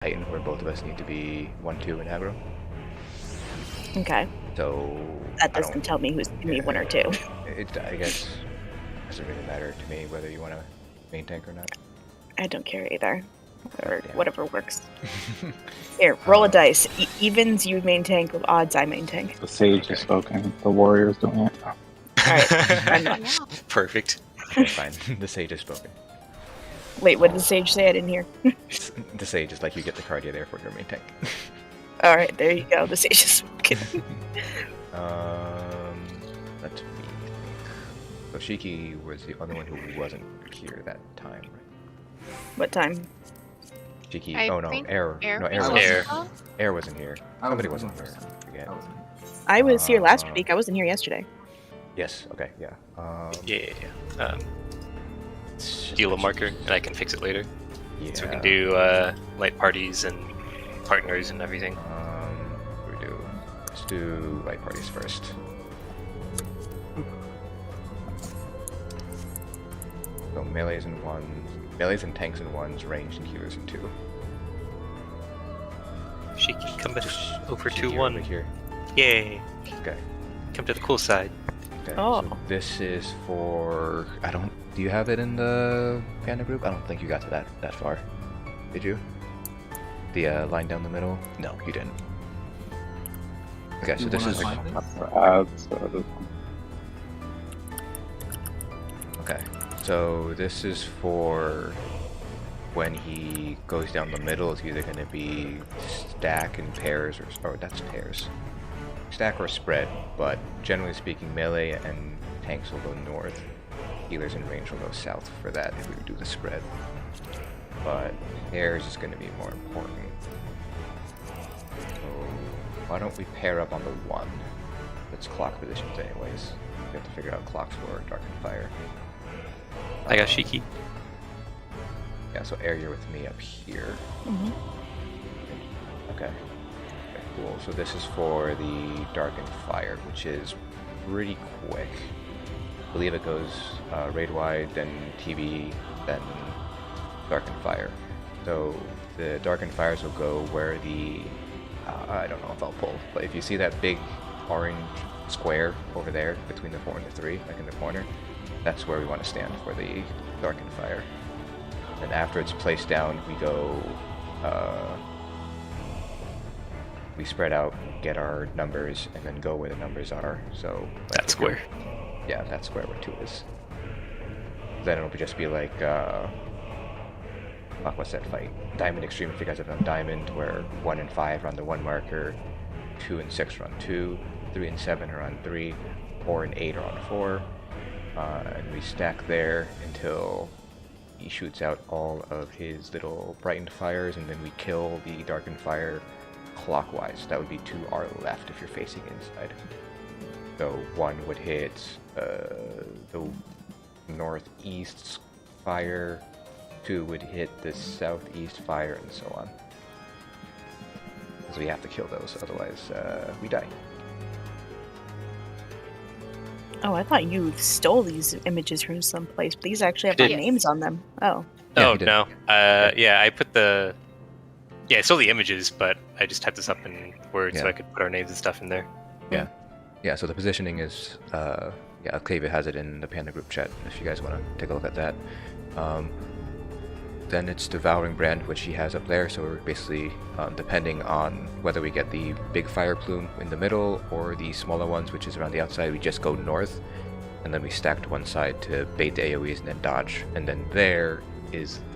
Titan, where both of us need to be 1-2 in aggro. Okay. So that doesn't tell me who's gonna be 1 or 2. I guess it doesn't really matter to me whether you want to main tank or not. I don't care either. Or Yeah. whatever works. Here, roll a dice. Evens, you main tank. Odds, I main tank. The sage has spoken. The warrior's doing it. Alright, I'm not. Perfect. Okay, fine. The sage has spoken. Wait, what did the sage say? I didn't hear. The sage is like you get the card, you're there for your main tank. Alright, there you go. The sage is spoken. Let's see. So Shiki was the other one who wasn't here that time, right? What time? Shiki. I Oh no, think Air. Air No, Air was- wasn't. Air. Air wasn't here. Somebody wasn't here. I forget. I was here last week. I wasn't here yesterday. Yes. Okay. Yeah. Yeah. Deal a marker, and I can fix it later. Yeah. So we can do light parties and partners and everything. Let's do light parties first. So melees and tanks in ones, ranged and healers in 2. She can come over Shiki to over 1. here. Yay! Okay. Come to the cool side. Okay. Oh. So this is for. Do you have it in the Panda group? I don't think you got to that far. Did you? The line down the middle? No, you didn't. Okay, so this is. Okay, so this is for when he goes down the middle. It's either going to be stack and pairs, or that's pairs. Stack or spread, but generally speaking, melee and tanks will go north. Healers in range will go south for that if we do the spread. But pairs is going to be more important. So why don't we pair up on the 1? It's clock positions anyways. We have to figure out clocks for Dark and Fire. I got Shiki. Yeah, so Air, you're with me up here. Mm-hmm. Okay, cool. So this is for the Dark and Fire, which is pretty quick. I believe it goes raid wide, then TV, then Dark and Fire. So the Dark and Fires will go where the I don't know if I'll pull, but if you see that big orange square over there between the 4 and the 3, like in the corner, that's where we want to stand for the Dark and Fire. And after it's placed down, we go. We spread out, get our numbers, and then go where the numbers are. So like That square. Yeah, that square where 2 is. Then it'll just be like, what's that fight? Diamond Extreme, if you guys have done Diamond, where 1 and 5 are on the 1 marker, 2 and 6 are on 2, 3 and 7 are on 3, 4 and 8 are on 4, and we stack there until he shoots out all of his little brightened fires, and then we kill the darkened fire clockwise. That would be to our left if you're facing inside. So 1 would hit the northeast fire, 2 would hit the southeast fire, and so on. Because we have to kill those, otherwise we die. Oh, I thought you stole these images from someplace. These actually have our Yes. names on them. Oh. Yeah, Oh he did. no. Yeah, I put the. Yeah, I stole the images, but I just typed this up in Word so Yeah. I could put our names and stuff in there. Yeah, so the positioning is, Octavia has it in the Panda group chat if you guys want to take a look at that. Then it's Devouring Brand, which he has up there, so we're basically, depending on whether we get the big fire plume in the middle or the smaller ones, which is around the outside, we just go north, and then we stack to one side to bait the AoEs and then dodge. And then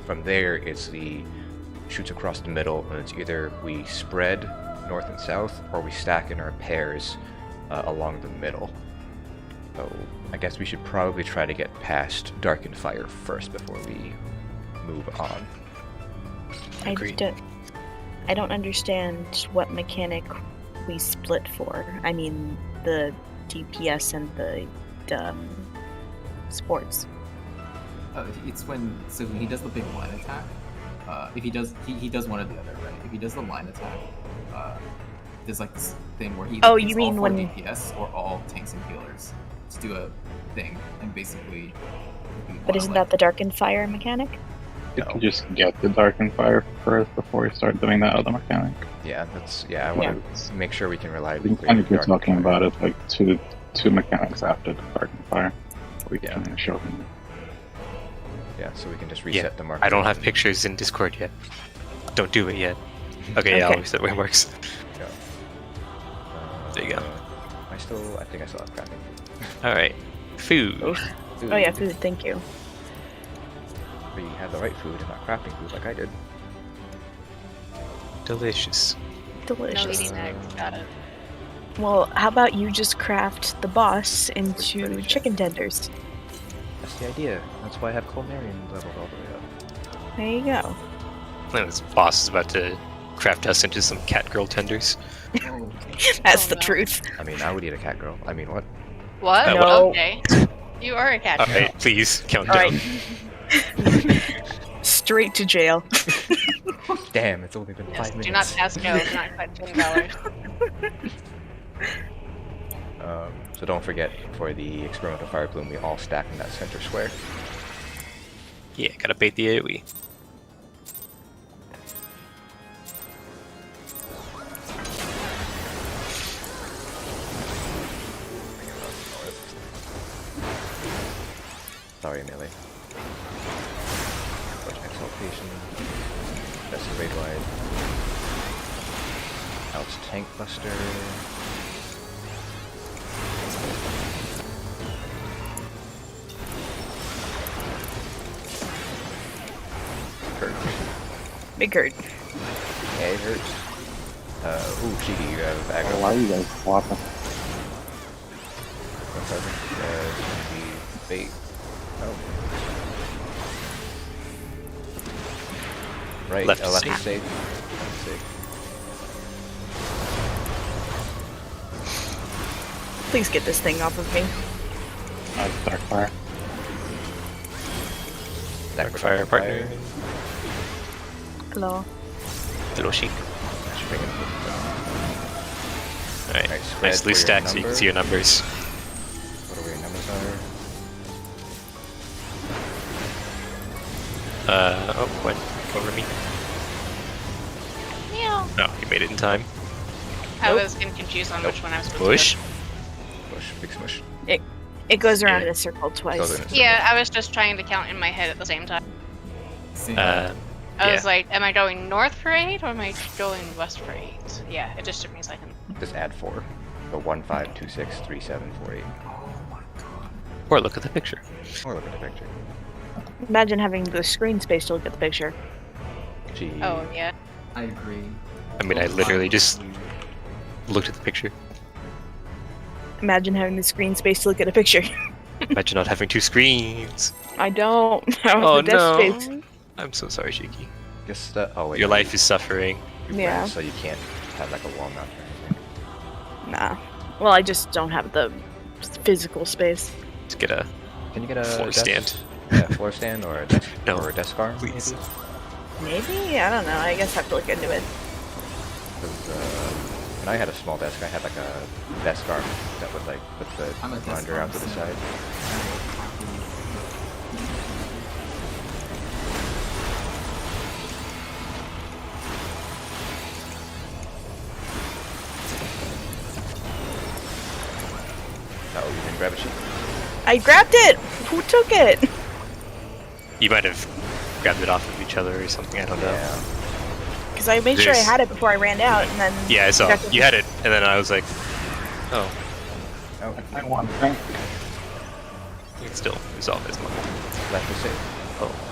from there is the shoots across the middle, and it's either we spread north and south, or we stack in our pairs along the middle. So I guess we should probably try to get past Dark and Fire first before we move on. Agreed. I don't understand what mechanic we split for. I mean, the DPS and the sports. It's when he does the big line attack. If he does, he does one or the other, right? If he does the line attack, there's like this thing where he Oh, hits you mean all 4 when- DPS or all tanks and healers to do a thing and basically. But isn't that the Dark and Fire mechanic? You No. can just get the Darkened Fire first before you start doing that other mechanic. Yeah, I want to make sure we can I reliably think clear kind of you're Darkened talking Fire. about it like two mechanics after the Darkened Fire. We Yeah. can show them. Yeah, so we can just reset the marker. I don't have pictures in Discord yet. Don't do it yet. Okay, yeah, I'll Okay. reset where it works. Yeah. There you go. I think I still have crafting. Alright. Food. Oh yeah, food. Thank you. But you have the right food and not crafting food like I did. Delicious. No Delicious. eating eggs. Got it. Well, how about you just craft the boss into Ready, chef. chicken tenders? That's the idea. That's why I have culinarian leveled all the way up. There you go. And this boss is about to craft us into some cat girl tenders. Oh, That's Oh, the no. truth. I mean, I would eat a cat girl. I mean, what? What? No. Okay. You are a cat. girl. Alright, please, count All down. right. Straight to jail. Damn, it's only been Yes, 5 minutes. do not pass go. Do not collect $20. So don't forget, for the experimental fire plume, we all stack in that center square. Yeah, gotta bait the AoE. Sorry, melee. Push exaltation. That's the raid wide. Outs tank buster. Hurt. Big hurt. Yeah, it hurts. Ooh, Shiki, you have aggro. Why are you guys swapping? Bait. Oh. Right, Left left is is safe. Left is safe. Please get this thing off of me. Dark Fire. Dark Fire partner. Hello. Little chic. Should bring it up. Alright, Alright, spread nicely for your stacked so you can number. see your numbers. What are your numbers Oh, what? Over me. Meow. No, you made it in time. I Nope. was getting confused on which one I was supposed Push. to Push, big smush. It goes around Yeah. in a circle twice. Still doing it. go. Yeah, I was just trying to count in my head at the same time. same. I Yeah. was like, am I going north for 8 or am I going west for 8? Yeah, it just took me a second. Just add 4. So 1, 5, 2, 6, 3, 7, 4, 8. Oh my god. Or look at the picture. Or look at the picture. Imagine having the screen space to look at the picture. Gee. Oh, yeah. I agree. I mean, I literally just looked at the picture. Imagine having the screen space to look at a picture. Imagine not having two screens. I don't. I don't Oh have the desk no. space. I'm so sorry, Shiki. Guess that. Oh wait. Your life is suffering. You Yeah. press, so you can't have like a wall mount or anything. Nah. Well, I just don't have the physical space. Let's get a Can you get a floor desk? stand. Yeah, floor stand or a desk No, or a desk arm? please. Maybe? I don't know. I guess I have to look into it. Because when I had a small desk, I had like a desk arm that would like put the I'm a desk monitor arm, out to the so- side. Oh, you didn't grab a sheet? I grabbed it! Who took it? You might have grabbed it off of each other or something. I don't know. Yeah. Because I made sure I There's- had it before I ran out, and then... Yeah, I saw. Got the- You had it, and then I was like, oh, Oh, I want that. you can still resolve this one. left is safe. Oh,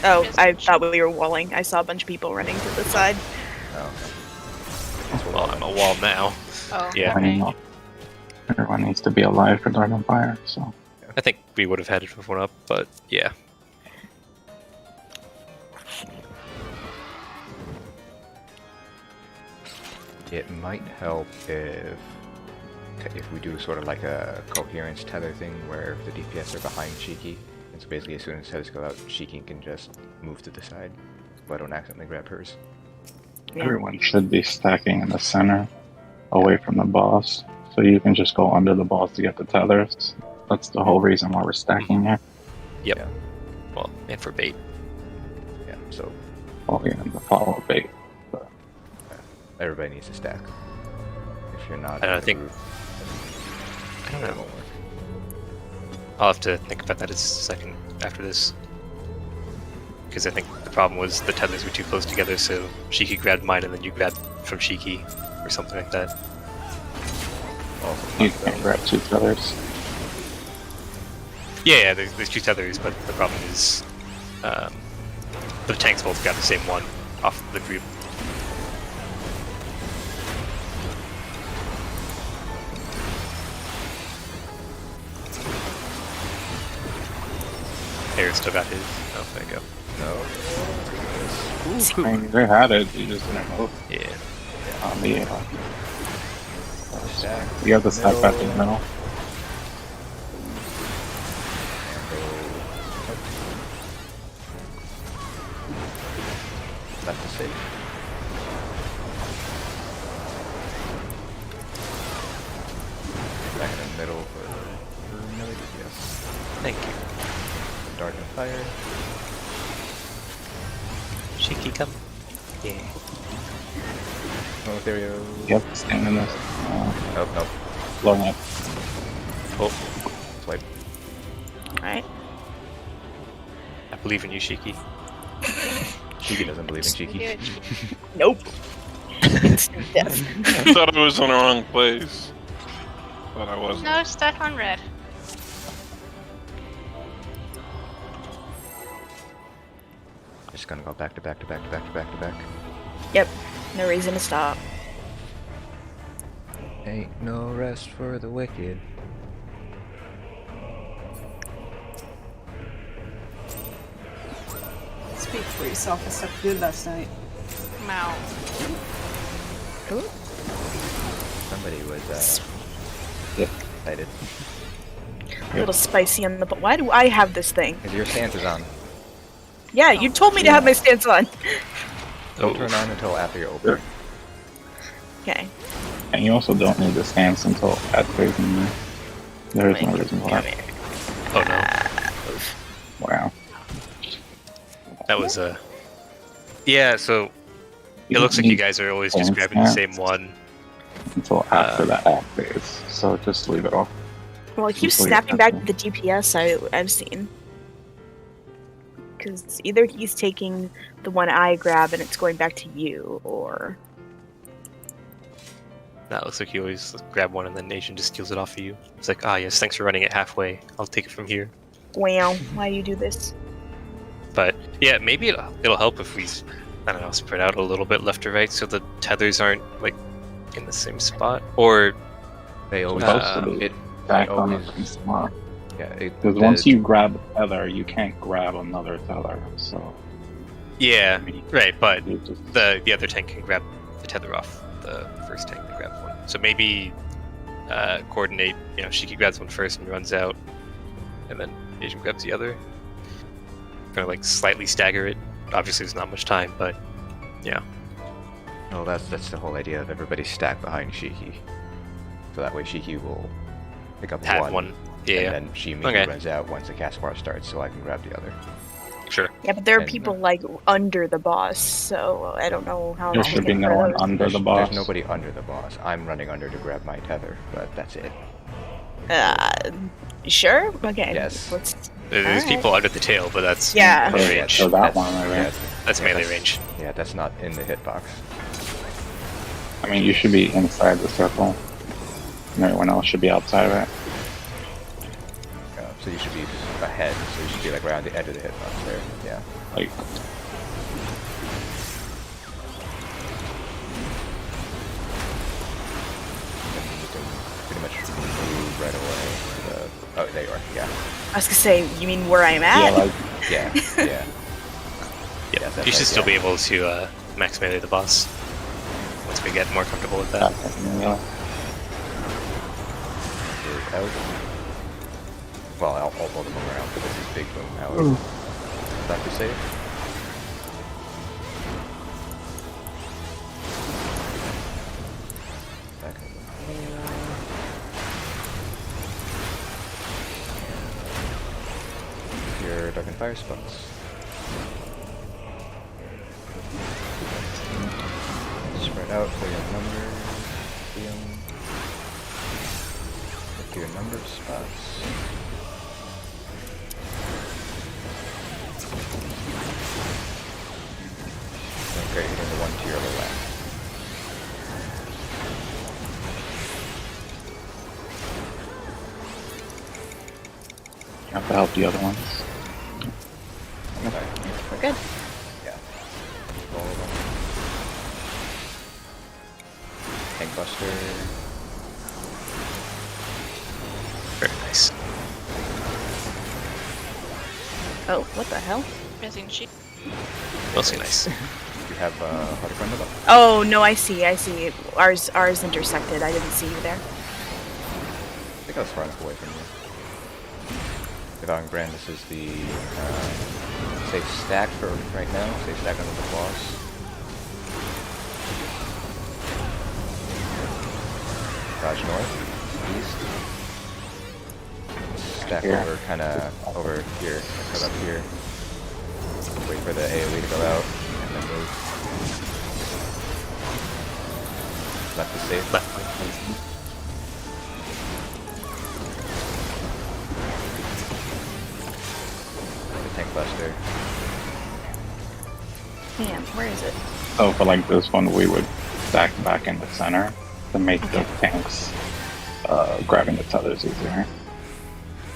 Oh, I thought we were walling. I saw a bunch of people running to the side. Oh. well, I'm a wall now. Oh, Yeah. I okay. know. Everyone needs to be alive for Dark Fire, so. I think we would have had it with one up, but yeah. It might help if we do sort of like a coherence tether thing where the DPS are behind Shiki, and so basically as soon as tethers go out, Shiki can just move to the side, so I don't accidentally grab hers. Yeah. Everyone should be stacking in the center, away from the boss, so you can just go under the boss to get the tethers. That's the whole reason why we're stacking here. Yep. Yeah. Well, and for bait. So Oh yeah, the follow-up bait. But everybody needs to stack. If you're not, I don't in the think- group, I don't then it know. won't work. I'll have to think about that a second after this. Because I think the problem was the tethers were too close together, so Shiki grabbed mine and then you grabbed from Shiki, or something like that. Also, you can grab 2 tethers. Yeah, there's 2 tethers, but the problem is the tanks both got the same one off the group. Hair still got his. Oh, there you go. no. I mean, they had it, you just didn't move Yeah. on the Stack. you have the stack back in the middle. Left to safe. Back in the middle for another DPS. Thank you. Dark and fire. Shiki, come. Yeah. Oh, there you go. You have to stand in this. Nope, nope. Blowing up. Oh, swipe. Alright. I believe in you, Shiki. Shiki doesn't believe in Cheeky. Nope. Instant death. I thought I was in the wrong place. But I wasn't. No, start on red. Just gonna go back to back to back to back to back to back. Yep. No reason to stop. Ain't no rest for the wicked. Speak for yourself. I slept good last night. Mow. Somebody was Yeah. excited. A little spicy on the. Why do I have this thing? Because your stance is on. Yeah, you told me to have my stance on. Don't turn on until after you're open. Okay. And you also don't need the stance until after in there. There is no reason Come why. here. Oh no. Wow. That was yeah, so it don't looks like you need guys are always just stance grabbing the now same one. until after that act phase. So just leave it off. Well, it keeps Until you snapping have back to. to the DPS I've seen. Because either he's taking the one I grab and it's going back to you, or That looks like you always grab one and then Nation just steals it off of you. It's like, ah yes, thanks for running it halfway. I'll take it from here. wow, why do you do this? But yeah, maybe it'll help if we, I don't know, spread out a little bit left or right so the tethers aren't like in the same spot. Or They always Supposed to be. it Back they on the always same spot. yeah. Because once you grab a tether, you can't grab another tether. So yeah, I mean, right. But you just the other tank can grab the tether off the first tank that grabs one. So maybe coordinate. You know, Shiki grabs one first and runs out, and then Asian grabs the other. Kind of like slightly stagger it. Obviously, there's not much time, but yeah. No, that's the whole idea of everybody stacked behind Shiki. So that way Shiki will pick up Have one. Yeah, and then she immediately Okay. runs out once the cast bar starts, so I can grab the other. sure. Yeah, but there are And- people like under the boss, so I don't know how. there I'm should be looking no for one those. under the boss. There's nobody under the boss. I'm running under to grab my tether, but that's it. Sure. Okay. Yes. Let's. There's Alright. people under the tail, but that's Yeah. Oh, melee yeah, range. so that That's- one, right? yeah, That's yeah, melee that's- range. Yeah, that's not in the hitbox. I mean, you should be inside the circle. And everyone else should be outside of it. So you should be ahead. So you should be like right on the edge of the hitbox there. Yeah. Like, And you can pretty much move right away. To the, oh, there you are. Yeah. I was gonna say, you mean where I'm at? yeah, like Yeah. Yeah. Yeah, Yeah, that's you should right, still yeah. be able to max melee the boss once we get more comfortable with that. that. Yeah. Move out. Well, I'll hold them around, but this is big boom out. Back to save. Back your Dark and Fire spots. spread out for your number. Look to your number spots. Okay, you're the one to your left. You have to help the other ones. Okay. We're good. Yeah. Roll them. Tank Buster. Very nice. Oh, what the hell? Missing sheep. Mostly nice. You have how to find them up. Oh no, I see. Ours intersected. I didn't see you there. I think I was far enough away from you. Without Brand, this is the safe stack for right now. Safe stack under the boss. Dodge north, east. Stack Here. over, kind of over here. Cut up here. Wait for the AoE to go out, and then move. Left is safe. Left. The Tank Buster. Damn, where is it? So for like this one, we would stack back in the center to make the Okay. tanks grabbing the tethers easier.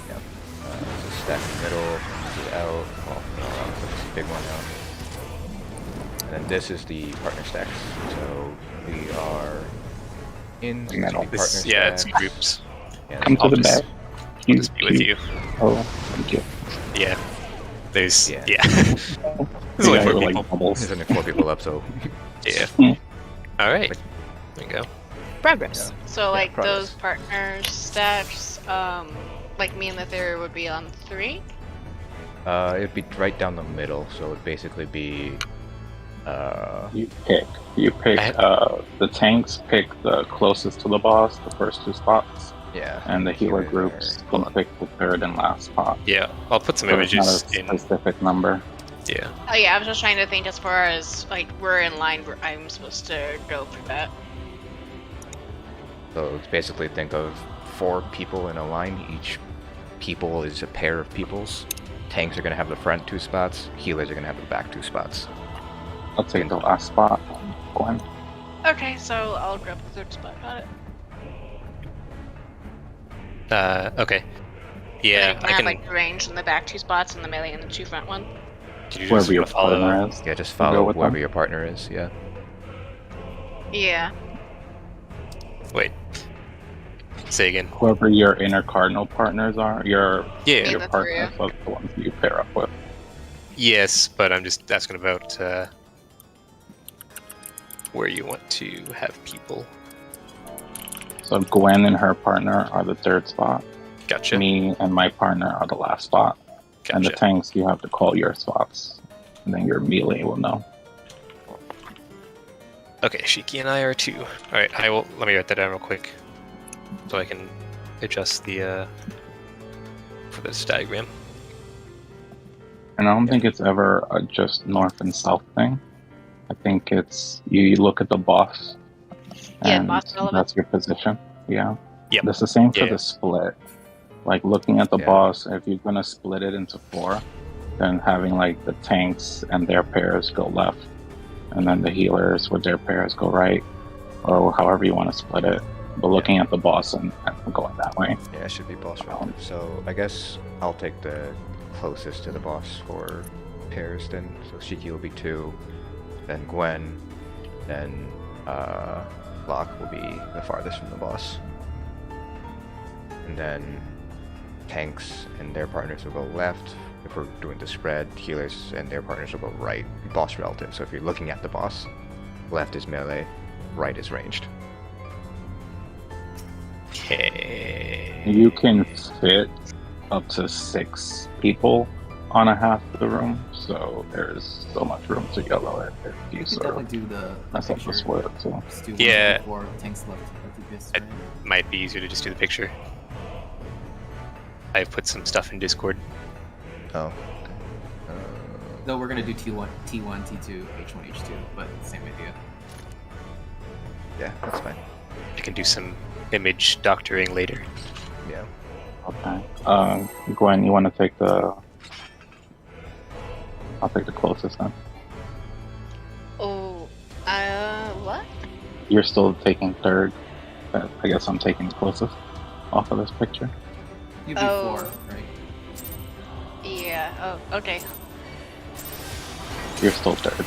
Yep. So stack in the middle, move it out. Well, no, this big one out. And then this is the partner stacks. So we are in the Middle. partner This, yeah, it's stacks. groups. Yeah, Come to I'll the just- back. I'll just be with you. Oh, thank you. Yeah. There's Yeah. yeah. There's only Yeah, 4 like people. bubbles. There's only 4 people up, so Yeah. Hmm. All right. There you go. Progress. So like progress. those partner stats, like me and the theory would be on 3. it'd be right down the middle. So it'd basically be You pick. The tanks pick the closest to the boss, the first 2 spots, yeah. and the healer Healers groups are- can pick the third and last spot. Yeah, I'll put some So it's not images a in. specific number. Yeah. Oh yeah, I was just trying to think as far as like we're in line where I'm supposed to go for that. So it's basically think of 4 people in a line. Each people is a pair of peoples. Tanks are gonna have the front 2 spots. Healers are gonna have the back 2 spots. I'll take the last spot. Gwen. Okay, so I'll grab the third spot. Got it. Okay. Yeah, And I have can. like the range in the back 2 spots and the melee in the 2 front one. Can you just Whoever your follow? partner is. Yeah, just Go follow with whoever them. your partner is. Yeah. Yeah. Wait. Say again. Whoever your inner cardinal partners are, your Yeah. your the partners are the ones you pair up with. Yes, but I'm just asking about where you want to have people. So Gwen and her partner are the third spot. Gotcha. Me and my partner are the last spot. And the Gotcha. tanks, you have to call your spots. And then your melee will know. Okay, Shiki and I are 2. All right, I will. Let me write that down real quick, so I can adjust the for this diagram. And I don't think it's ever a just north and south thing. I think it's you look at the boss. Yeah, And boss relevant. that's your position. Yeah. Yep. That's the same for Yeah. the split. Like looking at the Yeah. boss, if you're gonna split it into 4, then having like the tanks and their pairs go left, and then the healers with their pairs go right, or however you want to split it. But looking at the boss and going that way. Yeah, it should be boss relative. So I guess I'll take the closest to the boss for pairs then. So Shiki will be 2, then Gwen, then Locke will be the farthest from the boss. And then tanks and their partners will go left. If we're doing the spread, healers and their partners will go right. Boss relative. So if you're looking at the boss, left is melee, right is ranged. Okay. You can fit up to 6 people on a half of the room, so there's so much room to yellow it if you You could sort definitely of do the mess up the picture. split too. Just do Yeah. 4 tanks left DPS, I- right? Might be easier to just do the picture. I've put some stuff in Discord. Oh. Okay. Though we're gonna do T1, T2, H1, H2, but same idea. Yeah, that's fine. I can do some image doctoring later. Yeah. Okay. Gwen, you want to take the? I'll take the closest then. Oh, what? You're still taking third. I guess I'm taking the closest off of this picture. You'd be Oh. 4, right? Yeah. Oh, okay. You're still third.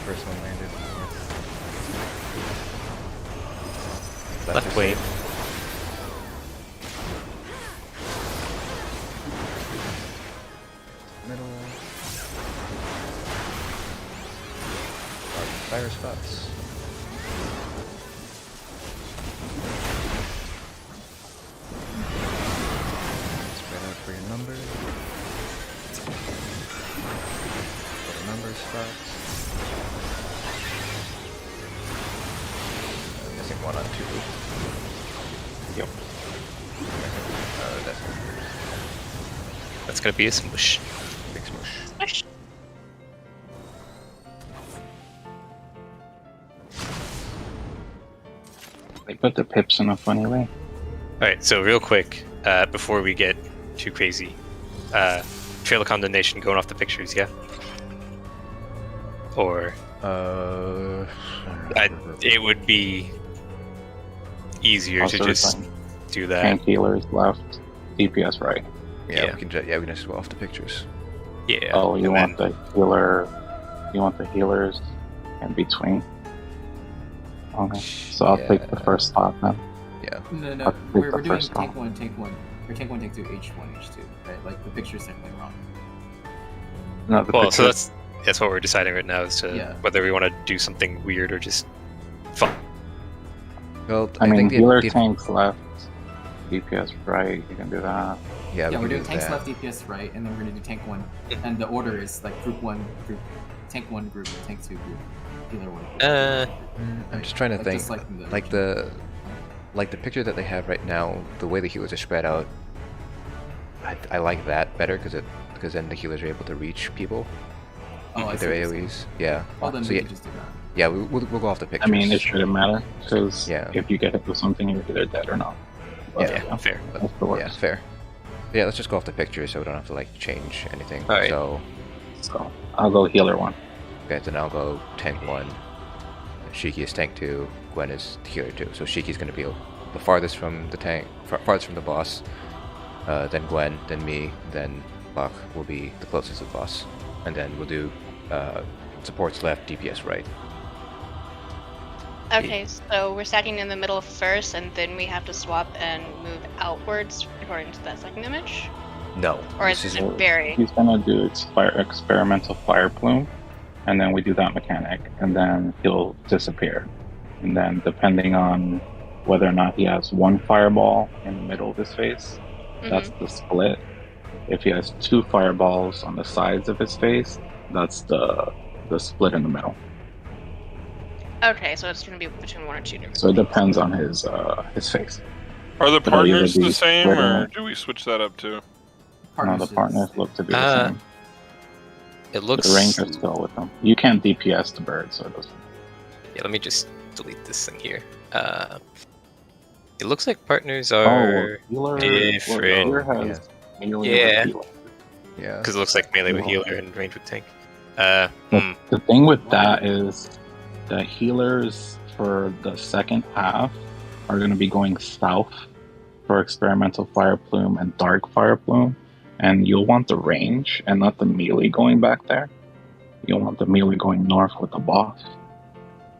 First one landed. Left wing. Middle. Fire spots. Spread out for your numbers. For the number spots. Missing one on 2. Yep. That's gonna be a smush. Big smush. Smush. They put the pips in a funny way. Alright, so real quick, before we get too crazy, Trail of Condemnation going off the pictures, yeah? Or it would be easier Also, to just fine. do that. Tank healers left, DPS right. Yeah, Yeah. we can just go off the pictures. Yeah. Oh, you and want the healer? You want the healers in between? Okay, so I'll take the Yeah. first spot then. Yeah. No, I'll no. take We're the doing first tank one. 1, tank 1. Or tank 1, tank 2, H1, H2, right? Like, the picture's technically wrong. No, the Well, picture, so that's what we're deciding right now as to Yeah. whether we want to do something weird or just fun. Well, I mean, think healer the- tanks left, DPS right. You can do that. Yeah, Yeah, we we're can doing do tanks that. left, DPS right, and then we're gonna do tank 1. And the order is like group 1, tank 1 group, tank 2 group, healer 1 group. I'm just trying to Like, think. just like the- Like the picture that they have right now, the way the healers are spread out, I like that better because then the healers are able to reach people Oh, I with see their what you're saying. AoEs. Yeah. Well, then So we yeah, can just do that. yeah, we'll go off the I pictures. mean, it shouldn't matter because Yeah. if you get hit with something, you're either dead or not. But, Yeah, fair. that's the worst. Yeah, fair. Yeah, let's just go off the pictures so we don't have to like change anything. Alright. So So I'll go healer 1. okay, then I'll go tank 1. Shiki is tank 2. Gwen is healer 2. So Shiki's gonna be the farthest from the tank, farthest from the boss. Then Gwen, then me, then Bach will be the closest to the boss, and then we'll do supports left, DPS right. Okay, so we're stacking in the middle first, and then we have to swap and move outwards according to that second image? No, Or this is is it vary? He's gonna do experimental fire plume, and then we do that mechanic, and then he'll disappear. And then depending on whether or not he has one fireball in the middle of his face, that's the split. If he has 2 fireballs on the sides of his face, that's the split in the middle. Okay, so it's going to be between 1 or 2 different So it things. depends on his face. Are the But are you partners gonna the be same, or splitting? do we switch that up too? No, the is- partners look to be the Uh, same. It looks. The rangers go with them. You can't DPS the bird, so it doesn't. Yeah, let me just delete this thing here. It looks like partners are healer. different. Healer has melee with Yeah. healer. yeah. because it looks like melee with Well. healer and range with tank. The thing with that is the healers for the second half are going to be going south for experimental fire plume and dark fire plume, and you'll want the range and not the melee going back there. You'll want the melee going north with the boss.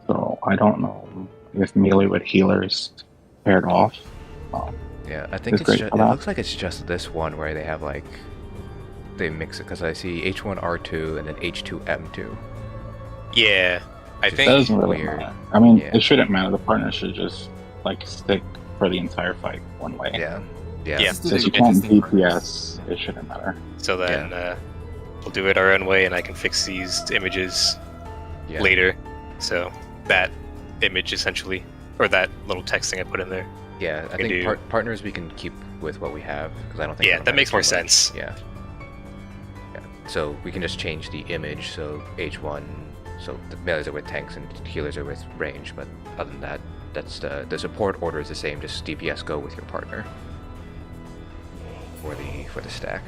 So I don't know if melee with healers paired off. Yeah, I think It's great for it that. looks like it's just this one where they have like they mix it because I see H1 R2 and then H2 M2. Yeah, I It think. doesn't really weird. matter. I mean, Yeah. it shouldn't matter. The partner should just like stick for the entire fight one way. Yeah. Yeah. Let's do Since the you can't interesting DPS, it shouldn't matter. So then we'll do it our own way, and I can fix these images Yeah. later. So that image essentially, or that little text thing I put in there. Yeah, I can think do- partners we can keep with what we have because I don't think. Yeah, it'll that matter makes too more much. sense. Yeah. So we can just change the image. So H1, so the melees are with tanks and healers are with range. But other than that, that's the support order is the same. Just DPS go with your partner for the stack.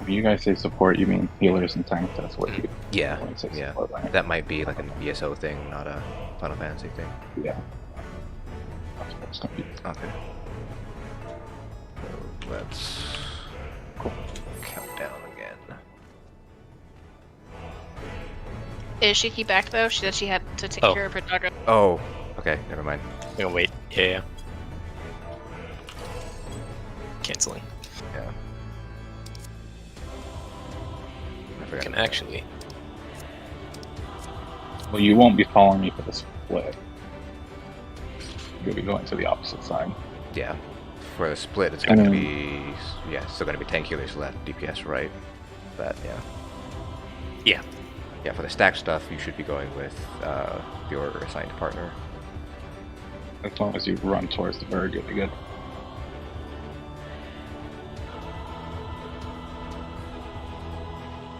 When you guys say support, you mean healers and tanks. That's what you Yeah, when you say yeah. support, right? That might be like an ESO thing, not a Final Fantasy thing. Yeah. That's what's confusing. Okay. So let's count down again. Is Shiki back though? She said she had to take Oh. care of her dog. Oh, okay, never mind. I'm gonna wait. Yeah. Canceling. Yeah. I I forgot can about that. actually. Well, you won't be following me for the split. You'll be going to the opposite side. Yeah. For the split, it's I going to mean- be still going to be tank healers left, DPS right. But yeah. Yeah. Yeah, for the stack stuff, you should be going with your assigned partner. As long as you run towards the bird, you'll be good.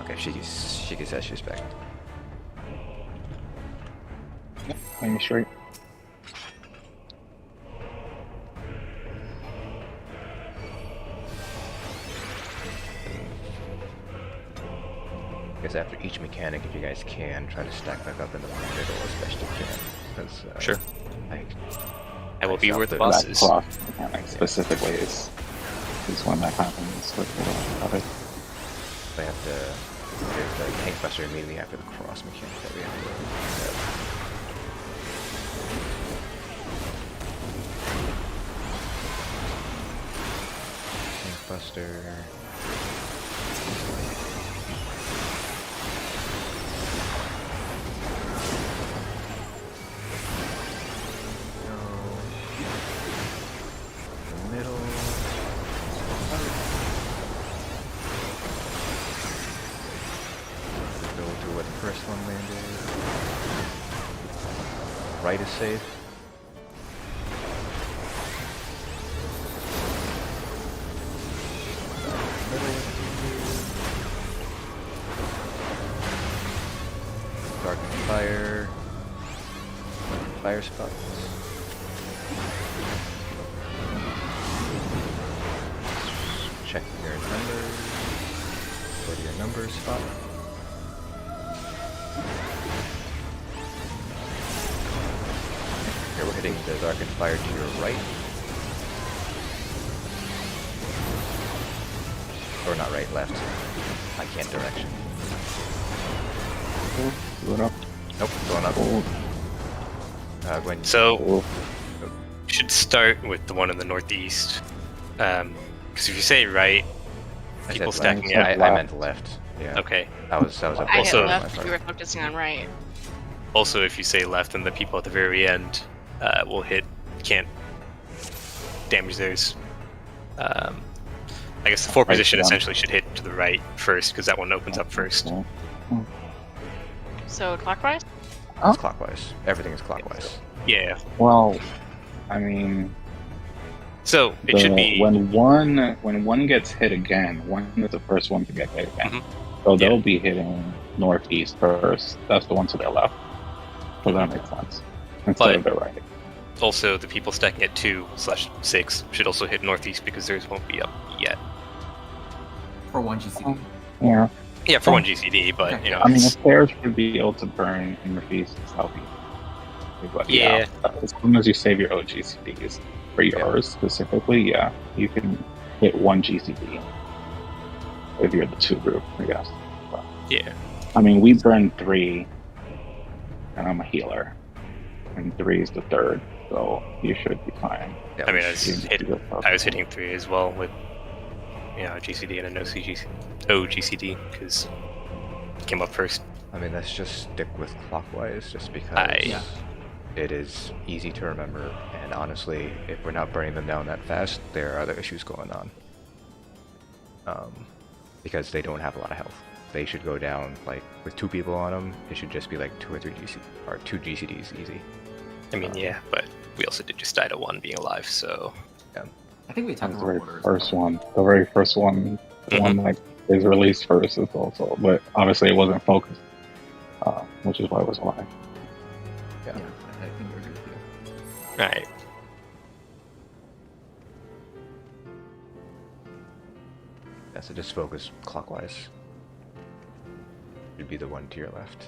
Okay, Shiki says she's back. Yep, aim straight. I guess after each mechanic, if you guys can, try to stack back up in the middle as best you can. Because, Sure. I will be myself, where the the- boss That is. cross mechanic specifically is when that happens with the other. They have to. There's the tank buster immediately after the cross mechanic that we have to set. Tank buster. The middle. Go to where the first one landed. Right is safe. Middle. Dark and fire. Fire spots. Check your numbers. Go to your numbers spot. Here we're hitting the darkened fire to your right. Or not right, left. I can't direction. Do it up. Nope, going up. Hold. Gwen. So Hold. you should start with the one in the northeast. Because if you say right, I people said stacking left. it. I meant left. Yeah. Okay. That was a I hit Also- on my left. part. You were focusing on right. Also, if you say left, then the people at the very end will hit. Can't damage theirs. I guess the four Right, position yeah. essentially should hit to the right first because that one opens up first. Yeah. So clockwise. It's clockwise. Everything is clockwise. Yeah. Well, I mean, So it should be. when one gets hit again, one is the first one to get hit again. Mhm. So Yeah. they'll be hitting northeast first. That's the one to their left. So that makes sense. Instead But- of their right. Also, the people stacking at 2/6 should also hit northeast because theirs won't be up yet. For one GCD. Yeah. Yeah, for Oh. one GCD, but you know. I mean, it's- if theirs would be able to burn in northeast and southeast. But Yeah. as long as you save your OGCDs for yours specifically, yeah, you can hit one GCD if you're the two group, I guess. But, yeah. I mean, we burn 3, and I'm a healer, and 3 is the third, so you should be fine. Yeah, I mean, we I was, should- I was hitting 3 as well with, GCD and a no CGC. GCD because it came up first. I mean, let's just stick with clockwise, just because Yeah. it is easy to remember. And honestly, if we're not burning them down that fast, there are other issues going on. Because they don't have a lot of health. They should go down, like, with 2 people on them, it should just be like 2 or 3 or 2 GCDs easy. I mean, yeah, but we also did just die to 1 being alive, so I think we That attacked was the the wrong very order. first one. The very first one, the one that is released first is also, but obviously it wasn't focused, which is why it was alive. Yeah, I think we're good with you. all right. Yeah, so just focus clockwise. Should be the one to your left.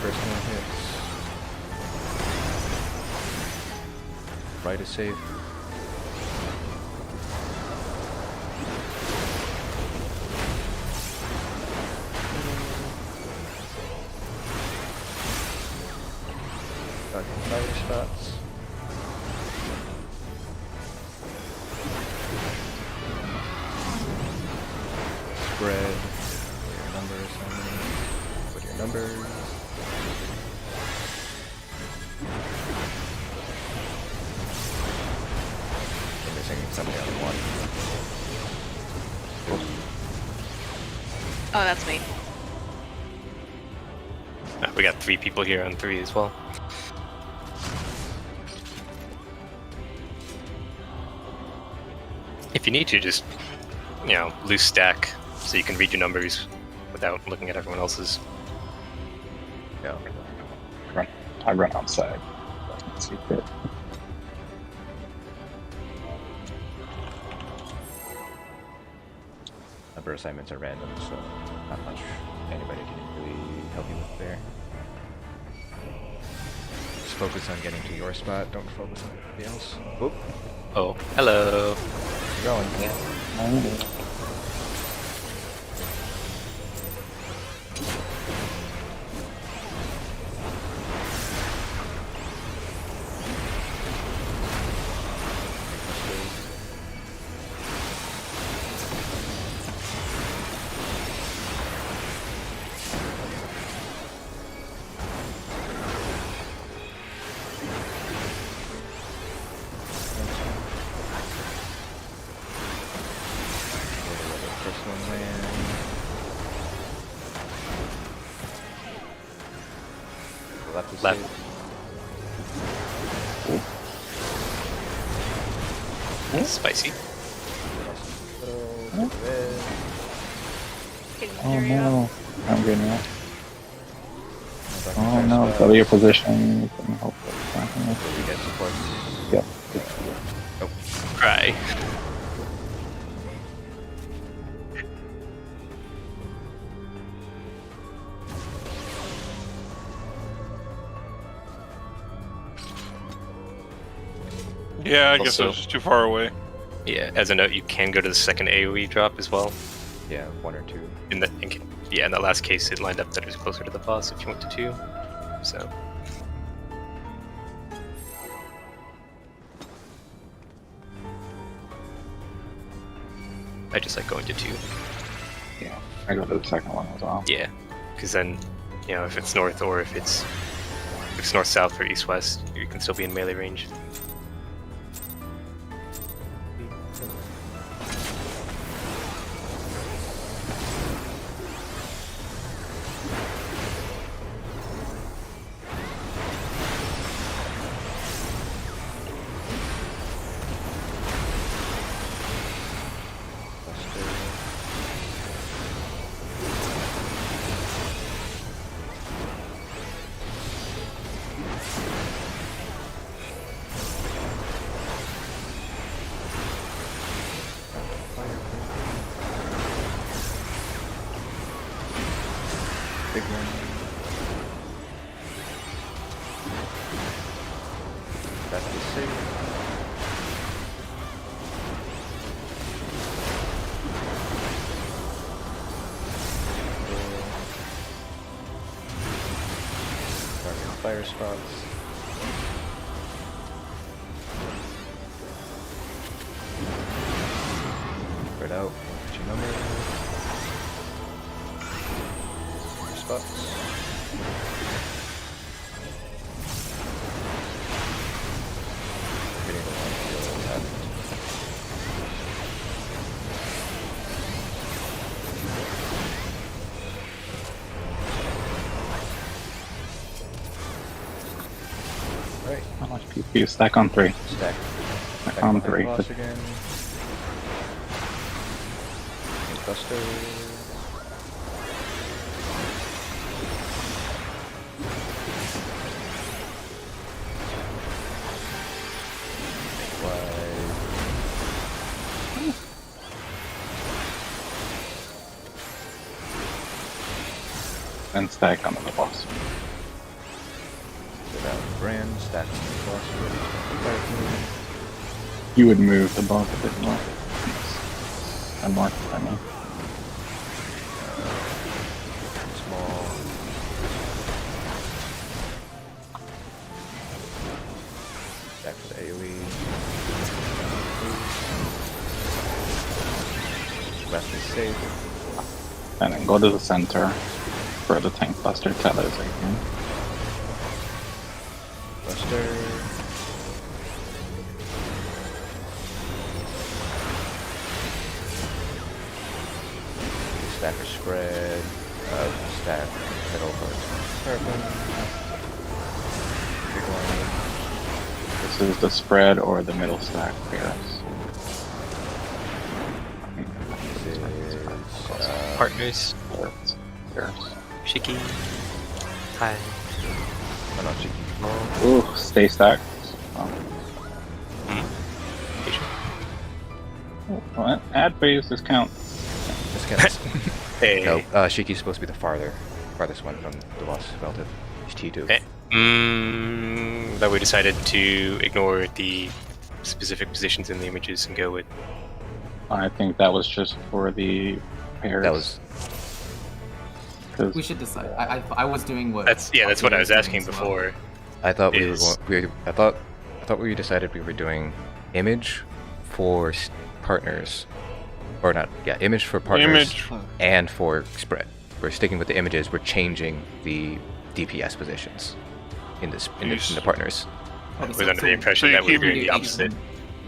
First one hits. Right is safe. Got fire shots. Spread. Your numbers. Put your numbers. We're missing somebody on 1. Oh, that's me. We got 3 people here on 3 as well. If you need to, just, loose stack so you can read your numbers without looking at everyone else's. Yeah. I run outside. Secret. Number assignments are random, so not much anybody can really help you with there. Just focus on getting to your spot, don't focus on anybody else. Oop, Oh, hello. you're going. First one land. Left is Left. safe. Spicy. Little, red. Getting Oh Fury out. no, I'm getting out. Back to Oh fire no, spot. cover your position. You can hope for something. So we get support. Yep. Cry. Yeah, I guess Also- I was just too far away. Yeah, as a note, you can go to the second AoE drop as well. Yeah, 1 or 2. In that last case, it lined up that it was closer to the boss if you went to 2. So, I just like going to 2. Yeah, I go to the second one as well. Yeah, because then, if it's north or if it's north south or east west, you can still be in melee range. Big one. That's the save. Target fire spots. Spread out. What's your number? Fire spots. Hitting the one field left. Alright, How much PP? Stack on 3. stack. Stack Back on behind 3. boss again. Buster. And stack on the boss. Without brand, stack on the boss. You would move the boss a bit more. And more, I mean. Small. Back for the AoE. Left is safe. And then go to the center for the tank buster tellers again. Buster. Stack or spread. Stack middle part. Big one. This is the spread or the middle stack pairs. This is Partners. Pairs. Shiki. Hi. oh, not cheeky. Ooh, stay stacked. Oh. What? Add phase discount. This counts. Hey. No, Shiki's supposed to be the farthest one from the boss relative. He's T2. Okay. That we decided to ignore the specific positions in the images and go with. I think that was just for the pairs. That was. Cause We should decide. I was doing what. That's what I was doing asking as well. before. I thought we were. Is- I thought we decided we were doing image for partners, or not? Yeah, image for partners Image. and for spread. We're sticking with the images. We're changing the DPS positions in the partners. Okay, Was under the impression so that we you were doing do the opposite.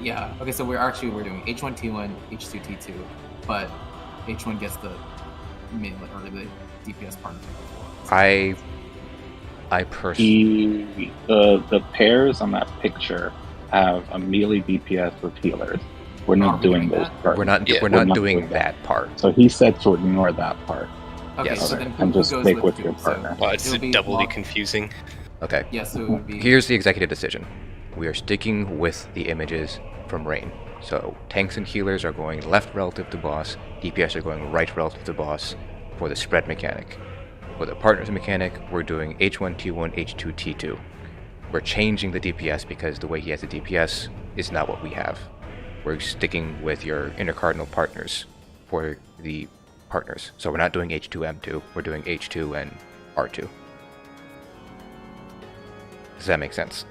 Yeah. Okay, so we're doing H1 T1, H2 T2, but H1 gets the melee or the DPS part. I personally. the pairs on that picture have a melee DPS with healers. We're not Are we doing doing those that? parts. We're not. Yeah, we're not doing that part. So he said to ignore that part. Okay, Yes. so then And who just goes stick with who? your So partner. Well, it's it'll be doubly lock- confusing. Okay. Yeah, so it would be. Here's the executive decision. We are sticking with the images from Rain. So tanks and healers are going left relative to boss. DPS are going right relative to boss for the spread mechanic. For the partners mechanic, we're doing H1 T1 H2 T2. We're changing the DPS because the way he has the DPS is not what we have. We're sticking with your intercardinal partners for the partners. So we're not doing H2 M2. We're doing H2 and R2. Does that make sense?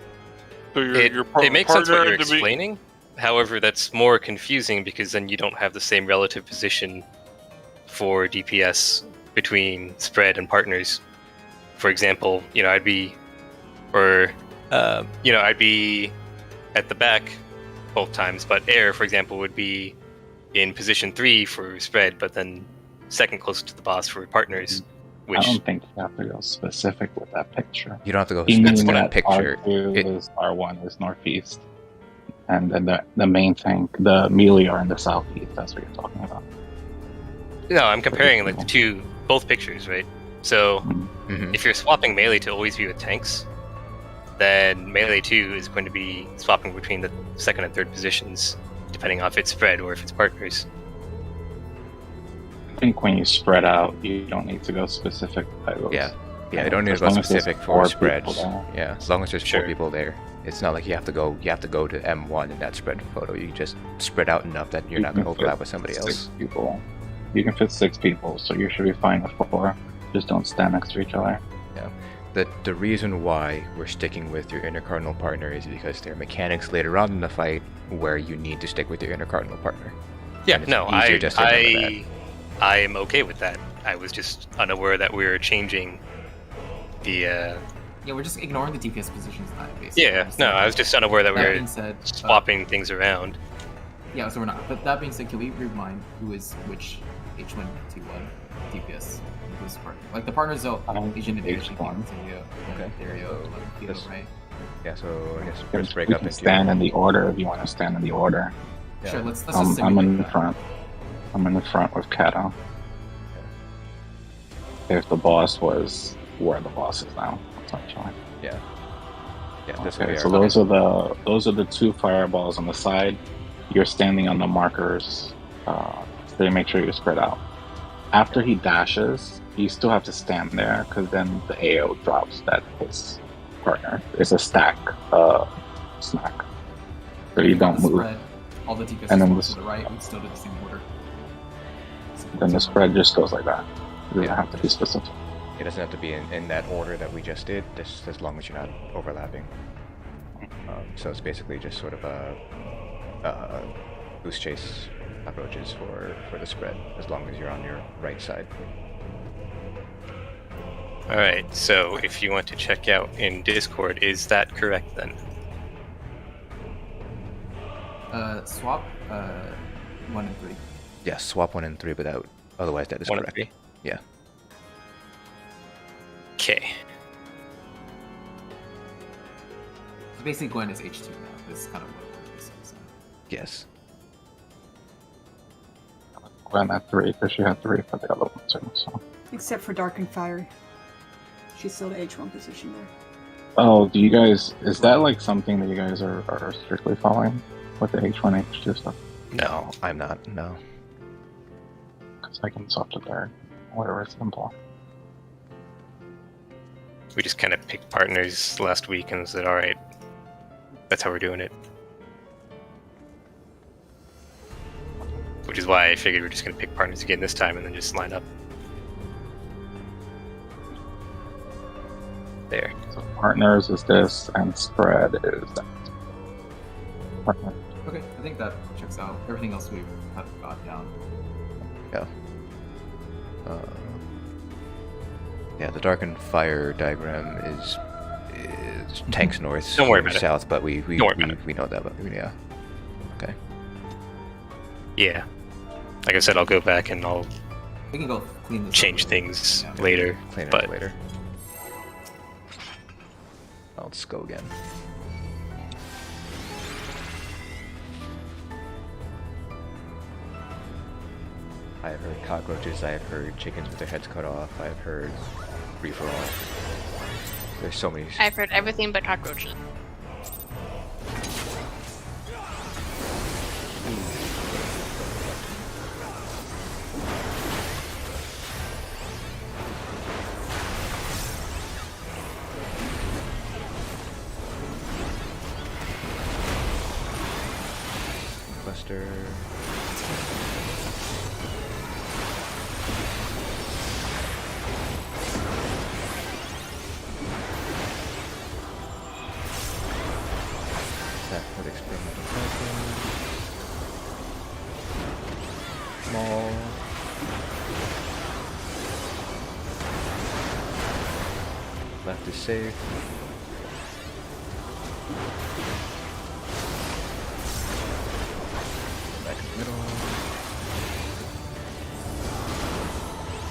So your It makes sense what partner you're had to be- explaining. However, that's more confusing because then you don't have the same relative position for DPS between spread and partners. For example, I'd be at the back both times, but Air, for example, would be in position 3 for spread, but then second closest to the boss for partners. I Which don't think you have to go specific with that picture. You don't have to go Meaning specific on that picture. R2 It- is R1 is northeast, and then the main tank, the melee, are in the southeast. That's what you're talking about. no, I'm comparing like both pictures, right? So Mhm. if you're swapping melee to always be with tanks, then melee 2 is going to be swapping between the second and third positions, depending on if it's spread or if it's partners. I think when you spread out, you don't need to go specific titles. Yeah, you don't need to As go long as there's specific four for spreads. people there. Yeah, as long as there's Sure. 4 people there. It's not like you have to go to M1 in that spread photo. You just spread out enough that you're You not going to can fit overlap with somebody 6 else. people. You can fit 6 people, so you should be fine with 4. Just don't stand next to each other. The reason why we're sticking with your intercardinal partner is because there are mechanics later on in the fight where you need to stick with your intercardinal partner. Yeah, And it's no, easier just to remember I am okay with that. I was just unaware that we were changing the. Yeah, we're just ignoring the DPS positions now, basically. Yeah, no, I was just unaware that we That were being said, swapping things around. yeah, so we're not. But that being said, can we remind who is which H1, T1, DPS, and who's partner? Like the partners are Asian Invasion, H1. Okay. Dario, This- right? Yeah, so I guess We let's break can up into. stand in the order if you want to stand in the order. Yeah. Sure, let's just I'm simulate in the that. front. I'm in the front with Kato. If the boss was where the boss is now, essentially. Yeah, this will be Okay, our so those are the 2 fireballs on the side. You're standing on the markers. So you make sure you're spread out. After he dashes, you still have to stand there because then the AO drops that his partner. It's a stack snack. So you don't move. Spread, all the DPS And then to this- the right, we still do the same order. Then the spread just goes like that. You don't Yeah. have to be specific. It doesn't have to be in that order that we just did, just as long as you're not overlapping. So it's basically just sort of a goose chase approaches for the spread, as long as you're on your right side. All right, so if you want to check out in Discord, is that correct then? Swap 1 and 3. Yeah, swap 1 and 3, but otherwise that is 1 and correct. 3. Yeah. Okay. So basically, Gwen is H2 now. This is kind of what we're saying. Yes. Gwen at 3 because she had 3 for the other one too. So. Except for Dark and Fiery. She's still the H1 position there. Oh, do you guys? Is that like something that you guys are strictly following with the H1, H2 stuff? No, I'm not. No. Because I can swap to third, whatever is simple. We just kind of picked partners last week and said, all right, that's how we're doing it. Which is why I figured we're just going to pick partners again this time and then just line up. There. So partners is this, and spread is that. Partner. Okay, I think that checks out. Everything else we've kind of got down. Yeah. Yeah, the dark and fire diagram is tanks north, Don't worry about it. south, but we Don't worry about it. we know that, but yeah. Okay. Yeah. Like I said, I'll go back and I'll We can go clean this change up. things Yeah. later. Clean it But up later. Let's go again. I've heard cockroaches, I've heard chickens with their heads cut off, I've heard free for all. There's so many. I've heard everything but cockroaches. Buster. That would experimental cycle. Small. Left is safe. Back in the middle.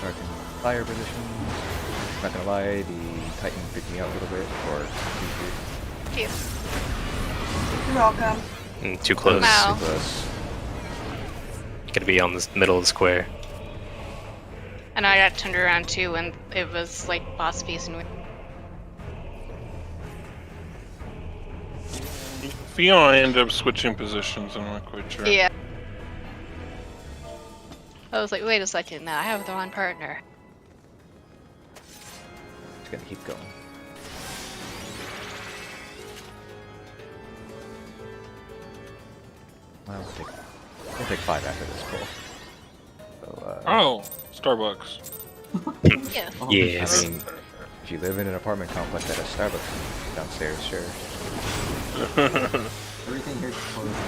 Dark and fire positions. Not gonna lie, the Titan freaked me out a little bit, or Thank you. You're welcome. Too close. Wow. too close. Gonna be on the middle of the square. And I got turned around too, and it was like boss face and Fiona ended up switching positions. I'm not quite sure. yeah. I was like, wait a second, now I have the wrong partner. Just gonna keep going. Well, we'll take 5 after this pull. So, Oh, Starbucks. Yeah. Oh, Yes. I mean, if you live in an apartment complex that has Starbucks downstairs, sure. Everything here closes at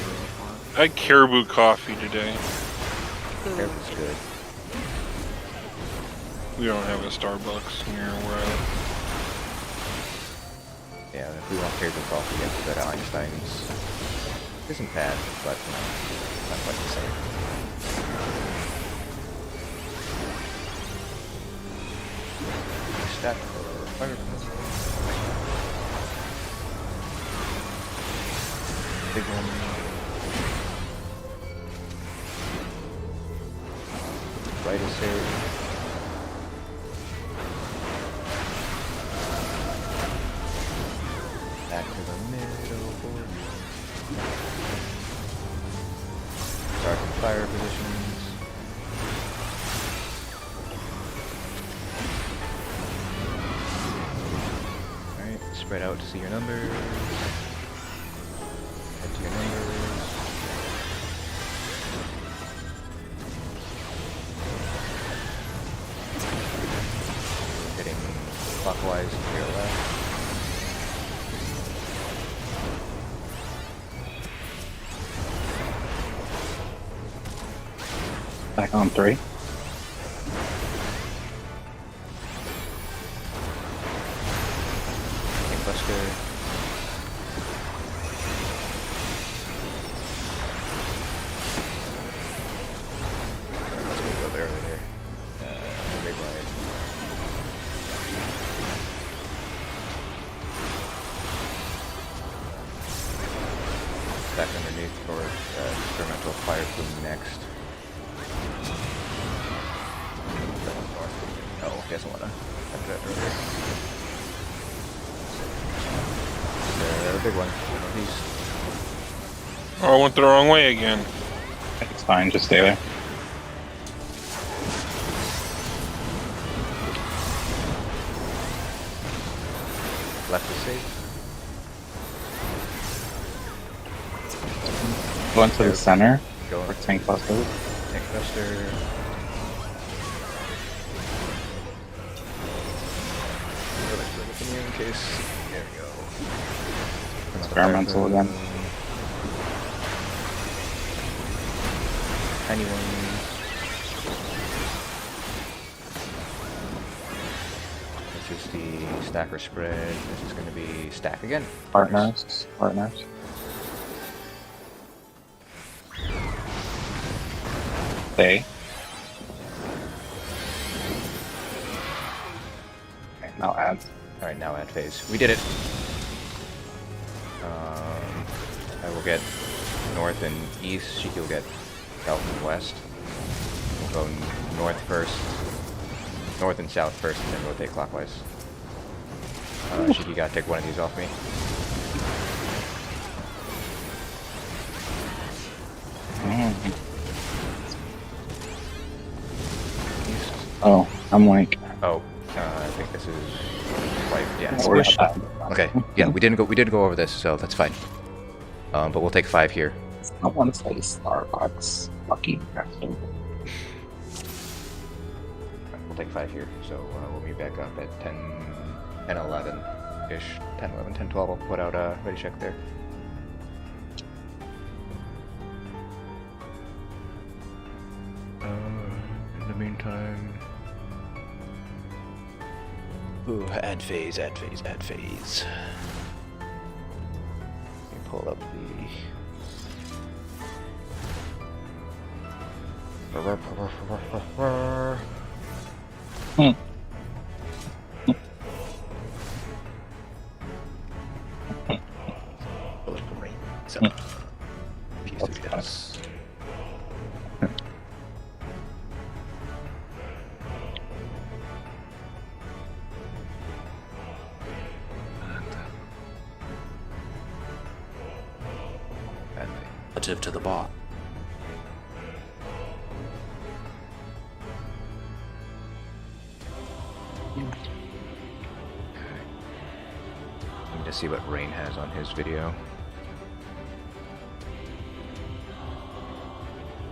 0 o'clock. I had caribou coffee today. Everything's good. We don't have a Starbucks near where I live. Yeah, if we want caribou coffee, we have to go to Einstein's. Isn't bad, but you know, not quite the same. Stack for fire. Big one. Right is saved. Back to the middle board. Start in fire positions. Alright, spread out to see your numbers. Head to your numbers. Hitting clockwise to your left. Back on 3. Buster. Let's go there, over there. Big line. Back underneath for experimental fire plume next. Oh, he doesn't wanna have that earlier. Big one. Northeast. Oh, I went the wrong way again. It's fine, just stay there. Left is safe. Go into the center Go for tank busters. Tank Buster. In case. There we go. Experimental again. Tiny ones. This is the stacker spread. This is going to be stack again. Partners. Partners. Stay. Okay, now add. Alright, now add phase. We did it. I will get north and east. Shiki will get south and west. We'll go north first. North and south first, and then rotate clockwise. Shiki gotta take one of these off me. East. Oh, I'm like. Oh, I think this is quite yeah. We're not bad. Okay, yeah, we didn't go over this, so that's fine. But we'll take 5 here. I want to say Starbucks. Lucky bastard. We'll take 5 here, so we'll meet back up at 10, 11-ish. 10, 11, 10, 12. I'll put out a ready check there. In the meantime... Ooh, add phase, add phase, add phase. Let me pull up the... So, P3S. Relative to the bot. Let me just see what Rain has on his video.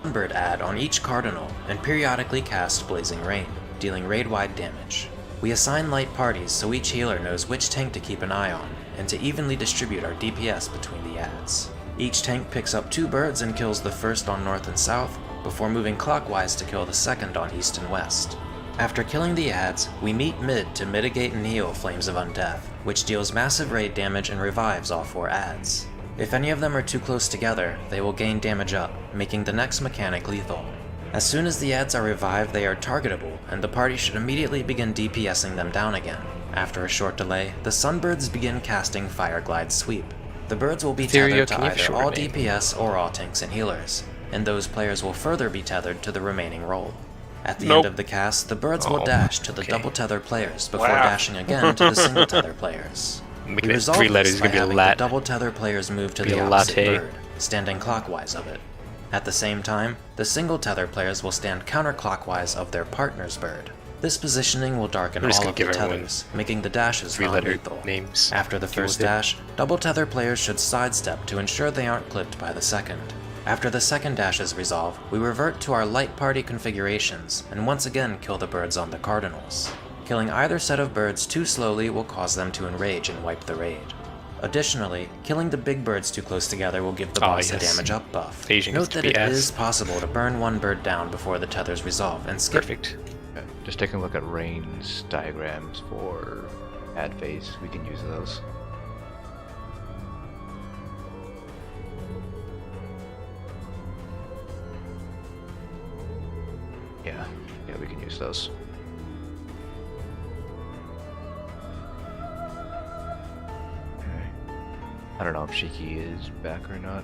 Bird add on each cardinal and periodically cast Blazing Rain, dealing raid-wide damage. We assign light parties so each healer knows which tank to keep an eye on, and to evenly distribute our DPS between the adds. Each tank picks up 2 birds and kills the first on north and south, before moving clockwise to kill the second on east and west. After killing the adds, we meet mid to mitigate and heal Flames of Undeath, which deals massive raid damage and revives all 4 adds. If any of them are too close together, they will gain damage up, making the next mechanic lethal. As soon as the adds are revived, they are targetable, and the party should immediately begin DPSing them down again. After a short delay, the Sunbirds begin casting Fire Glide Sweep. The birds will be tethered to either all DPS or all tanks and healers, and those players will further be tethered to the remaining role. At the end of the cast, the birds will dash to the double tether players before dashing again to the single tether players. We resolve this by having the double tether players move to the opposite bird, standing clockwise of it. At the same time, the single tether players will stand counterclockwise of their partner's bird. This positioning will darken all of the tethers, making the dashes non-lethal. After the first dash, double tether players should sidestep to ensure they aren't clipped by the second. After the second dashes resolve, we revert to our light party configurations, and once again kill the birds on the cardinals. Killing either set of birds too slowly will cause them to enrage and wipe the raid. Additionally, killing the big birds too close together will give the boss a damage up buff. Note that it is possible to burn one bird down before the tethers resolve and skip. Perfect. Just taking a look at Rain's diagrams for ad phase, we can use those. Yeah, we can use those. I don't know if Shiki is back or not.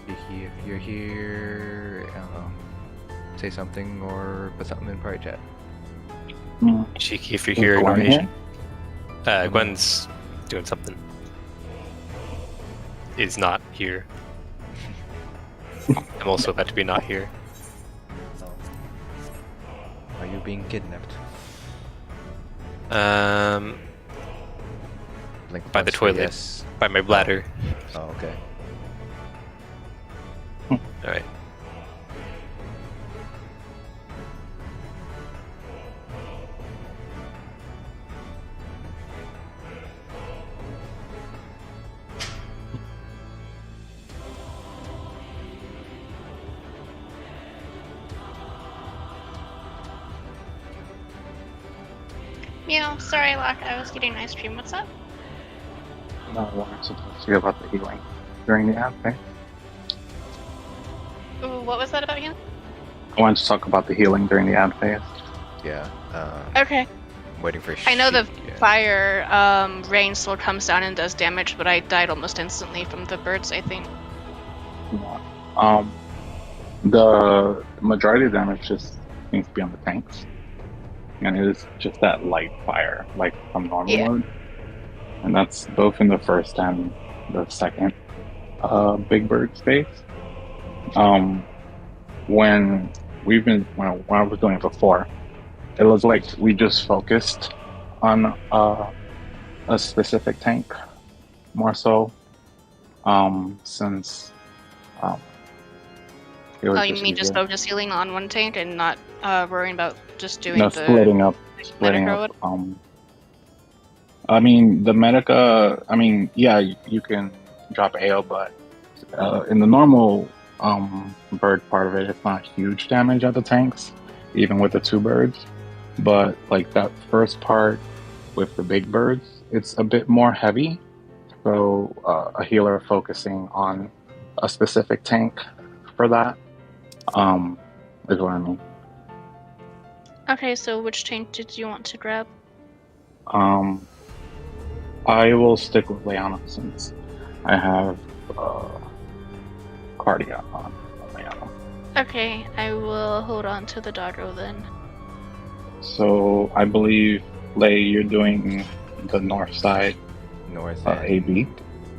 Shiki, if you're here, I don't know, say something or put something in private chat. Shiki, if you're here, Gwen, Gwen's doing something. Is not here. I'm also about to be not here. Are you being kidnapped? By the toilet. By my bladder. Oh, okay. Alright. Meow, sorry, Locke, I was getting ice cream. What's up? No, what I'm supposed to be about the healing during the ad phase. Ooh, what was that about healing? I wanted to talk about the healing during the ad phase. Yeah. Okay. I'm waiting for. I know the fire rain still comes down and does damage, but I died almost instantly from the birds, I think. Yeah. The majority of damage just seems to be on the tanks. And it is just that light fire, like from normal mode. And that's both in the first and the second Big Bird space. When I was doing it before, it was like we just focused on a specific tank more so, since it was you mean just focus healing on one tank and not worrying about just doing splitting up. I mean, the Medica, yeah, you can drop AO, but in the normal bird part of it, it's not huge damage at the tanks, even with the 2 birds. But like that first part with the big birds, it's a bit more heavy. So a healer focusing on a specific tank for that is what I mean. Okay, so which tank did you want to grab? I will stick with Leona since I have Cardia on Leona. Okay, I will hold on to the doggo then. So I believe, Lei, you're doing the north side. North AB?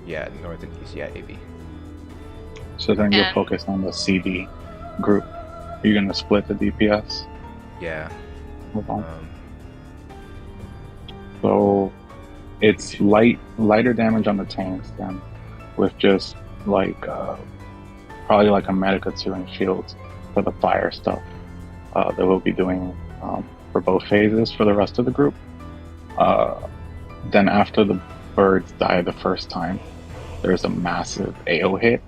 Yeah, north and east, yeah, AB. So then you'll And- focus on the CD group. You're gonna split the DPS. Yeah. Hold on. Um, So it's lighter damage on the tanks then, with just like probably like a medic or two and shields for the fire stuff that we'll be doing for both phases for the rest of the group. Then after the birds die the first time, there's a massive AO hit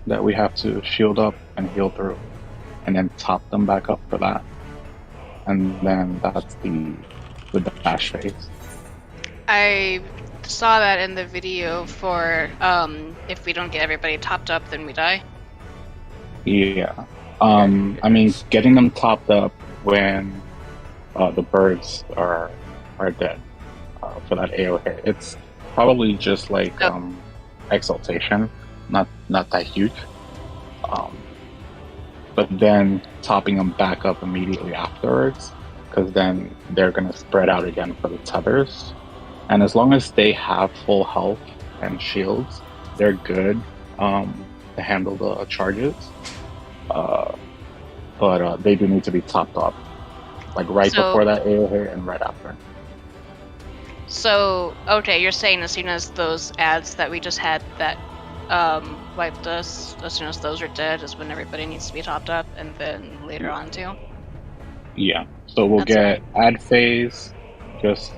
that we have to shield up and heal through, and then top them back up for that. And then that's the dash phase. I saw that in the video for if we don't get everybody topped up, then we die. Yeah. I mean, getting them topped up when the birds are dead for that AO hit. It's probably just like exaltation, not that huge. But then topping them back up immediately afterwards, because then they're gonna spread out again for the tethers. And as long as they have full health and shields, they're good to handle the charges. But they do need to be topped up, like right So- before that AO hit and right after. So, okay, you're saying as soon as those ads that we just had that wiped us, as soon as those are dead, is when everybody needs to be topped up, and then later on too? Yeah. So we'll That's get ad phase. Just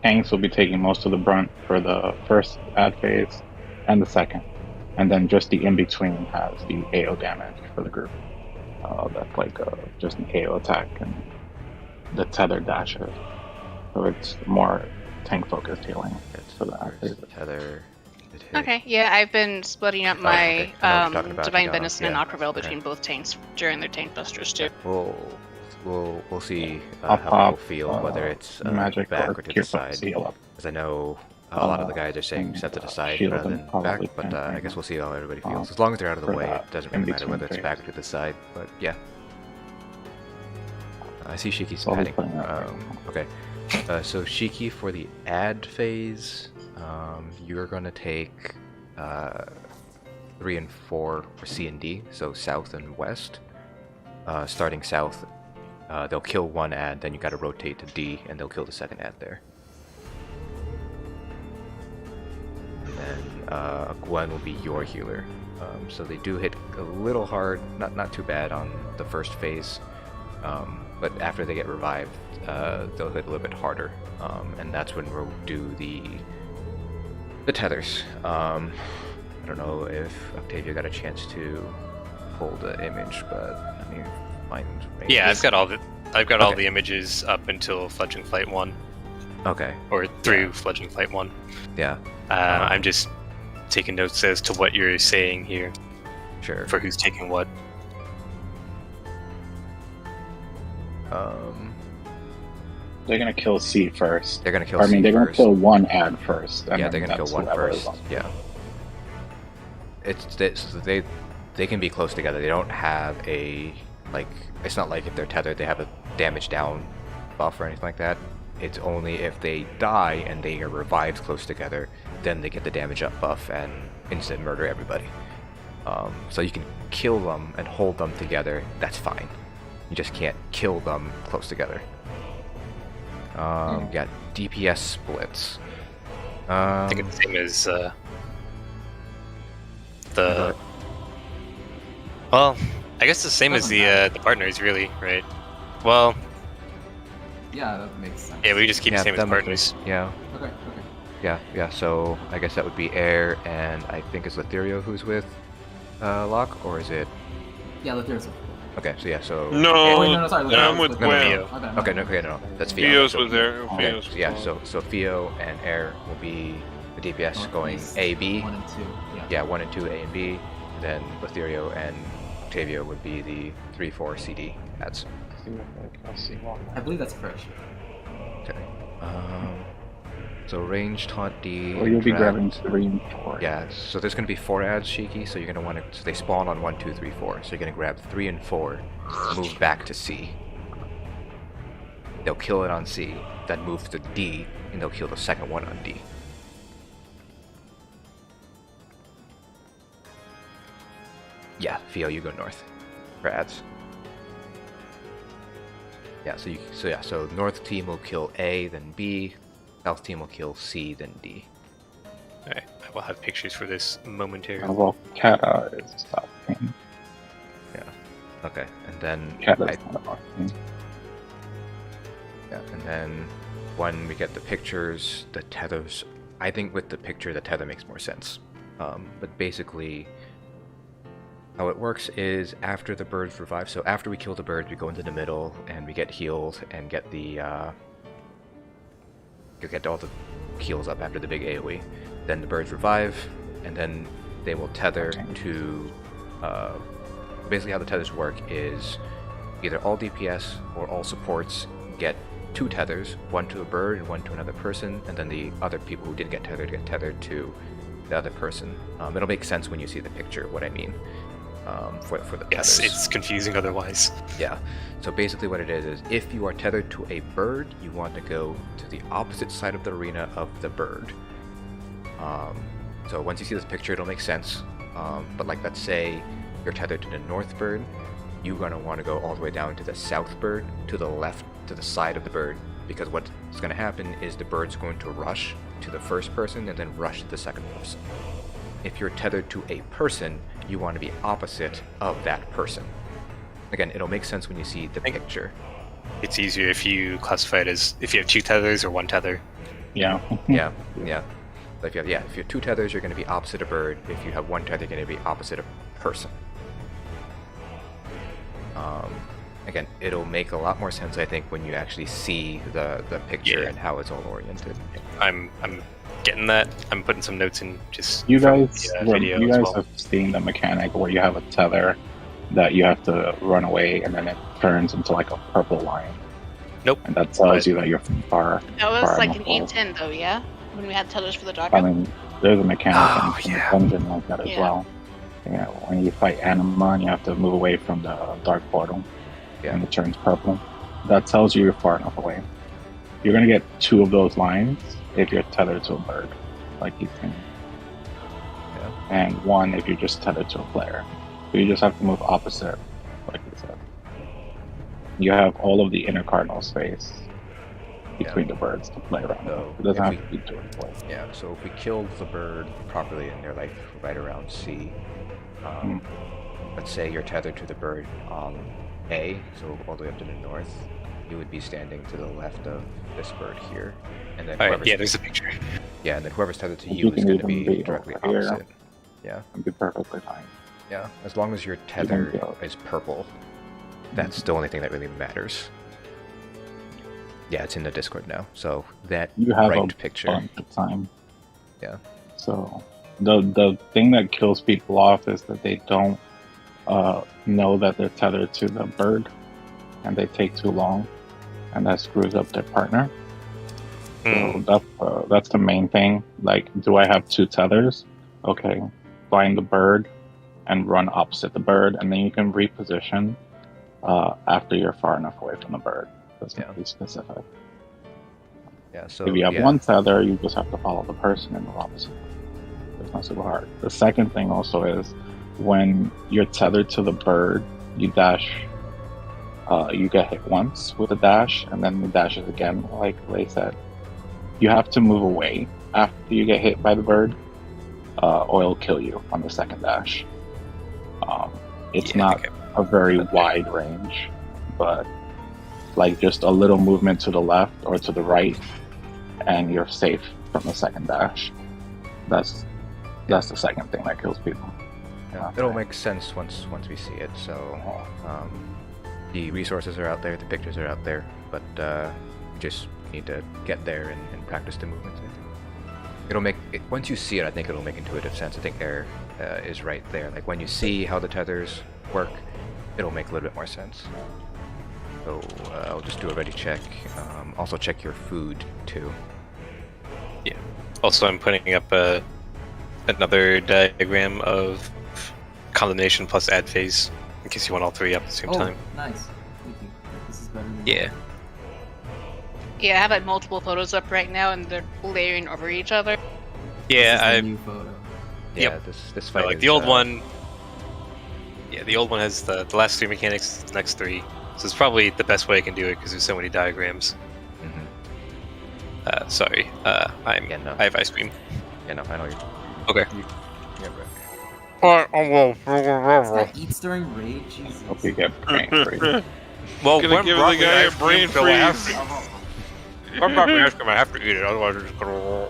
tanks will be taking most of the brunt for the first ad phase and the second, and then just the in between has the AO damage for the group. That's like just an AO attack and the tether dashes. So it's more tank focused healing for the ad phase. tether. it hit. Okay, yeah, I've been splitting up Oh, my okay. I know what you're talking about. Divine Yeah, Venison and yeah. Aquaville between Okay. both tanks during their tank busters too. We'll see I'll how pop, we'll feel, whether it's magic back or or to the cure side. seal up. Because I know a lot of the guys are saying and, set to the side shield rather and than probably back, but I guess we'll see how everybody um, feels. As long as they're out of the for way, that it doesn't really matter in-between whether it's phase. back or to the side. But yeah. I see Shiki's So I'll be padding. putting that Okay. So Shiki, for the ad phase, you're gonna take 3 and 4 for C and D, so south and west. Starting south, they'll kill one ad, then you gotta rotate to D, and they'll kill the second ad there. And then Gwen will be your healer. So they do hit a little hard, not too bad on the first phase, but after they get revived, they'll hit a little bit harder, and that's when we'll do the tethers. I don't know if Octavia got a chance to pull the image, but let me find. Yeah, I've got all Okay. the images up until Fledgling Flight 1, Okay. or through Yeah. Fledgling Flight 1. Yeah. I'm just taking notes as to what you're saying here, Sure. for who's taking what. They're gonna kill C first. They're gonna kill. I mean, C they're gonna first. kill one ad first. And Yeah, then they're gonna kill that's one whoever is first. on. Yeah. So they can be close together. They don't have a like. It's not like if they're tethered, they have a damage down buff or anything like that. It's only if they die and they are revived close together, then they get the damage up buff and instant murder everybody. So you can kill them and hold them together. That's fine. You just can't kill them close together. You got DPS splits. I think it's the same as the. Well, I guess the same as the partners, really, right? Well, Yeah, that makes sense. yeah, we just keep the same as that makes partners. sense. Yeah. Okay. Yeah. So I guess that would be Air, and I think it's Letherio who's with Locke, or is it? Yeah, let there's. Okay, so yeah, so. No, Oh, wait, no, sorry. I'm with No, no, Gwen. no. Okay, no, that's Fio. Theo's So- was there. Okay, Theo's was yeah, there. so Fio and Air will be the DPS going Northeast, A, B. 1 and 2. Yeah. Yeah, 1 and 2, A and B. Then Letherio and Octavio would be the 3, 4 CD ads. I believe that's correct. Okay. So range taunt D. Or you'll be grab- grabbing 3 and 4. Yeah, so there's going to be 4 ads, Shiki, so you're going to want to. So they spawn on 1, 2, 3, 4. So you're going to grab 3 and 4, move back to C. They'll kill it on C, then move to D, and they'll kill the second one on D. Yeah, Theo, you go north for ads. Yeah, so north team will kill A, then B. South team will kill C, then D. Alright, I will have pictures for this momentarily. Well, Kata is South team. Yeah. Okay, and then Kata's not North team. yeah, and then when we get the pictures, the tethers. I think with the picture, the tether makes more sense. But basically, how it works is after the birds revive. So after we kill the birds, we go into the middle and we get healed and get the get all the heals up after the big AoE. Then the birds revive, and then they will tether to. Basically, how the tethers work is either all DPS or all supports get 2 tethers, one to a bird and one to another person, and then the other people who didn't get tethered to the other person. It'll make sense when you see the picture what I mean for the Yes, tethers. it's confusing otherwise. Yeah. So basically what it is if you are tethered to a bird, you want to go to the opposite side of the arena of the bird. So once you see this picture, it'll make sense. But like, let's say you're tethered to the north bird, you're going to want to go all the way down to the south bird, to the left, to the side of the bird, because what's going to happen is the bird's going to rush to the first person and then rush to the second person. If you're tethered to a person, you want to be opposite of that person. Again, it'll make sense when you see the picture. It's easier if you classify it as if you have 2 tethers or 1 tether. Yeah. Yeah. But if you have 2 tethers, you're going to be opposite a bird. If you have 1 tether, you're going to be opposite a person. Again, it'll make a lot more sense, I think, when you actually see the picture and how it's all oriented. I'm getting that. I'm putting some notes in just You from guys, the video you as guys well. have seen the mechanic where you have a tether that you have to run away, and then it turns into like a purple line. Nope. And that tells you that you're from far. That was far like an enough away. E10 though, yeah? When we had tethers for the dog. I mean, there's a mechanic in the dungeon like that as Yeah. well. Yeah, when you fight Anima, and you have to move away from the dark portal, and it turns purple. That tells you you're far enough away. You're gonna get 2 of those lines if you're tethered to a bird, like you can, and 1 if you're just tethered to a player. So you just have to move opposite, like you said. You have all of the inner cardinal space between the birds to play around. So It doesn't if have to be doing play. Yeah, so if we killed the bird properly and they're like right around C, let's say you're tethered to the bird on A, so all the way up to the north, you would be standing to the left of this bird here, and then Alright, yeah, there's a picture. Yeah, and then whoever's tethered to You you is can going to even be be directly over here. opposite. Yeah. It'd be perfectly fine. Yeah, as long as your tether is purple, that's the only thing that really matters. Yeah, it's in the Discord now, so that You have right a picture. bunch of time. Yeah. So the thing that kills people off is that they don't know that they're tethered to the bird, and they take too long, and that screws up their partner. So that's the main thing. Like, do I have 2 tethers? Okay, find the bird and run opposite the bird, and then you can reposition after you're far enough away from the bird. That's not be specific. Yeah, so If you have 1 tether, you just have to follow the person and move opposite. It's not super hard. The second thing also is when you're tethered to the bird, you dash. You get hit once with a dash, and then the dashes again, like Lei said. You have to move away after you get hit by the bird, or it'll kill you on the second dash. It's not a very wide range, but like just a little movement to the left or to the right, and you're safe from the second dash. That's the second thing that kills people. Yeah, it'll make sense once we see it. So the resources are out there, the pictures are out there, but you just need to get there and practice the movements. I think it'll make it, once you see it, I think it'll make intuitive sense. I think there is right there. Like when you see how the tethers work, it'll make a little bit more sense. So I'll just do a ready check. Also check your food too. Yeah. Also, I'm putting up another diagram of condemnation plus ad phase in case you want all 3 up at the same time. Nice. Thank you. This is better than Yeah. Yeah, I have like multiple photos up right now, and they're layering over each other. Yeah, This is I. the new photo. Yeah, this So, fight like is, the old one. Yeah, the old one has the last 3 mechanics, the next 3. So it's probably the best way I can do it because there's so many diagrams. Sorry. I have ice cream. Yeah, no, I know you. Okay. Yeah, bro. That eats during raid. Jesus. Hope you get brain free. Well, Gonna when give the brought me guy a ice cream, brain so I have freeze. to- When brought me ice cream, I have to eat it. Otherwise, it's just gonna.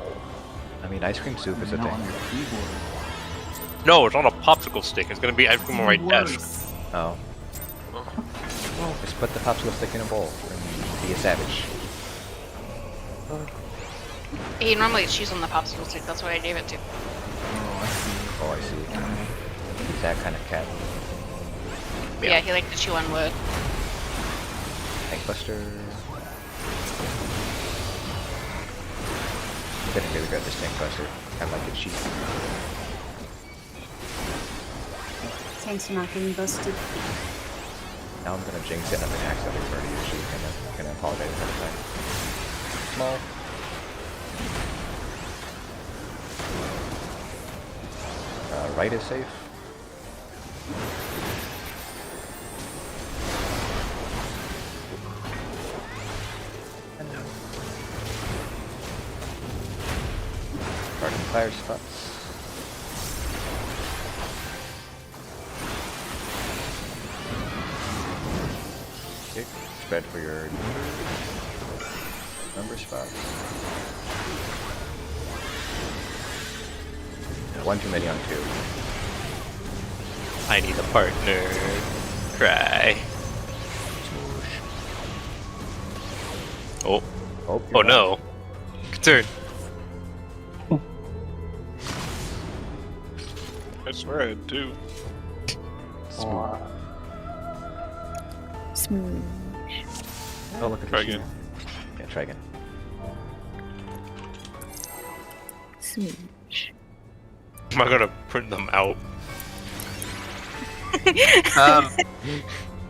I mean, ice cream soup is a No, thing. on your keyboard. No, it's on a popsicle stick. It's gonna be ice cream on my desk. Worse. Oh. Just put the popsicle stick in a bowl and be a savage. He normally chews on the popsicle stick. That's what I gave it to. Oh, I see. Oh, I see. He's that kind of cat. Yeah, he liked to chew on wood. Tank Buster. Getting really good at this Tank Buster. I like it cheap. Tanks are not getting busted. Now I'm gonna jinx it and I'm gonna accidentally burn it usually. I'm gonna apologize ahead of time. Small. Right is safe. Garden fire spots. Okay, spread for your number spots. One too many on 2. I need a partner. Cry. Oh. Oh no. Good turn. I swear I had 2. Smooth. Oh, look at Try this. again. Yeah, try again. Smooch. Am I gonna print them out?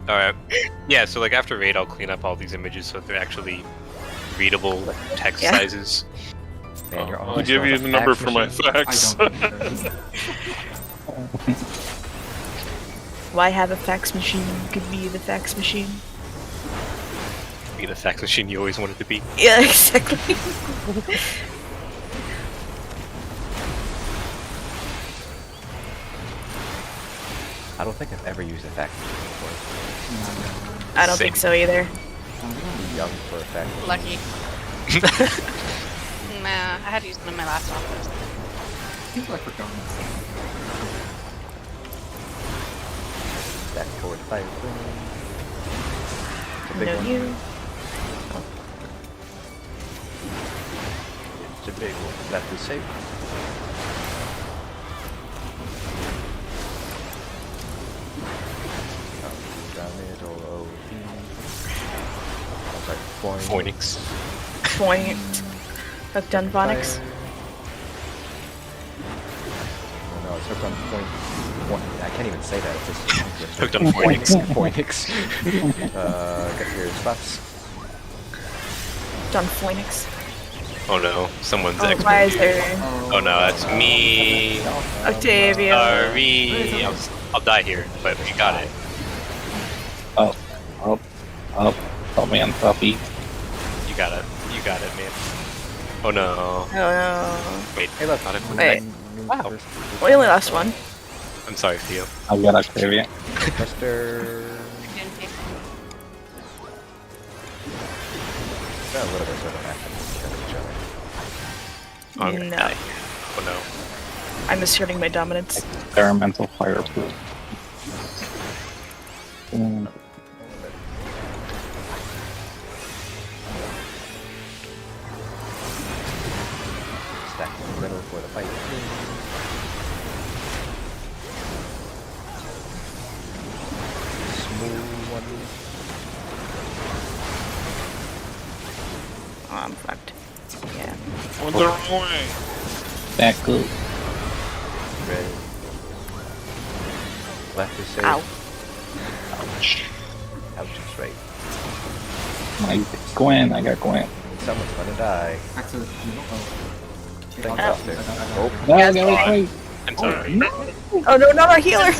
Alright. Yeah, so like after raid I'll clean up all these images so that they're actually readable text Yeah. sizes. Man, you're I'll always give on you the the number fax for my machine. I fax. don't think there is. Why have a fax machine? You could be the fax machine. Be the fax machine you always wanted to be. Yeah, exactly. I don't think I've ever used a fax machine before. I don't think so either. Too young for a fax machine. Lucky. Nah, I had to use them on my laptop. People are forgotten. Back toward the fire. It's a big No, one. you. It's a big one. Left is safe. Down middle, OP. I'm sorry, Phoenix. Point. Hooked on phonics. Oh no, it's hooked on point. I can't even say that. It's just Hooked on Phoenix. Phoenix. Get your spots. Hooked on Phoenix. Oh no, someone's Oh, expert. why is there Oh no, that's me. Octavia? Sorry. I'll die here, but we got it. Up. Help me on puppy. You got it. You got it, man. Oh no. Oh no. Wait. Hey, look. Not a- Wait. Wow. We only lost one. I'm sorry, Theo. I've got Octavia. Buster. Got a little bit sort of acting against each other. Oh, I'm gonna No. die. Oh no. I'm asserting my dominance. Experimental fireproof. Stack in the middle for the fight. Smooth one. Oh, I'm fucked. Yeah. Went the wrong way. That good. Red. Left is safe. Ow. Ouch. Ouch is right. Gwen, I got Gwen. Someone's gonna die. Back to the middle. Oh. Thank I'll- Buster. I got- Oh, No, Yes, no, okay. wait. I'm sorry. Oh no, not our healer! And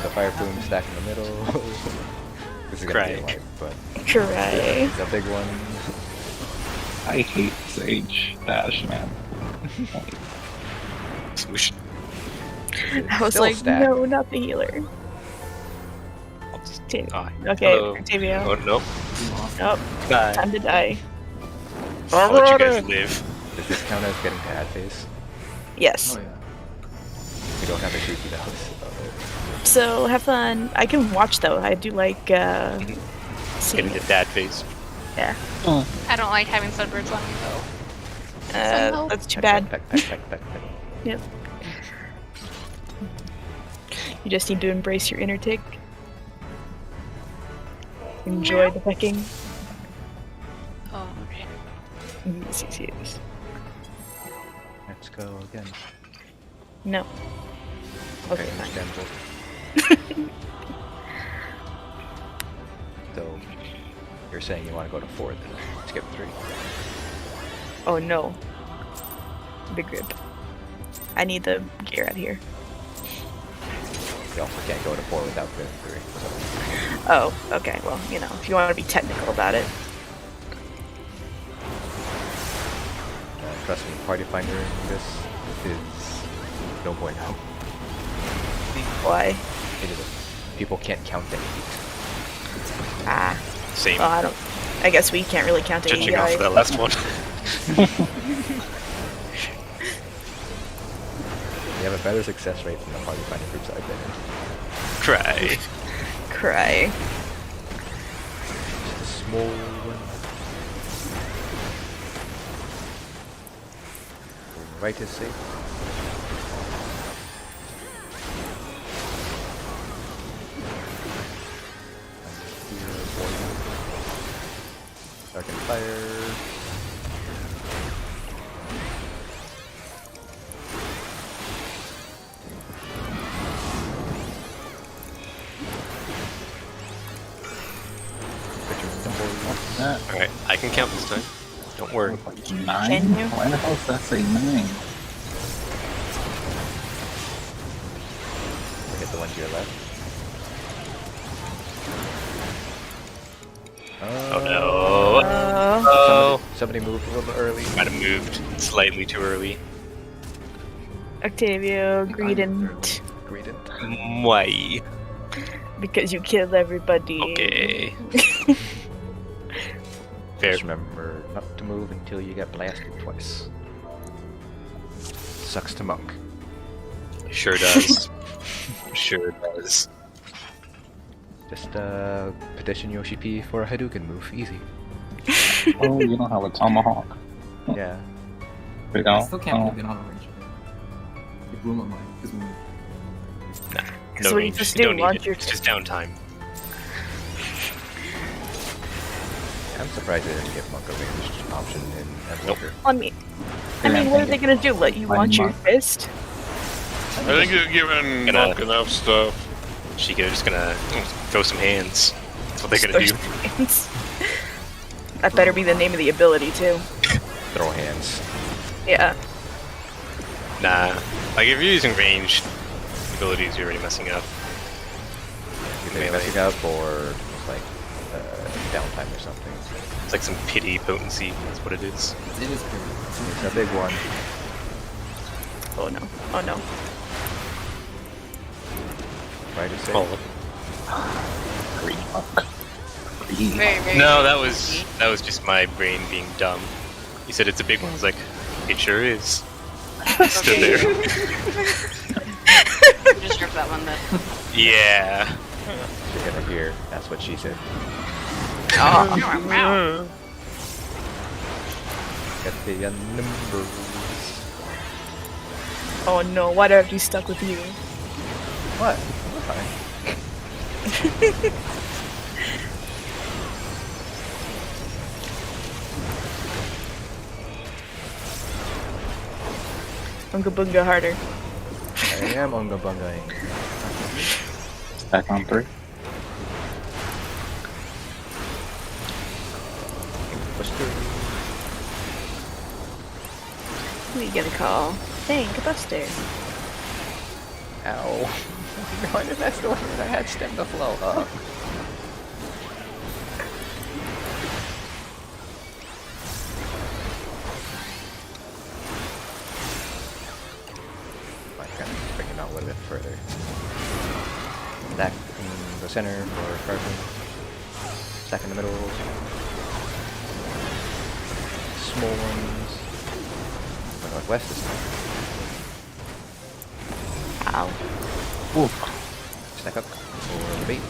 the fire plume stack in the middle. This is gonna be a Crying. wipe, but Cry. it's a big one. I hate Sage Dash, man. Swoosh. I was Still like, stack. no, not the healer. I'll just Octavia. die. Okay, Hello. Octavia. Oh no. Oh, Die. time to die. I'll let you guys live. Does this count as getting to ad phase? Yes. Oh yeah. We don't have a creepy house. So have fun. I can watch though. I do like Getting seeing to it. dad phase. Yeah. I don't like having sunbirds on me though. That's too bad. Peck, peck, peck, peck, peck. Yep. You just need to embrace your inner tick. Enjoy the pecking. Oh, okay. Yes, yes, yes. Let's go again. No. Okay, fine. understandable. So, you're saying you want to go to 4 then? Skip 3. Oh no. Big rip. I need the gear out here. You also can't go to 4 without the 3. So, Oh, okay. Well, you know, if you want to be technical about it. trust me, party finder in this is no bueno. Why? It is people can't count any heat. Ah. Same. Well, I guess we can't really count Judging AEI. off of that last one. You have a better success rate than the party finder groups I've been in. Cry. Cry. Just a small one. Right is safe. Dark and fire. Alright, I can count this time. Don't worry. 9? Can you? Why the hell does that say 9? Hit the one to your left. Oh no. Oh. Somebody moved a little early. Might have moved slightly too early. Octavio, greedent. Greedent. Why? Because you killed everybody. Okay. Fair. Just remember not to move until you get blasted twice. Sucks to monk. Sure does. Sure does. Just petition Yoshi P for a Hadouken move. Easy. Oh, you don't have a tomahawk. Yeah. We I don't? still can't Oh. believe it on a range. It blew my mind because we No So what you range. just You do, don't need launch it. your- It's just downtime. I'm surprised they didn't give monk a ranged option in Endwalker. I mean, what are they gonna do? Let you One launch your month. fist? I think you're giving Gonna- Monk enough stuff. Just gonna throw some hands. That's what they're gonna do. That better be the name of the ability too. Throw hands. Yeah. Nah. Like if you're using ranged abilities, you're already messing up. Either Melee. messing up or like downtime or something. It's like some pity potency. That's what it is. it is pretty. It's a big one. Oh no. Oh no. Right to say. Oh. Very, very. No, that was just my brain being dumb. He said it's a big one. I was like, it sure is. Stood Okay. there. Just rip that one then. Yeah. You're gonna hear. That's what she said. Wow. Get the numbers. Oh no. Why do I have to be stuck with you? What? We're fine. Unga bunga harder. I am Unga Bungaing. Stack on 3. Push through. We get a call. Tank Buster. Ow. Why did that's the one that I had stem the flow up? I kind of bring him out a little bit further. Stack in the center for Carson. Stack in the middle. Small ones. Go northwest this time. Ow. Stack up for the bait.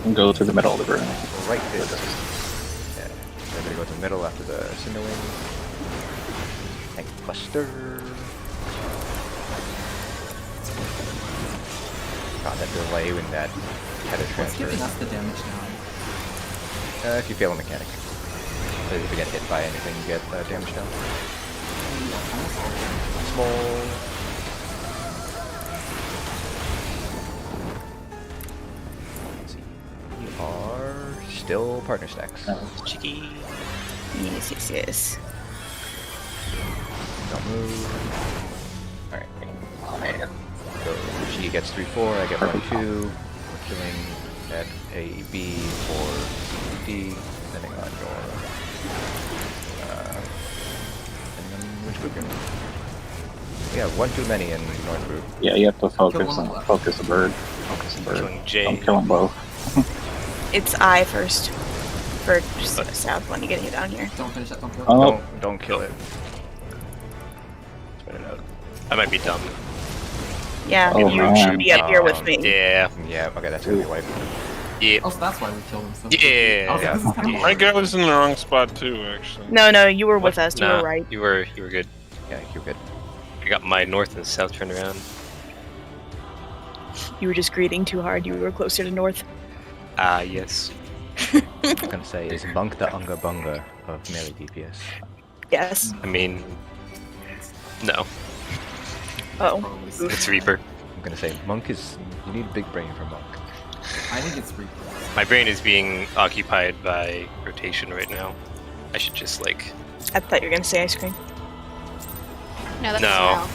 And go to the middle of the room. Right this. Yeah. They're gonna go to the middle after the Cinderwing. Tank Buster. God, that delay when that had a What's transfer. giving us the damage now? If you fail a mechanic. So if you get hit by anything, you get damage down. Small. Let's see. You are still partner stacks. Cheeky. Yes, yes, yes. Don't move. Alright. So she gets 3-4, I get 1-2. We're killing at A, B, or D, depending on your and then which group you're in. We have one too many in North group. Yeah, you have to focus Kill one on left. focus the bird. Focus the bird. Killing J. Don't kill them both. It's I first. For south one, you getting it down here. Don't finish that, don't kill it. Oh, Don't kill it. Spin it out. I might be dumb. Yeah, Oh, you man. should be up here with me. Yeah. Yeah, okay, that's gonna be wiped. Yeah. Oh, so that's why we killed him so Yeah. I was like, this is kinda Yeah. My guy was in the wrong spot too, actually. No, you were with us. You Nah, were right. You were good. Yeah, you're good. I got my north and south turned around. You were just greeting too hard. You were closer to north. Ah, yes. I'm gonna say is Monk the Unga Bunga of melee DPS. Yes. I mean, no. Oh. Probably It's Reaper. I'm gonna say Monk is you need big brain for Monk. I think it's Reaper. My brain is being occupied by rotation right now. I should just like. I thought you were gonna say ice cream. No, that's No. Sorrel.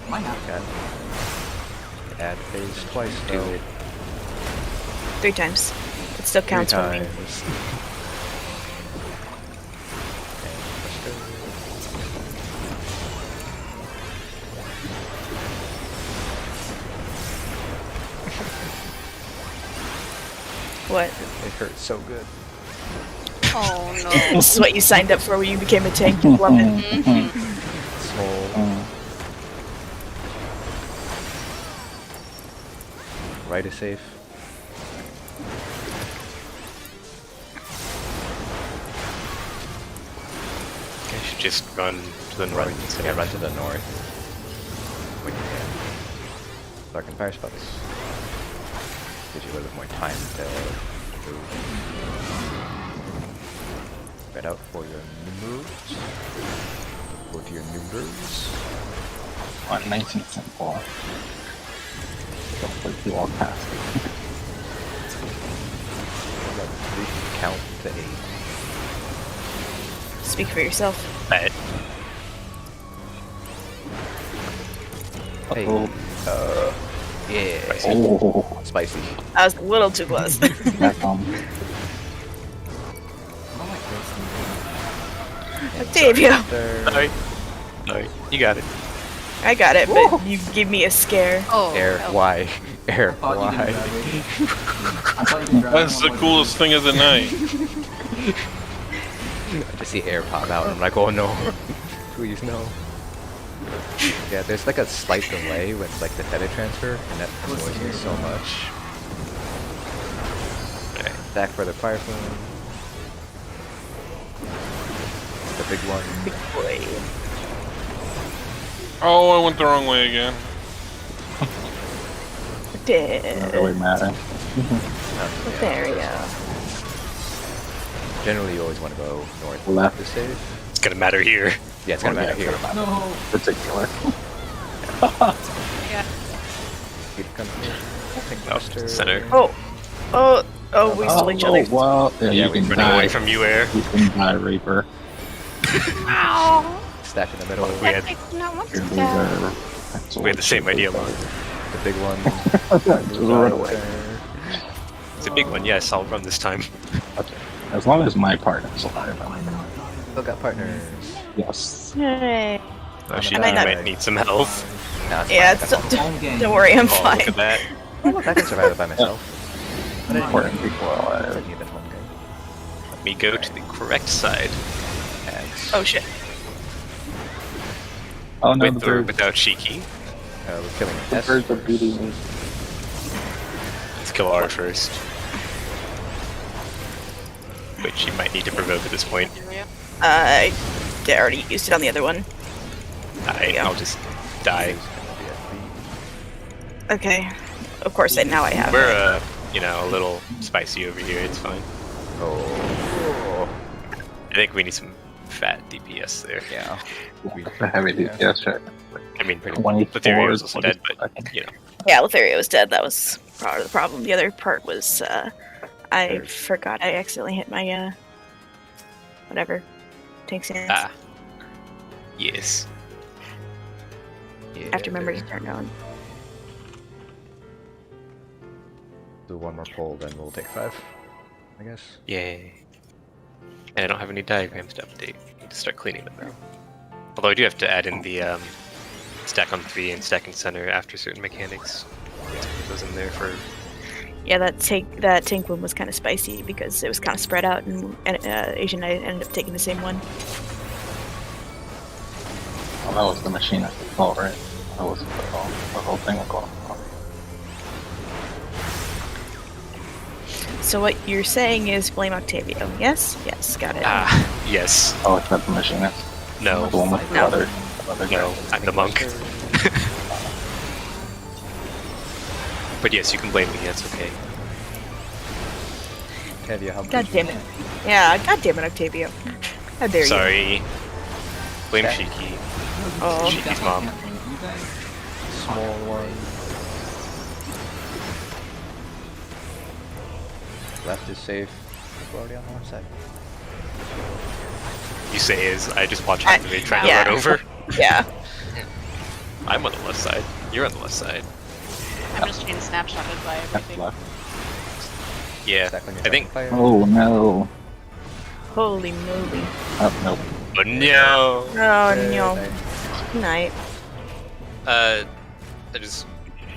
Might have Got add phase twice Do though. it. 3 times. It still 3 counts for me. times. What? It hurts so good. Oh no. This is what you signed up for when you became a tank. You love it. Small. Right is safe. I should just run to the north. instead Yeah, of- run to the north. When you can. Dark and fire spells. Gives you a little bit more time to move. Spread out for your new moves. Go to your new moves. on 19 simple. Hopefully you all cast it. We can count to 8. Speak for yourself. Bet. Hey. Oh, Yeah. oh, Spicy. I was a little too close. that's I don't like roasting. Octavia. Alright. Alright. You got it. I got it, but you give me a scare. Oh. Air hell. Y. Air I thought you didn't Y. grab it. I thought you didn't grab That's it. the coolest thing of the night. I just see air pop out and I'm like, oh no. Please no. Yeah, there's like a slight delay with like the theta transfer and that annoys me so much. Alright, back for the fire flame. The big one. Big boy. Oh, I went the wrong way again. doesn't really matter. There we go. Generally you always want to go north Left. to save. It's gonna matter here. Yeah, it's gonna Oh, yeah, matter here. it's gonna No. Particular. Yeah. Keep coming here. Master. Center. We stole each other. Well, yeah, Yeah, you we can Running die. away from you, Air. You can die, Reaper. Ow! Stack in the middle. We had- I do not want to Your die. loser. We had the same idea, Lon. The big one. Just run away. It's a big one, yes, I'll run this time. Okay. As long as my partner's alive. Still got partners. Yes. Hey. Oh, she I might not- might need some help. Nah, it's Yeah, fine. it's, I got Home game. don't worry, I'm Oh, look at fine. that. Oh, look, I can survive it by myself. Important people are I alive. don't need that home game. Let me go to the correct side. X. Oh shit. Oh no, With the or birds. without Shiki. We're killing The S. birds are beating me. Let's kill R first. Which you might need to provoke at this point. I already used it on the other one. I'll just die. Okay. Of course, now I have. We're a little spicy over here, it's fine. Oh. I think we need some fat DPS there. Yeah. The heavy DPS check. I mean, 24 Letheria was is also dead, but, 22. you know. Yeah, Lothario was dead. That was part of the problem. The other part was, I forgot I accidentally hit my, whatever. Tank sands. Ah. Yes. Yeah, I have to remember to turn it on. Do one more pull, then we'll take 5. I guess. Yay. And I don't have any diagrams to update. I need to start cleaning them now. Although I do have to add in the stack on 3 and stack in center after certain mechanics. Let's put those in there for... Yeah, that tank one was kind of spicy because it was kind of spread out, and Asian and I ended up taking the same one. Oh, that was the machine at the fault, right? That wasn't the fault. The whole thing will go off. So what you're saying is blame Octavio? Yes, yes, got it. Ah, yes. Oh, it's not the machinist. No. The one with the No. other No, guy. I'm the monk. But yes, you can blame me, that's okay. Octavia, how God damn it. Yeah, god damn it, Octavio. How dare you? Sorry. Blame Okay. Shiki. Oh, Shiki's mom. You guys, small one. Left is safe. We're already on the left side. You say is, I just watch Activate trying yeah. to run over. yeah. I'm on the left side. You're on the left side. I'm just being snapshotted by That's everything. left. Yeah. Stack on your I think... fire. Oh no. Holy moly. Oh, nope. Oh no! Oh Okay, no. nice. Night. I just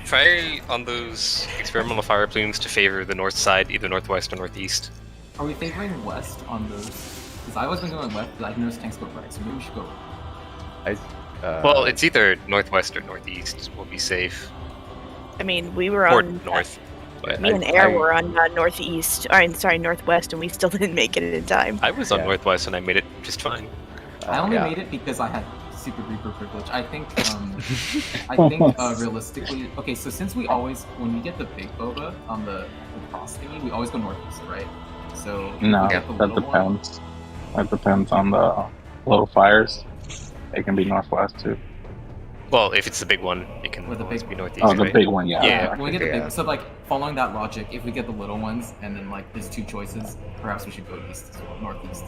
try on those experimental fire plumes to favor the north side, either northwest or northeast. are we favoring west on those? Because I was been going west, but I've noticed tanks go right, so maybe we should go. Well, it's either northwest or northeast. We'll be safe. I mean, we were Or on north. But me and Air were on northeast. Sorry, northwest, and we still didn't make it in time. I was on Yeah. northwest and I made it just fine. I only yeah. made it because I had Super Reaper privilege. I think, realistically, okay, so since we always, when we get the big boba on the cross thingy, we always go northeast, right? So if No, we get the that little one- depends. That depends on the little fires. They can be northwest too. Well, if it's the big one, it can Or the always big be one. northeast, Oh, the right? big one, yeah. Yeah. When we get the Yeah. big, so like following that logic, if we get the little ones and then like there's 2 choices, perhaps we should go east as well, northeast.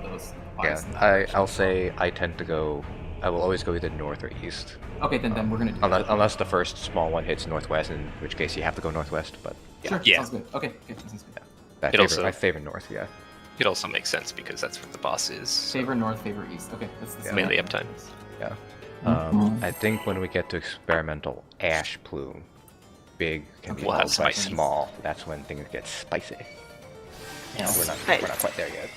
Those Yeah, fires in that I'll direction. say I tend to go. I will always go either north or east, Okay, then we're gonna do that. unless the first small one hits northwest, in which case you have to go northwest. But Sure, Yeah. sounds good. Okay, that sounds good. I favor, also- I favor north. Yeah. It also makes sense because that's where the boss is. So Favor north, favor east. Okay, that's Yeah. melee uptime. Mhm. I think when we get to experimental ash plume, big can be We'll have followed by spicy. small. That's when things get spicy. Yes. We're not quite there yet.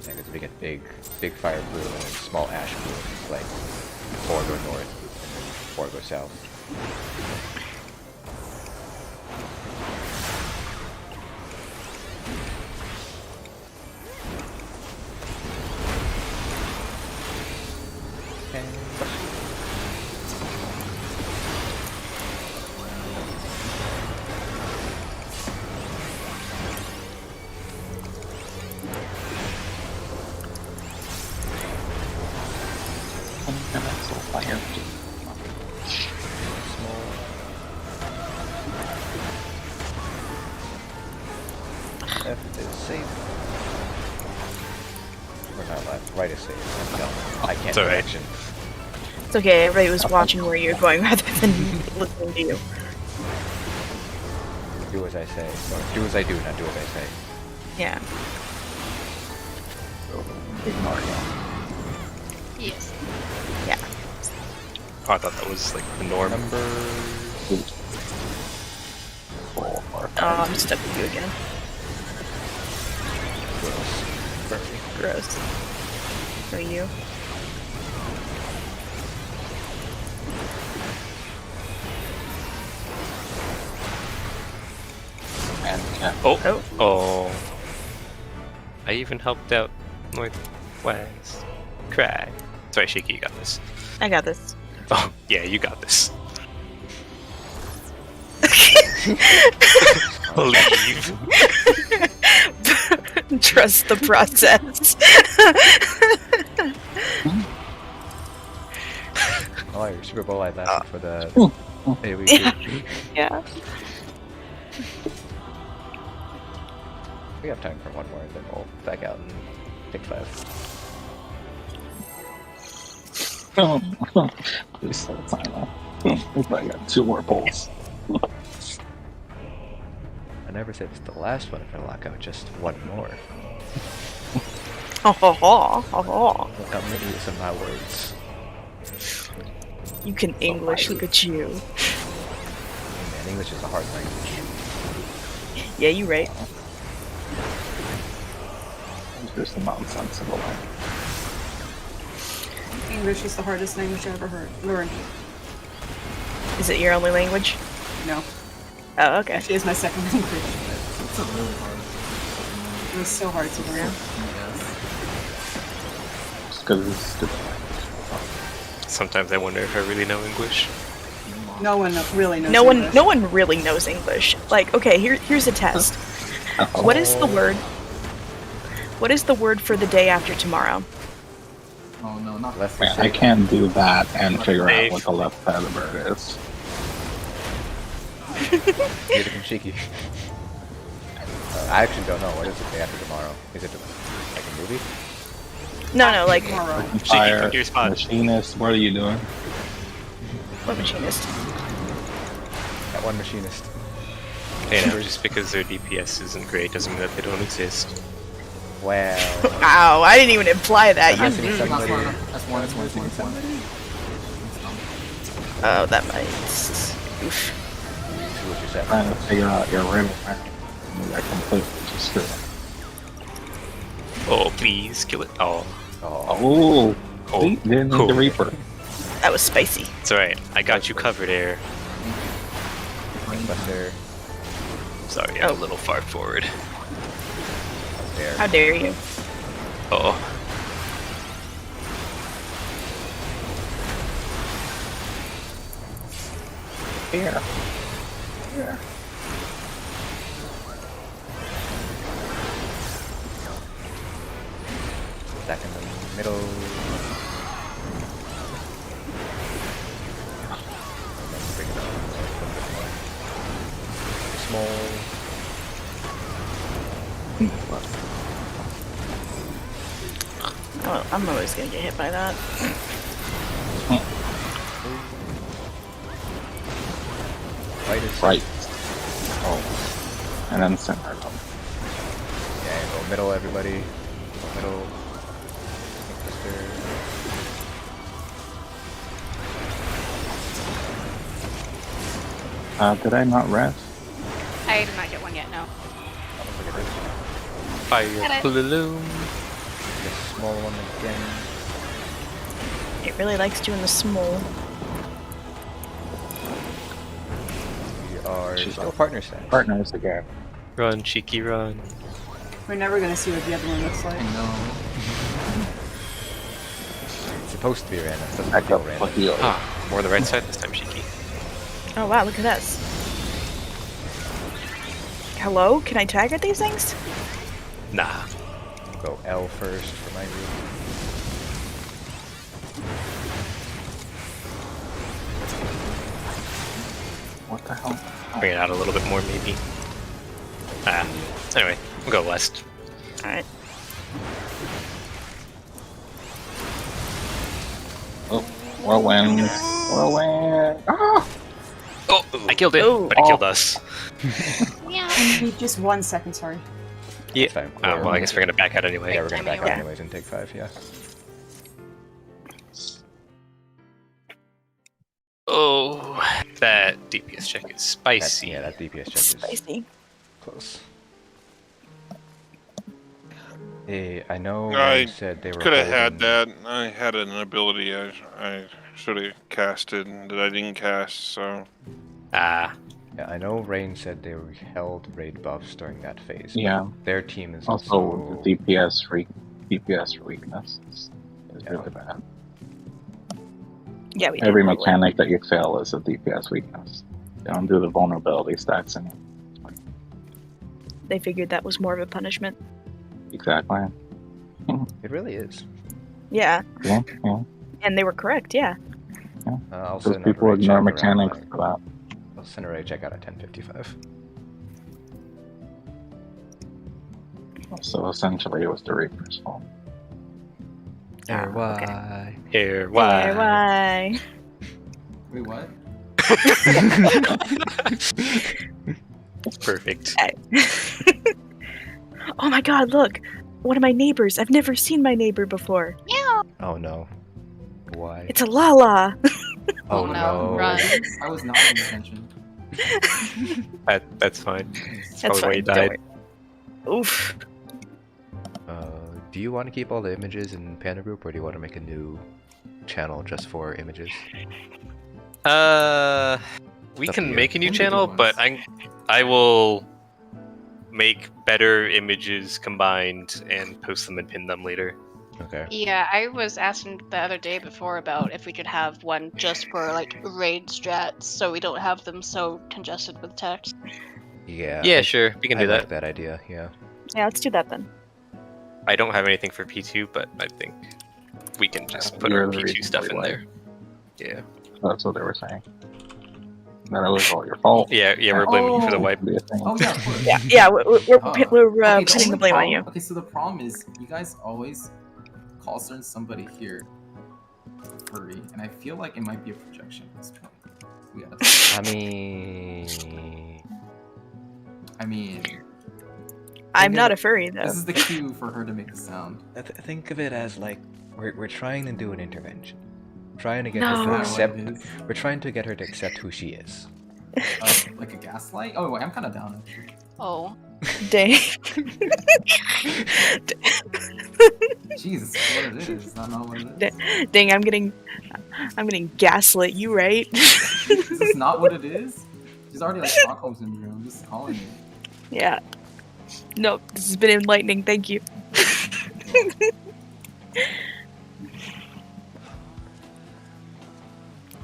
Yeah, because we get big fire plume and then small ash plume, like 4 go north and then 4 go south. Left is safe. Or not left, right is safe. No, I can't It's do alright. action. It's okay. Everybody was watching where you're going rather than listening to you. Do as I say. Or do as I do, not do as I say. Yeah. Ignore him. Yes. Yeah. Oh, I thought that was like the norm. Number... 4 or 5. Oh, I'm stuck with you again. Gross. Are you? And yeah. Oh. Oh. I even helped out Northwest. Cry. Sorry, Shiki, you got this. I got this. Oh, yeah, you got this. Leave. Trust the process. Oh, your Super Bowl I lasted for the AoE. Yeah. We have time for one more, then we'll back out and pick 5. Please start the timer. I got 2 more polls. I never said it's the last one for lockout, just one more. Ho ho ho ho ho. Look, I'm gonna use some of my words. You can English, look at you. Man, English is a hard language. Yeah, you right. It's just a nonsensical one. English is the hardest language I ever learned. Is it your only language? No, Oh, okay. actually, it's my second language. It's a really hard. It was so hard to learn. Yes. Just because it's stupid. Sometimes I wonder if I really know English. No one really knows. No one, English. no one really knows English. Like, okay, here's a test. What is the word? What is the word for the day after tomorrow? Oh no, not Left Man, is I safe. can't do that and figure out Safe. what the left side of the bird is. Get it from Shiki. I actually don't know. What is the day after tomorrow? Is it like a movie? No, like Tomorrow. Fire, pick your spot. machinist, what are you doing? what machinist? That one machinist. Hey, now, just because their DPS isn't great doesn't mean that they don't exist. Well, Ow! I didn't even imply that. I'm You. missing That's somebody. one. That's one. That's one. That's one. Somebody? Oh, that might. Oof. See what you said. Trying to figure out your riddle. I completely just screwed up. Oh, please kill it. Oh, Oh, Oh. see? Didn't need the Oh. Reaper. That was spicy. it's alright. I got you covered, Air. Buster, Sorry, I'm a little far forward. there. How dare you? Oh, Here. Here. Back in the middle. Bring it up a little bit more. Small. Oh, I'm always gonna get hit by that. Right is Right. Oh. And then center them. Yeah, go middle, everybody. Go middle. Buster. Did I not rest? I did not get one yet, no. Look at this. fire it. balloon. The small one again. It really likes doing the small. We are She's still up. partners then. Partners again. Run, cheeky, run. We're never gonna see what the other one looks like. I know. It's supposed to be random. It doesn't Back feel up. random. Fuck you. Ah, more the right side this time, cheeky. Oh wow, look at this. Hello? Can I tag at these things? Nah. Go L first for my group. What the hell? Bring it out a little bit more, maybe. Ah. Anyway, We'll go west. Alright. Oh, whirlwind. Whirlwind. Ah! Oh, I killed it, Oh. but it killed us. I need just 1 second, sorry. Yeah. That's fine. Oh, well, I guess we're gonna back out anyway. Yeah, we're gonna back out Yeah. anyways and take 5, yeah. Oh, that DPS check is spicy. That DPS check is Spicy. close. Hey, I know I you said they were Could have had holding- that. I had an ability I should have casted that I didn't cast, so. Ah, Yeah, I know Rain said they held raid buffs during that phase. but Yeah. Their team is Also, the DPS weakness is Yeah. really bad. Yeah, we Every did. mechanic that you fail is a DPS weakness. They don't do the vulnerability stats anymore. They figured that was more of a punishment. Exactly. It really is. Yeah, Yeah, yeah. and they were correct. Yeah. I'll Because send people a ignore check around, mechanics like- for that. I'll send a raid check out at 10:55. So essentially, it was the Reaper's fault. Here, okay. why? here, why? Why? Wait, what? Perfect. Oh my god, look! One of my neighbors. I've never seen my neighbor before. Oh no. Why? It's a Lala! Oh, no, run. I was not paying attention. That's fine. That's probably why he fine. Don't died. worry. Oof. Do you want to keep all the images in Panda Group, or do you want to make a new channel just for images? We It's up can to you. make a new Only channel, good but ones. I will make better images combined and post them and pin them later. Okay. Yeah, I was asking the other day before about if we could have one just for like raid strats, so we don't have them so congested with text. Yeah. Yeah, sure, we can I do like that. that idea. Yeah. Yeah, let's do that then. I don't have anything for P2, but I think we can just put You're our the P2 reason stuff we in like. there. Yeah. That's what they were saying. That it was all your fault. Yeah, we're blaming you for the Oh. wipe. Be a thing. Oh yeah, of course. Yeah, we're Okay, putting the only blame on problem- you. Okay, so the problem is you guys always call certain somebody here furry, and I feel like it might be a projection at this point. We gotta I mean, I mean, I'm not a furry though. this is the cue for her to make the sound. think of it as like we're trying to do an intervention. Trying to get No. her Is to that accept. what it is? We're trying to get her to accept who she is. Like a gaslight? Oh, wait, I'm kind of down. Actually. Oh, Dang. Jesus, what it is? Not what it is. Dang, I'm getting gaslit. You right? Is this not what it is? She's already like Stockholm syndrome. I'm just calling it. Yeah. Nope. This has been enlightening. Thank you.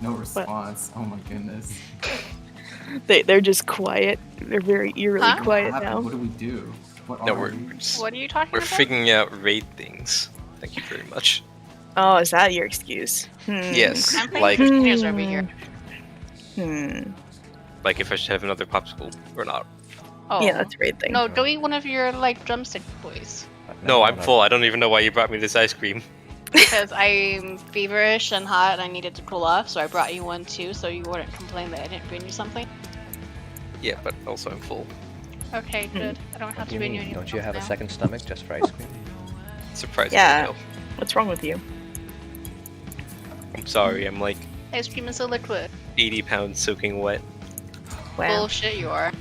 No response. Oh my goodness. They're just quiet. They're very eerily Huh? quiet What happened? now. What do we do? What No, are we're we? just, what are you talking we're about? figuring out raid things. Thank you very much. Oh, is that your excuse? Yes, I'm playing like Engineers over here. like if I should have another popsicle or not. Oh, Yeah, that's a great thing. No, don't eat one of your like drumstick boys. No, I'm full. I don't even know why you brought me this ice cream. Because I'm feverish and hot and I needed to cool off, so I brought you one too, so you wouldn't complain that I didn't bring you something. Yeah, but also I'm full. Okay, good. I don't have What to do you bring you mean? anything Don't you have a now. second stomach just for ice cream? Surprisingly, Yeah. no. What's wrong with you? I'm sorry. I'm like Ice cream is a liquid. 80 pounds soaking wet. Wow. Bullshit, you are.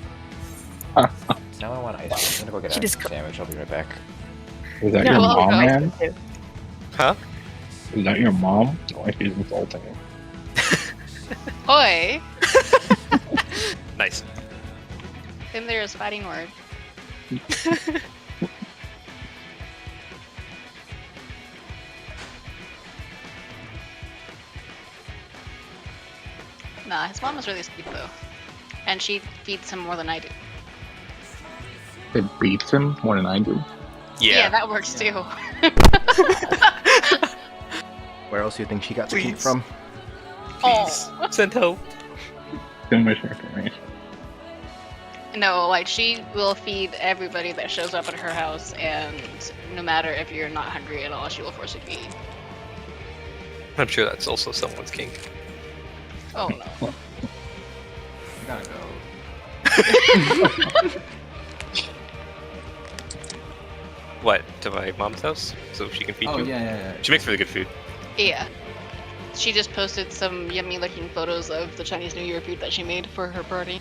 Now I want ice cream. I'm gonna go She get a just co- sandwich. I'll be right back. Is that No, your well, mom, no. man? Huh? Is that your mom? Why she's insulting you? Oi! Nice. In there is fighting word. Nah, his mom is really sweet though. And she feeds him more than I do. It beats him more than I do. Yeah. that works too. Where else do you think she got the heat Please. from? Please. Oh. Send help. Too much information. No, like she will feed everybody that shows up at her house, and no matter if you're not hungry at all, she will force you to eat. I'm sure that's also someone's kink. Oh no. I gotta go. What, to my mom's house? So she can feed Oh you? yeah. She makes really good food. Yeah. She just posted some yummy looking photos of the Chinese New Year food that she made for her party.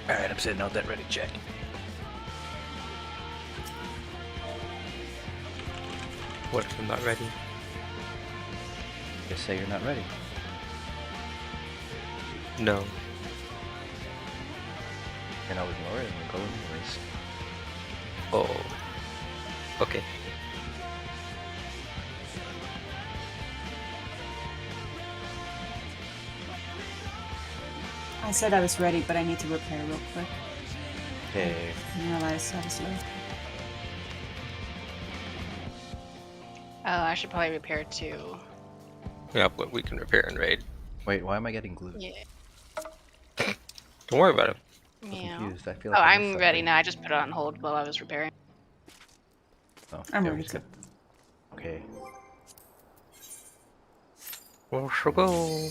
Alright, I'm sitting out that ready check. What if I'm not ready? Just say you're not ready. No. And I'll ignore it and we'll go anyways. Oh. Okay. I said I was ready, but I need to repair real quick. Okay. I realized I was late. Oh, I should probably repair too. Yeah, but we can repair and raid. Wait, why am I getting glued? Yeah. Don't worry about it. I'm Yeah. confused. I feel Oh, like I I'm missed ready something. now. I just put it on hold while I was repairing. Oh, I'm yeah, ready we to. skipped. Okay. Well, she'll go.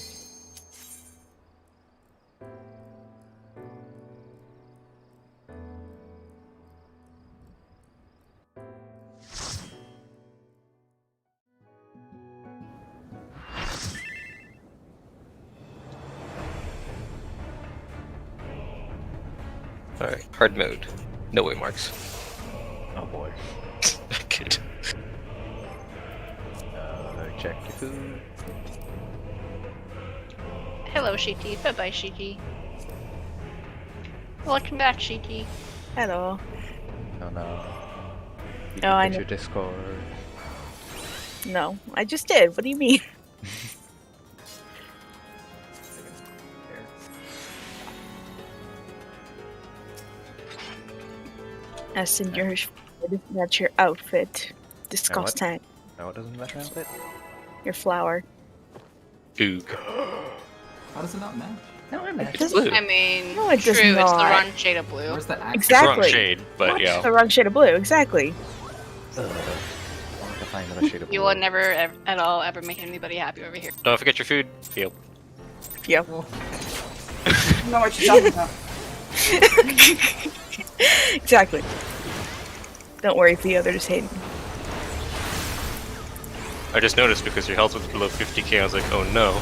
Alright, hard mode. No way marks. Oh boy. Good. Check your food. Hello, Shiki. Bye bye, Shiki. Welcome back, Shiki. Hello. Oh no. You Oh, I can know. your Discord. No, I just did. What do you mean? That's in your that's your outfit. Disgusting. No, it doesn't match my outfit. Your flower. Oog. How does it not match? No, it matches. Does- Blue. I mean, No, it true, does it's the not. wrong shade of blue. Where's the actual? It's the wrong Exactly. shade, but It's yeah. the wrong shade of blue. Exactly. I'll have to find another shade of You blue. will never at all ever make anybody happy over here. Don't forget your food. Feel. Yep. Well, I don't know what you're talking about. Exactly. Don't worry if the others hate me. I just noticed because your health was below 50k. I was like, oh no.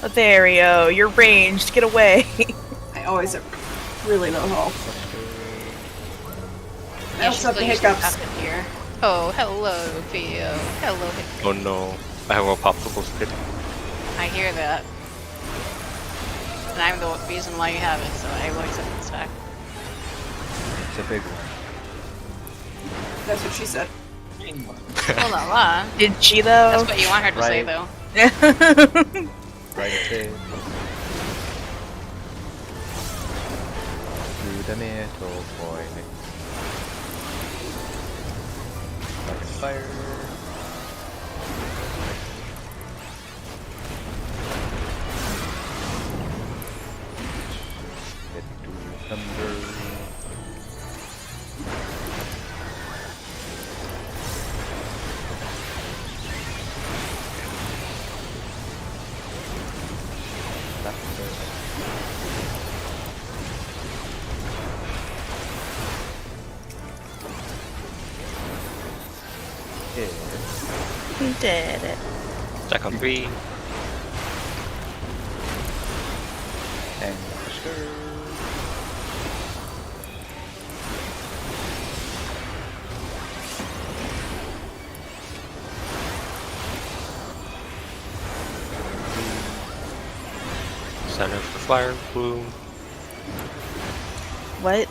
Oh, there we go. You're ranged. Get away. I always have really low health. I Yeah, also have the she's still hiccups. using here. Oh, hello, Theo. Hello, Hiccup. Oh no. I have more popsicles. Good. I hear that. And I'm the reason why you have it, so I will accept this fact. It's a big one. That's what she said. Oh la la. Did she though? That's what you want her to say, Right. though. Right it is. To the middle point. Like a fire. Get to thunder. You did it. Jack on 3. And stir. Center for fire bloom. What?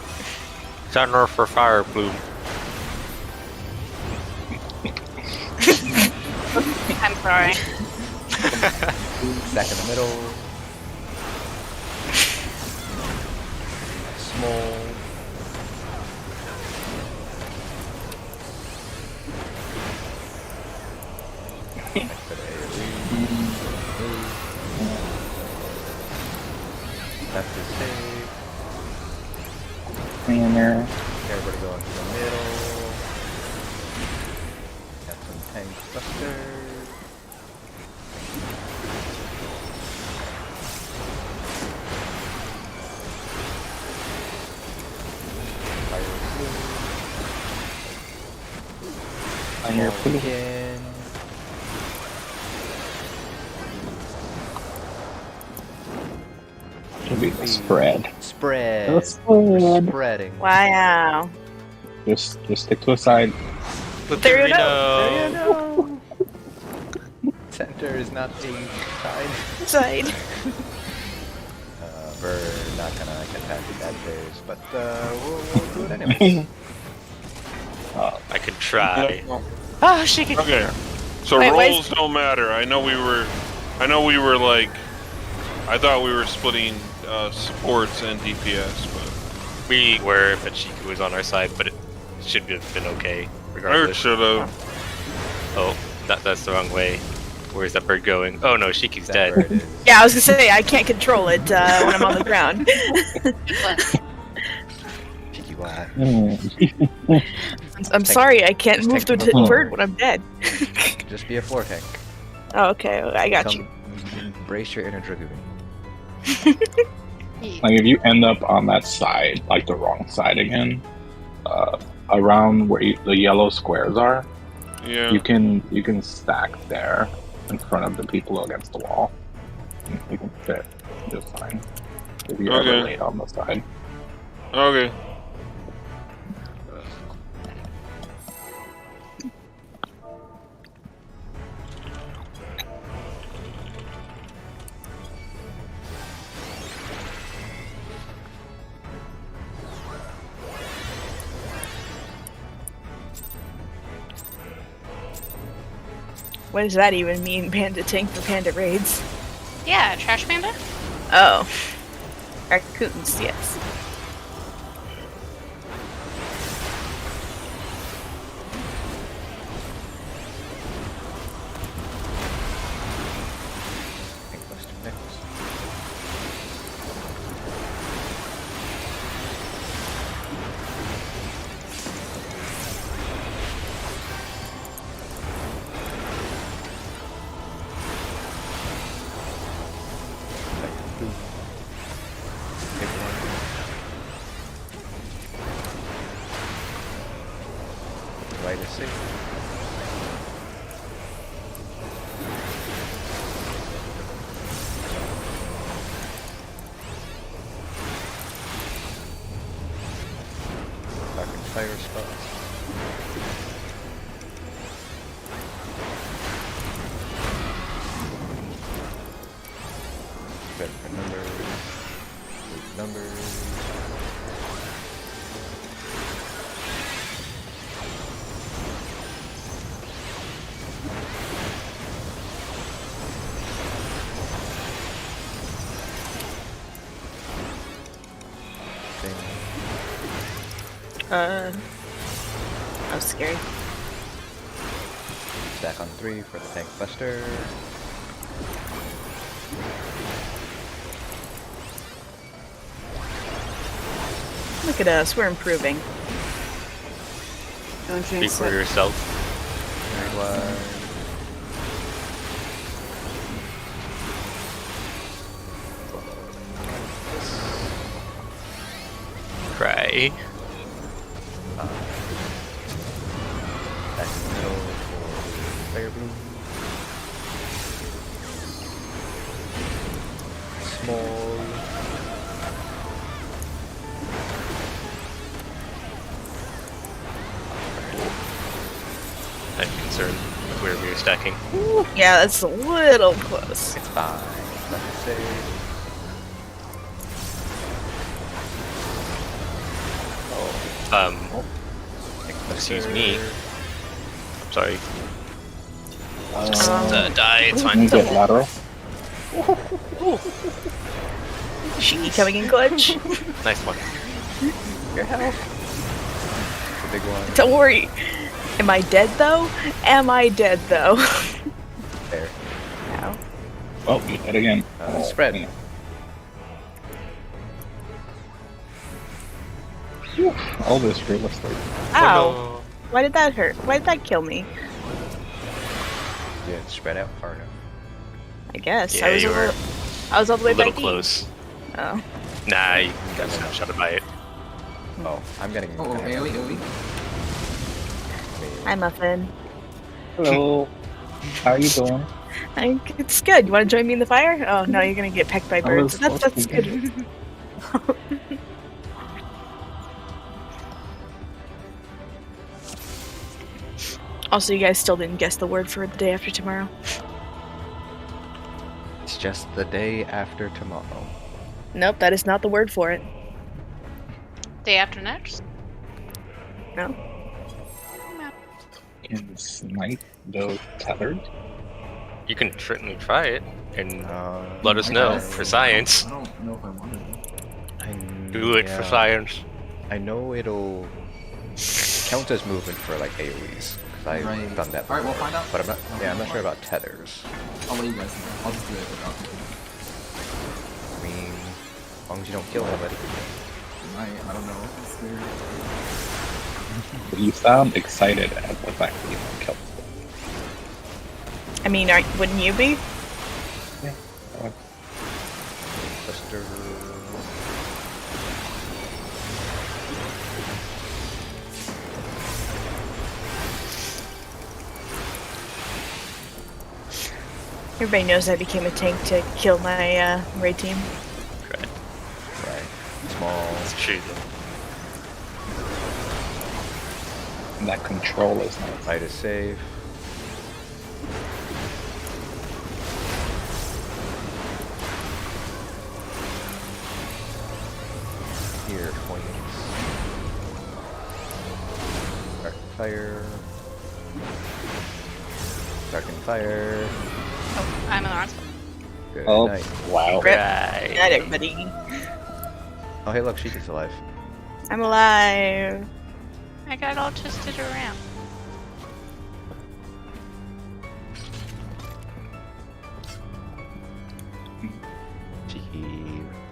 Center for fire bloom. I'm sorry. Stack in the middle. Small. Next to the AoE. That's the save. Cleaner. Everybody go into the middle. Got some tank busters. Fire blue. On your Small food. again. Should be the spread. Spread. The spread. Spreading. Wow. Just stick to a side. But There you we go. There you know. go. Center is not the side. Side. We're not gonna get past the bad days, but we'll do it anyway. I could try. Oh, she can. Okay. So Wait, wait. roles don't matter. I know we were like, I thought we were splitting supports and DPS, but We were, but Shiku was on our side, but it should have been okay, I regardless. should have. Oh, that's the wrong way. Where's that bird going? Oh no, Shiku's That dead. bird is- Yeah, I was gonna say I can't control it when I'm on the ground. Cheeky whack. I'm sorry, I can't Just move the take the bird when I'm dead. Just be a floor tank. Oh, okay, I got you. Embrace your inner Dragoon. Like if you end up on that side, like the wrong side again, around where the yellow squares are, Yeah. you can stack there in front of the people against the wall. You can fit just fine if you Okay. ever lay on the side. Okay. What does that even mean, Panda Tank for Panda Raids? Yeah, Trash Panda? Oh. Raccoons, yes. to save. Dark and fire spells. Red for numbers. Blue numbers. That was scary. Stack on 3 for the tank buster. Look at us, we're improving. Don't Speak jinx for it. yourself. Very wide. Cry. Back in the middle for fire blue. Small. I'm concerned with where we are stacking. Yeah, that's a little close. It's fine. Let me save. Excuse me. I'm sorry. Uh, Die, it's Can fine. you get lateral? She coming in clutch. Nice one. Your health. The big one. Don't worry. Am I dead though? Am I dead though? There. Ow. Oh, you hit again. Spread. Yeah. Whew, all this real estate. Ow. Why did that hurt? Why did that kill me? You didn't spread out far enough. I guess. Yeah, I was you were I was all the way a little back close. Oh. Nah, you got snapshotted by it. Oh, I'm getting. Oh, AoE, AoE. Hi, Muffin. Hello. How are you doing? It's good. You want to join me in the fire? Oh no, you're gonna get pecked by I was birds. That's good. Also, you guys still didn't guess the word for the day after tomorrow. It's just the day after tomorrow. Nope, that is not the word for it. Day after next? No. Is Night though tethered? You can certainly try it and Uh, let us I know guess. for science. I don't know if I wanted to. Do it for science. I know it'll count as movement for like AoEs. Cause I've Right. done that. Alright, we'll before. find out. But I'm not. Yeah, I'm not sure about tethers. I'll let you guys know. I'll just do it without thinking. I mean, as long as you don't kill anybody. I don't know. I'm scared. You sound excited at the fact that you can kill. I mean, wouldn't you be? Buster. Everybody knows I became a tank to kill my raid team. Right. Right. Small. It's true though. And that control is nice. Fight is safe. Here, points. Dark and fire. Dark and fire. Oh, I'm in the wrong spot. Good Oh, night. wow. Rip. Right. Not everybody. Oh, hey, look, Sheik is alive. I'm alive. I got all twisted around. Gee,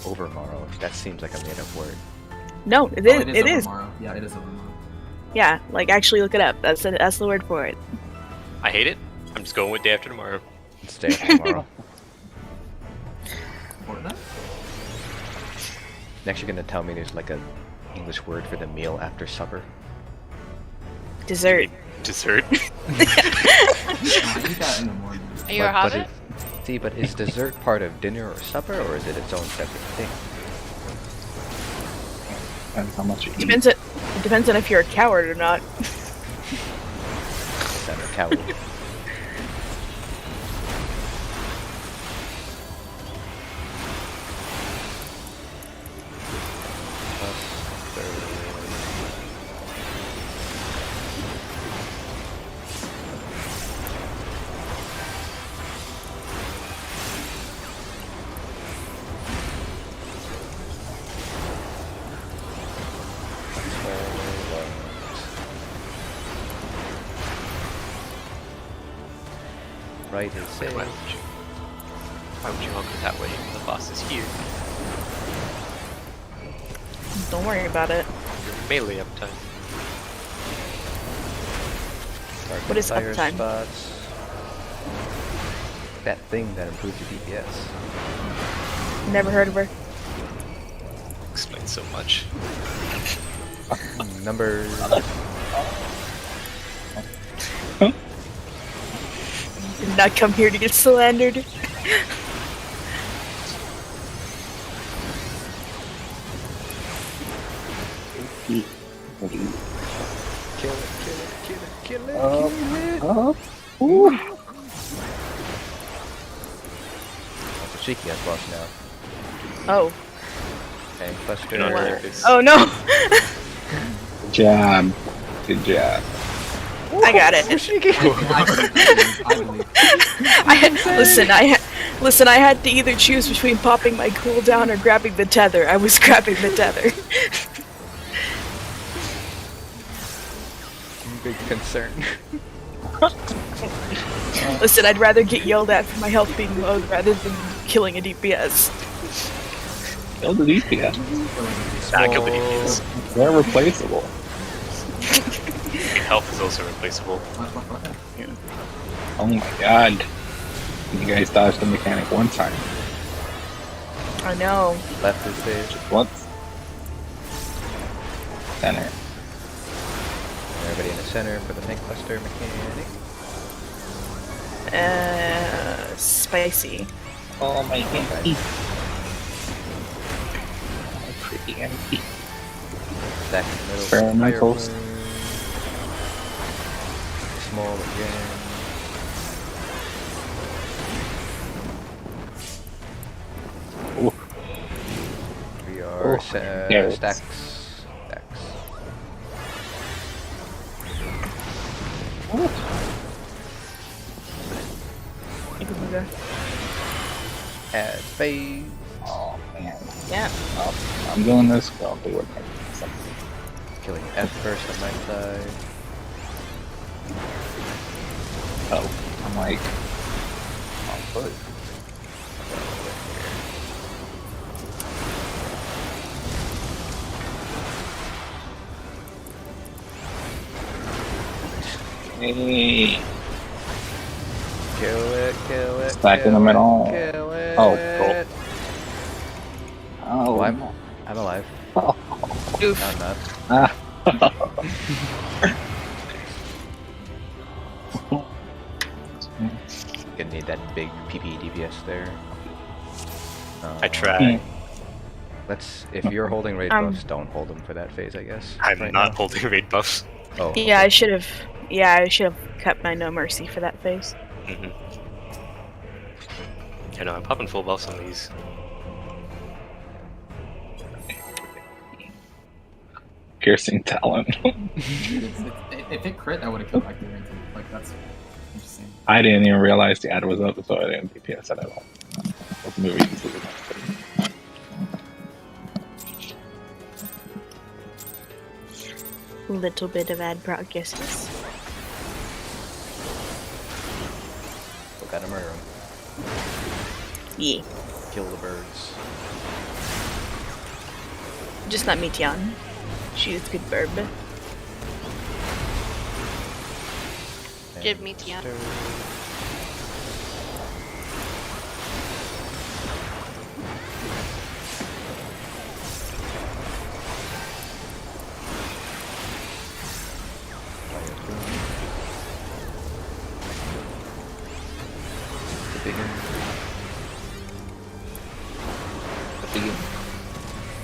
overmorrow. That seems like a made-up word. No, it Oh, is. it It over is. tomorrow. Yeah, it is over tomorrow. Yeah, like actually look it up. That's the word for it. I hate it. I'm just going with day after tomorrow. It's day after tomorrow. Fortnite? Next, you're gonna tell me there's like a English word for the meal after supper. Dessert. Dessert. I eat that in the morning. Are you a hobbit? But is dessert part of dinner or supper, or is it its own separate thing? Depends how much you eat. It depends on if you're a coward or not. Is that a cow? Right is Wait, safe. why would you all go that way? The boss is here. Don't worry about it. You're melee uptime. What is Fire uptime? spots. That thing that improves your DPS. Never heard of her. Explains so much. Numbers. Did not come here to get slandered. Kill it, kill it, kill it, kill it, Ooh. That's a cheeky ass boss now. Oh. Okay, cluster. You're not What? gonna this. Oh no! Good job. Good job. I got it. Listen, I had to either choose between popping my cooldown or grabbing the tether. I was grabbing the tether. Big concern. Listen, I'd rather get yelled at for my health being low rather than killing a DPS. Kill the DPS. Kill the DPS. They're replaceable. Health is also replaceable. Oh my god. You guys dodged the mechanic one time. I know. Left is safe. Just once. Center. Everybody in the center for the tank cluster mechanic. Spicy. Oh my god. Pretty empty. Back in the middle. Experimentals. Fire room. Small again. Ooh. We are carrots. stacks. Add phase. Oh man. Yeah. Oh, I'm doing this. I'll do it. Killing F first on my side. Oh, I'm like, on foot. Hey, Kill it, kill it. Stack in kill the it, middle. Kill it. Oh, cool. Oh, oh, I'm alive. Oof. No, I'm not. ah. Gonna need that big PP DPS there. I try. If you're holding raid Um, buffs, don't hold them for that phase, I guess. I'm right not now. holding raid buffs. Oh. Yeah, I should have. Yeah, I should have kept my no mercy for that phase. Mm-hmm. I know, I'm popping full buffs on these. Piercing talent. If it crit, I would have killed back there. Like, that's interesting. I didn't even realize the ad was up, so I didn't DPS at all. Let's move into the next thing. Little bit of ad progress. We gotta murder him. Yeah. Kill the birds. Just not Mitian. She's good bird. Give me Tian.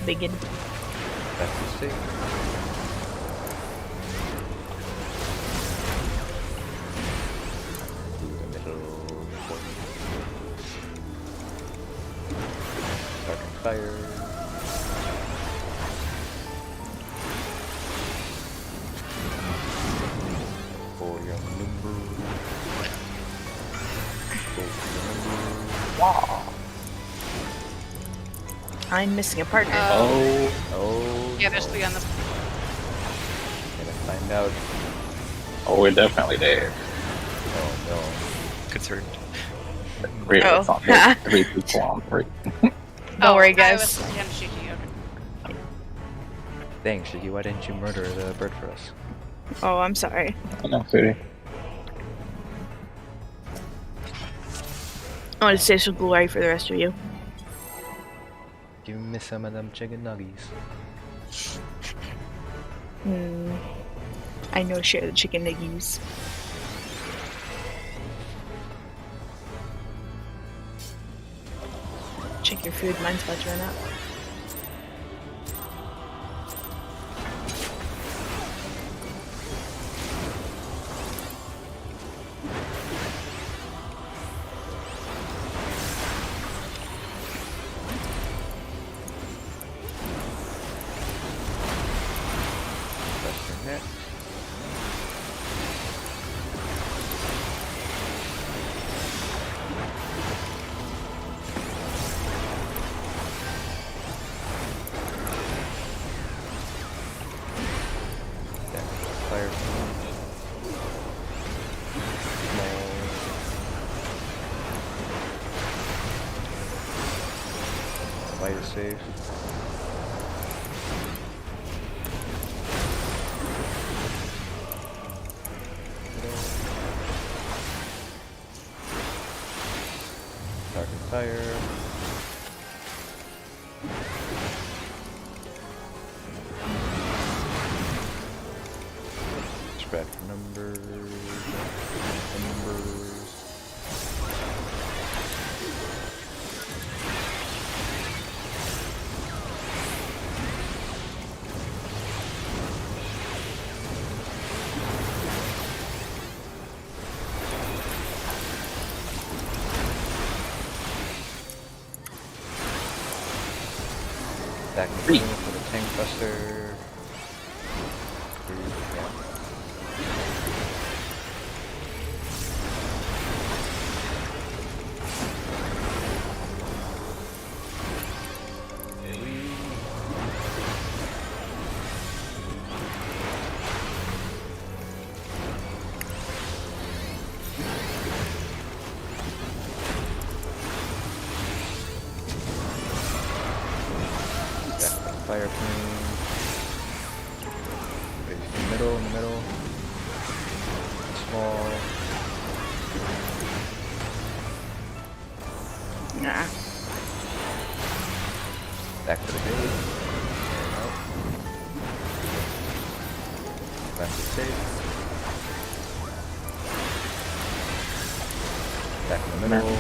Biggin. That's the save. To the middle. Dark and fire. For your number. I'm missing a partner. Oh. Yeah, there's 3 on the. Gonna find out. Oh, we're definitely there. Oh no. Concerned. Really, Oh. it's not there. 3 people on 3. Don't worry, I guys. was thinking Shiki. Okay. Dang, Shiggy, why didn't you murder the bird for us? Oh, I'm sorry. I know, City. I want to save some glory for the rest of you. Give me some of them chicken nuggies. I know share the chicken nuggies. Check your food, mine's about to run out. Press your neck. Fire. Small. Fire safe. Dark and fire. Spread numbers. Back three for the tank buster. Yeah. Fire plane. In the middle. Small. Nah. Back to the base. Out. Back to safe. Back in the middle.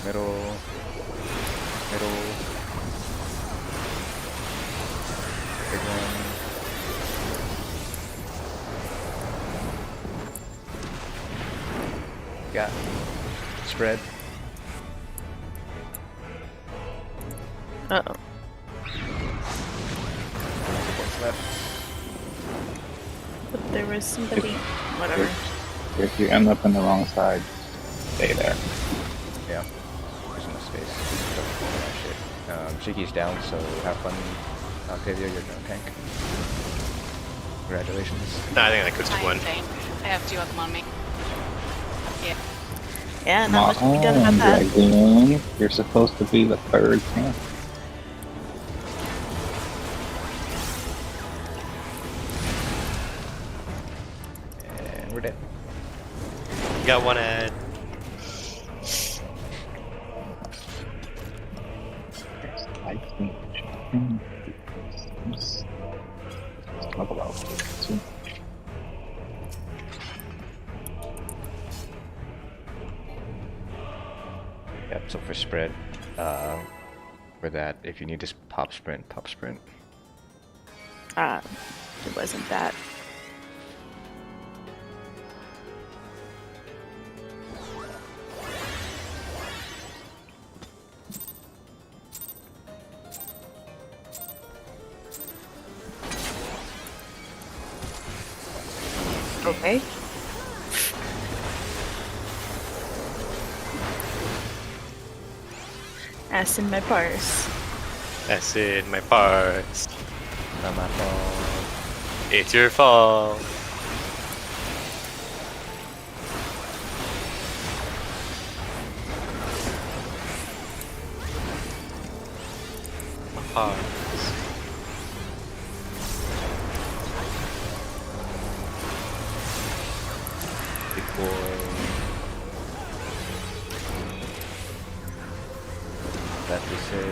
Middle. Big one. Got spread. Uh-oh. What's left? But there was somebody... Whatever. If you end up in the wrong side, stay there. Yeah. There's no space. Oh, shit. Shiki's down, so have fun. Octavia, you're gonna tank. Congratulations. No, I think that goes to I 1. think I have 2 of them on me. Yeah. Yeah, not much to be done about that. Dragoon, you're supposed to be the 3rd tank. And we're dead. You got 1 at. I think. Level out. spread for that. If you need to pop sprint, pop sprint. It wasn't that. Okay. Ass in my purse. That's in my parts. Not my fault. It's your fault. My parts. Big boy. That to say.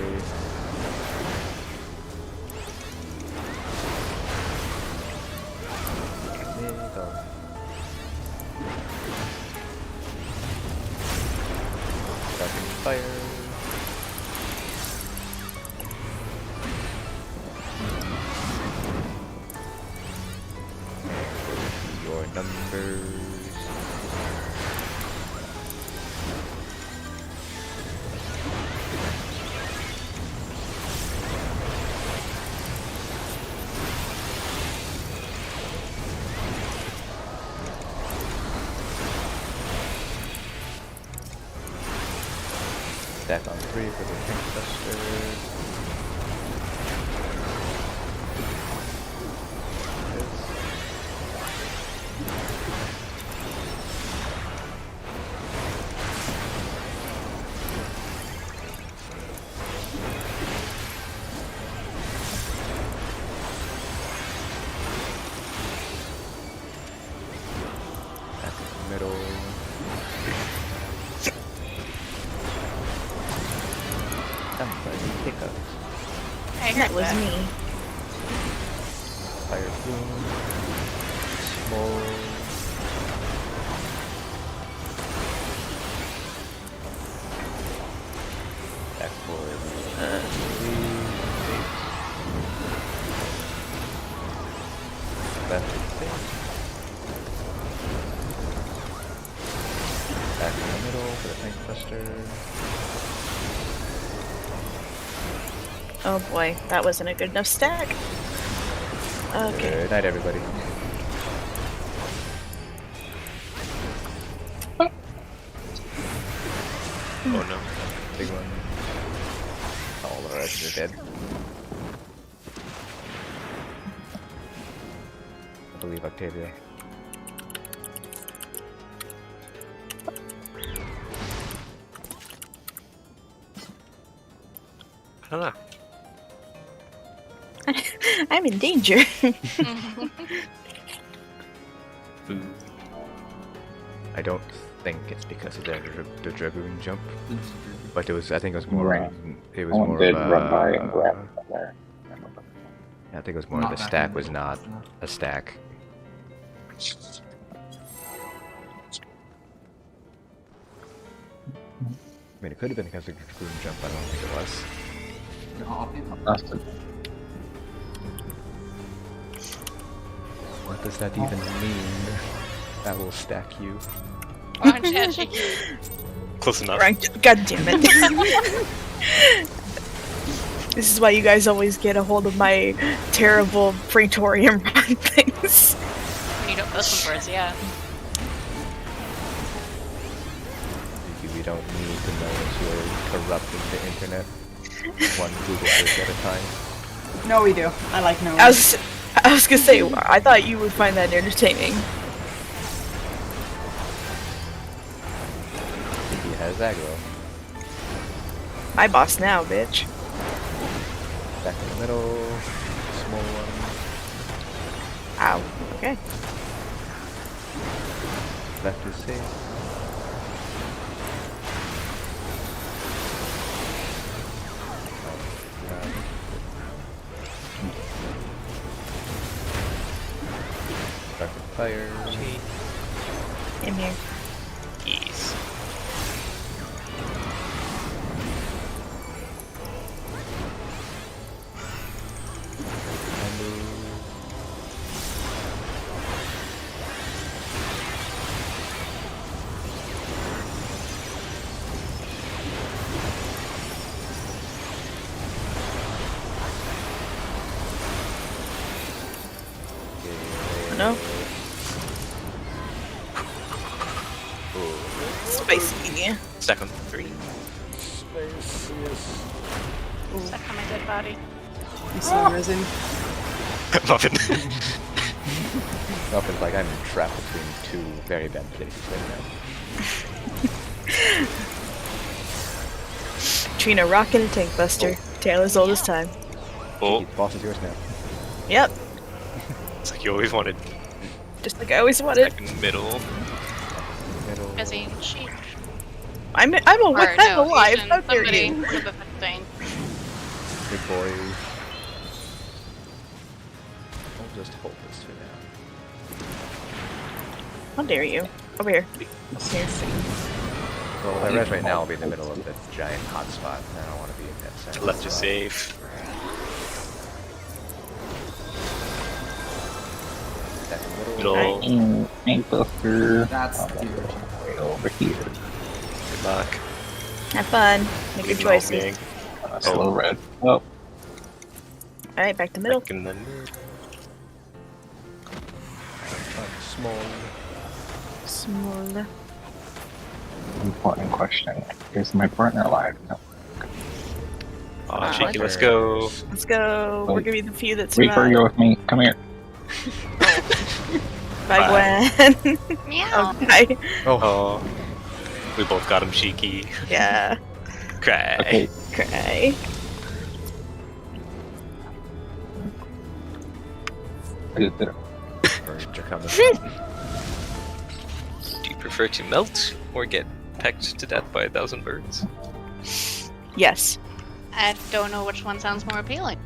Starting fire. Your numbers. Stack on 3 for the tank buster. Back in the middle. Somebody pick up. I That heard was that. me. Fire boom. Small. Back forward. 3. 8. Left is 6. Back in the middle for the tank buster. Oh boy, that wasn't a good enough stack. Okay. Good night, everybody. Oh no. Big one. All the rest are dead. I believe Octavia. I don't know. I'm in danger. I don't think it's because of the Dragoon jump, but it was. I think it was more. Right. It was Someone more did of run by and grab the flare. I think it was more Not of the back stack in was the not middle. a stack. I mean, it could have been because of the Dragoon jump. I don't think it was. No, I'll pay them. That's the What does that even mean? That will stack you. Orange head shaky. Close enough. Right. God damn it. This is why you guys always get a hold of my terrible Praetorium run things. You don't post them for us, yeah. We don't need to know if you're corrupting the internet. One Google search at a time. No, we do. I like no. I was gonna say, I thought you would find that entertaining. He has aggro. My boss now, bitch. Back in the middle. Small one. Ow. Okay. Left is safe. Rapid fire. In here. Yes. no. Ooh. Spicy. Second 3. Stuck on my dead body. You saw resin. Muffin. Muffin's like, I'm trapped between two very bad places right now. Trina rockin' a tank buster. Taylor's old as time. Oh, The boss is yours now. Yep. it's like you always wanted. Just like I always wanted. Second middle. Middle. Busy sheep. I'm Or alive. no, Alive. Asian, How dare somebody you? with a thing. Big boy. I'll just hold this for now. How dare you? Over here. Here. Well, the res right now will be in the middle of the giant hotspot. I don't want to be in that center. Left is spot. safe. That's the middle. Middle. Tank buster. That's the original. Way over here. Good luck. Have fun. Make your Leave choices. being. Slow red. Oh, Alright, back to middle. Back in the middle. Small. Small. important question. Is my partner alive? No. Aw, Shaky, let's go. Let's go. We're Wait. gonna be the few that Reaper, survive. you're with me. Come here. Bye, Gwen. Meow. Okay. Oh. We both got him, Shiki. Yeah. Cry. Okay. Cry. Birds are coming. Do you prefer to melt or get pecked to death by 1,000 birds? Yes. I don't know which one sounds more appealing.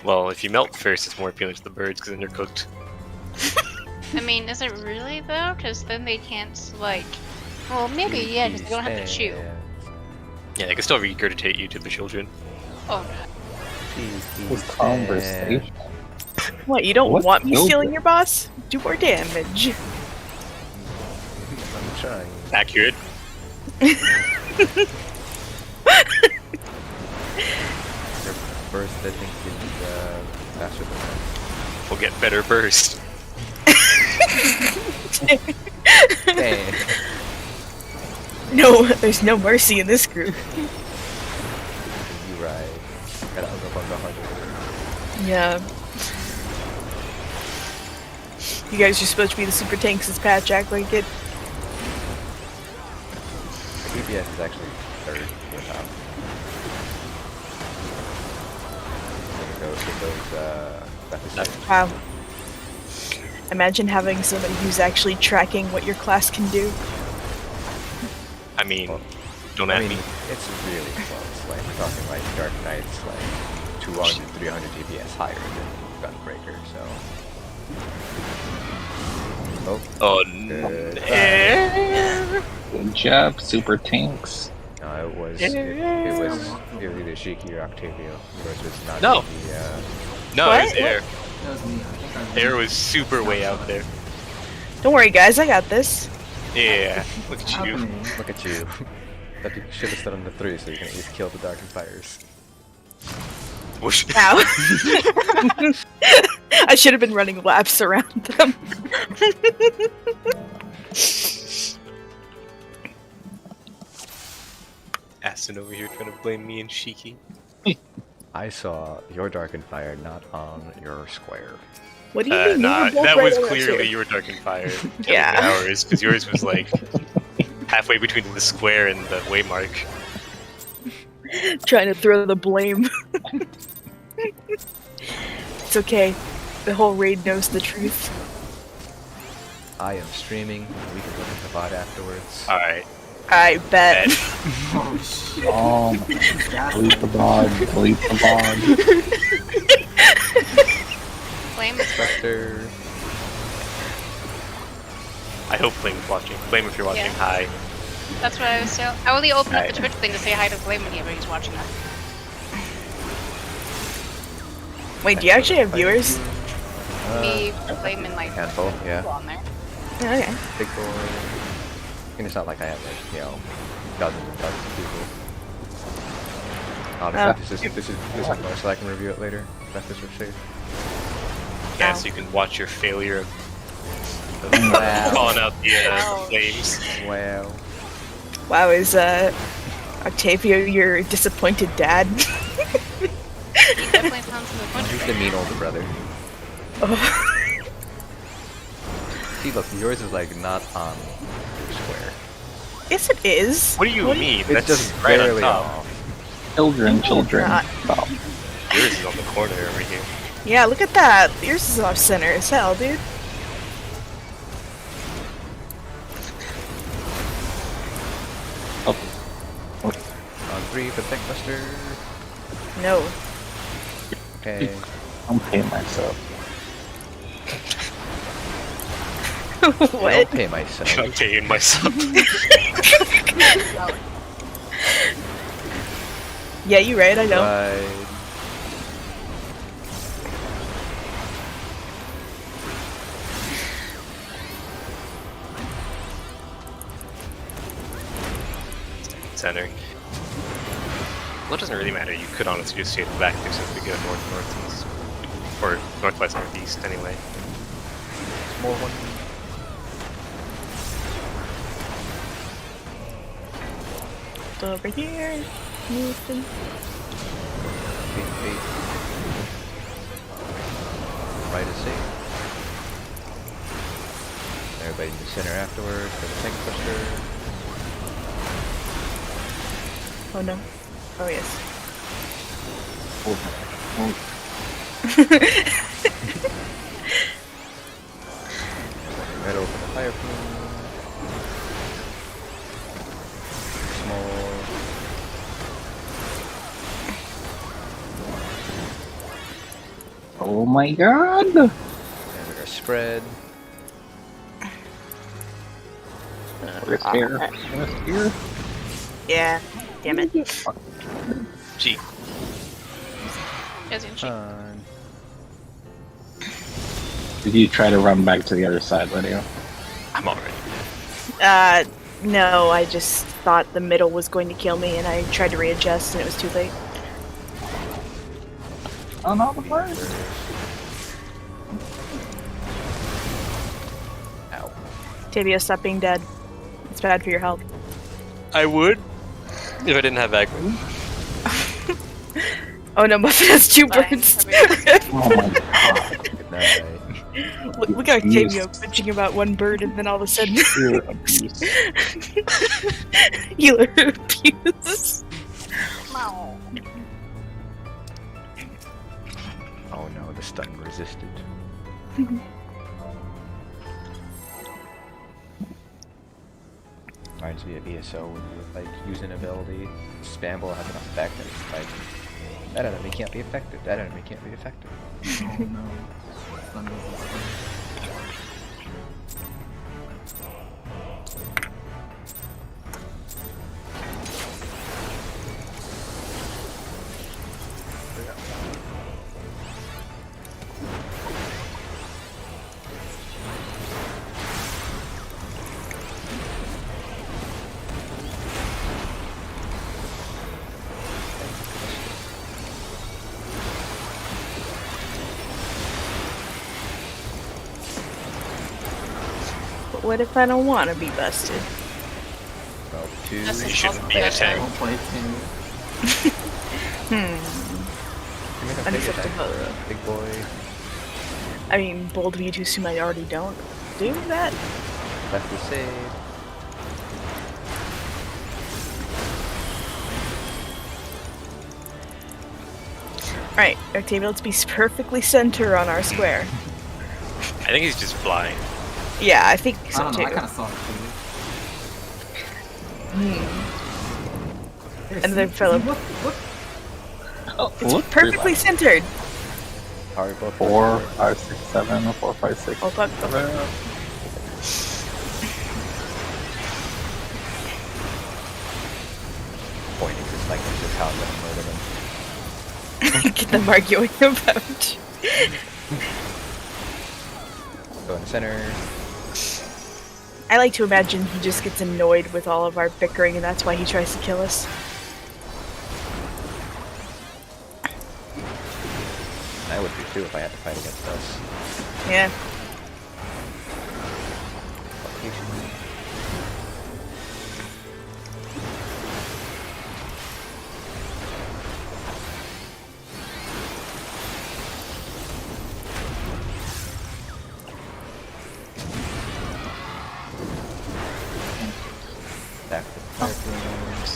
Well, if you melt first, it's more appealing to the birds because then they're cooked. I mean, is it really though? Because then they can't like. Well, maybe yeah, because they don't have to chew. Yeah, they can still regurgitate you to the children. Oh no. This conversation. What, you don't What want me killed stealing it? your boss? Do more damage. I'm trying. Accurate. Your burst, I think, is faster than that. We'll get better burst. Dang. No, there's no mercy in this group. You right. Gotta hook up on the hardware. Yeah. You guys are supposed to be the super tanks this patch, act like it. DPS is actually third to the top. Those Wow. Imagine having somebody who's actually tracking what your class can do. I mean, Well, don't I at mean, me. it's really close. Like, we're talking like Dark Knight's like 200, 300 DPS higher than Gunbreaker, so. Oh, Oh, good. Good job, super tanks. No, it was either Shiki or Octavio. Yours was not No. the, no, What? it was air. That was me. I think I Air was super way out there. Don't worry, guys, I got this. Yeah, look at you. happening. look at you. But you should have stood on the 3 so you can at least kill the Dark and Fires. Whoosh. Ow. I should have been running laps around them. Aston over here trying to blame me and Shiki. I saw your Dark and Fire not on your square. What do you mean? Nah, You were both that right was on clearly too. your Dark and Fire. Yeah. Ours, because yours was like halfway between the square and the waymark. Trying to throw the blame. It's okay. The whole raid knows the truth. I am streaming. We can look at the VOD afterwards. Alright. I bet. Oh shit. Oh, delete the bod, delete the bod. Flame is Buster. I hope Flame is watching. Flame, if you're watching, Yeah. hi. That's what I was saying. I only opened up Alright. the Twitch thing to say hi to Flame whenever he's watching us. Wait, do you actually have viewers? Me, Flame, and like Handful, yeah. people on there. Oh, okay. Big boy. And it's not like I have like, you know, dozens and dozens of people. Honestly, this is more so I can review it later. That's just for safe. Yeah, Ow. so you can watch your failure of Wow. calling out the Ouch. flames. Wow. Wow, is Octavio your disappointed dad? He definitely sounds He's disappointed. the mean older brother. Oh. See, look, yours is like not on square. Yes, it is. What do you mean? It's That's just right on barely top. off. Children, No, children. not. Stop. Yours is on the corner over here. Yeah, look at that. Yours is off center as hell, dude. On 3 for Tank Buster. No. Okay. I'm paying myself. I'll What? pay myself. I'm paying myself. Yeah, you right, I know. Right. Center. Well, it doesn't really matter. You could honestly just stay back there since we go north-northeast. Or northwest-northeast, anyway. More one. Over here. Moving. Eight. Right is safe. Everybody in the center afterwards for the Tank Buster. Oh no. Oh yes. Right open the fire plume. Small. Oh my god! And we're gonna spread. We're here. We're here. Yeah. Damn it. Gee, As in cheap. Did you try to run back to the other side, Lydia? I'm already. No, I just thought the middle was going to kill me and I tried to readjust and it was too late. Oh, not the first. Ow. Tavio, stop being dead. It's bad for your health. I would if I didn't have aggro. Oh no, Muffin has 2 Bye. birds. Oh my god. Good night. Look at Octavio bitching about 1 bird and then all of a sudden Pure abuse. healer abuse. Oh no, the stun resisted. Reminds me of ESO when you would like use an ability, spam will have an effect, and it's like that enemy can't be affected. That enemy can't be affected. Oh no. Thunder resistant. But what if I don't want to be busted? Well, 2. That's You just shouldn't be a also tank. Don't play Tim. Hmm. You make a big attack Unacceptable. for a big boy. I mean, bold of you to assume I already don't do that. Left is saved. Alright, Octavio, let's be perfectly center on our square. I think he's just flying. Yeah, I think I so don't too. know, I kind of saw it too. And then Philip. Look. Oh, It's look, perfectly centered. Powerful 4, 5, 6, 7, 4, 5, 6, Oh fuck. 7. pointing just like this is how I'm gonna murder them. Get them arguing about. Go in the center. I like to imagine he just gets annoyed with all of our bickering and that's why he tries to kill us. I I would be too if I had to fight against us. Yeah. Back to the fireplace.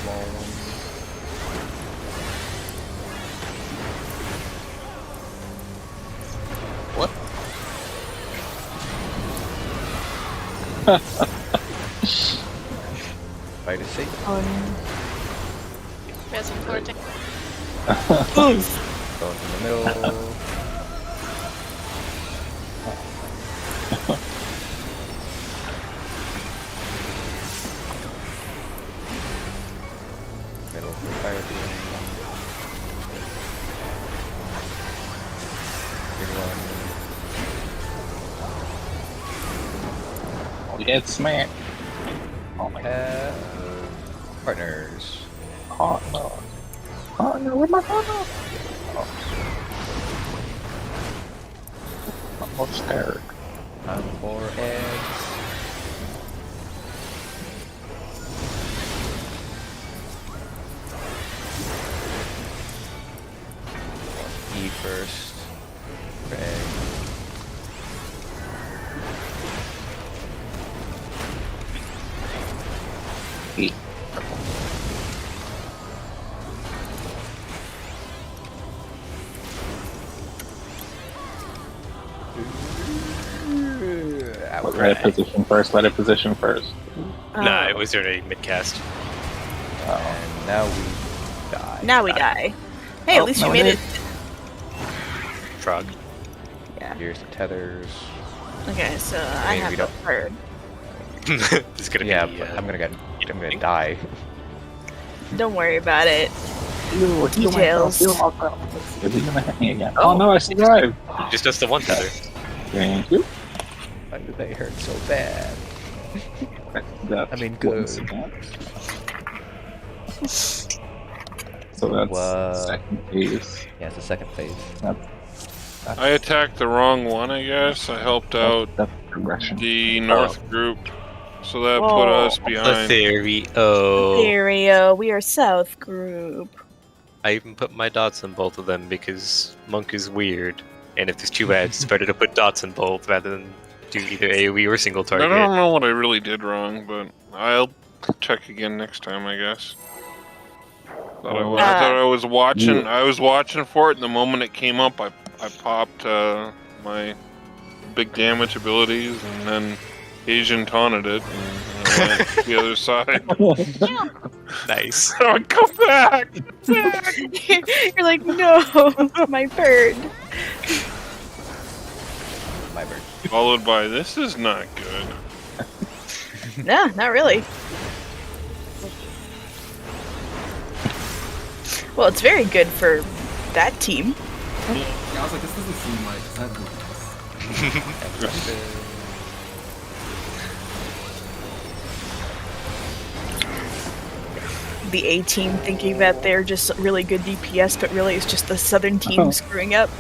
Small one. What? Fight is safe. There's some floor tank. Go into the middle. Middle for fire beam. Big one. Oh, yeah, it's smack. Oh my god. Partners. Partner. Partner, where's my partner? Oh, scared. I'm 4 eggs. E first. For egg. E. Let it position first. Let it position first. Nah, it was already mid-cast. And now we die. Now we die. Hey, at least no, you made we it. Frog. Yeah. Here's the tethers. Okay, so I I mean, have we the don't- bird. It's gonna Yeah, be. but I'm gonna die. Don't worry about it. Ew, Details. Is he gonna hit me again? Oh no, I survived. Just does the one tether. Thank you. Why do they hurt so bad? That's I mean, good. once again. So that's What? second phase. Yeah, it's the second phase. That's, I attacked the wrong one, I guess. I helped out that's progression. the north group, so that put Whoa. us behind. Ethereal, we are South Group. I even put my dots on both of them because Monk is weird, and if there's two ads, it's better to put dots on both rather than do either AoE or single I target. don't know what I really did wrong, but I'll check again next time, I guess. I thought I was watching. I was watching for it, and the moment it came up, I popped my big damage abilities, and then Asian taunted it, and I went to the other side. Nice. Oh, come back! You're like, no, my bird. My bird. Followed by, this is not good. No, not really. Well, it's very good for that team. Yeah, I was like, this doesn't seem like that would The A team thinking that they're just really good DPS, but really it's just the Southern team screwing up.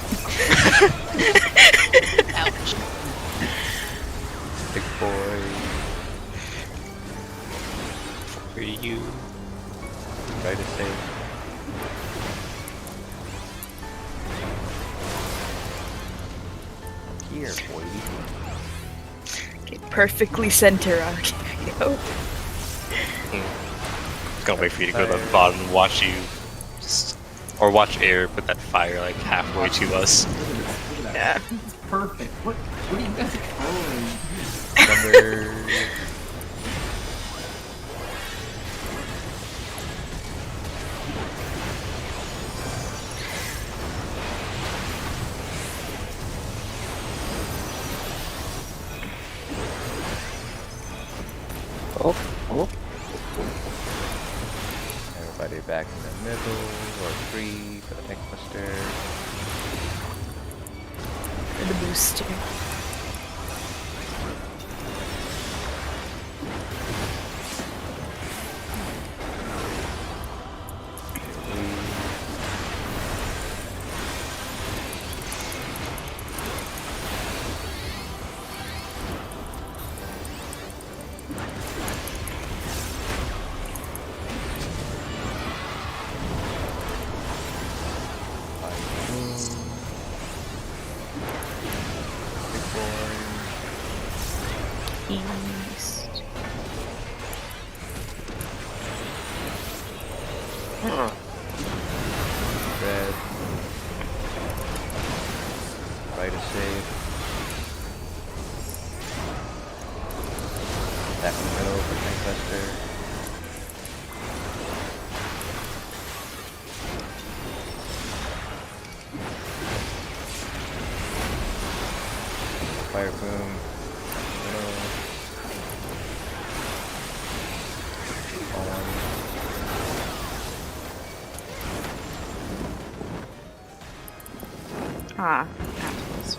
Ouch. Big boy. For you. Try to save. Here, boy. Okay, perfectly center on you. Gonna wait for you to go to the bottom and watch you just, or watch Air put that fire like halfway to us. Yeah. It's perfect. What are you guys trolling? Number. Everybody back in the middle, or 3 for the tank buster. For the booster. East. Huh. Red. Right is safe. Back in the middle for Tank Buster. Fire Boom. Middle. On. Ah, assholes.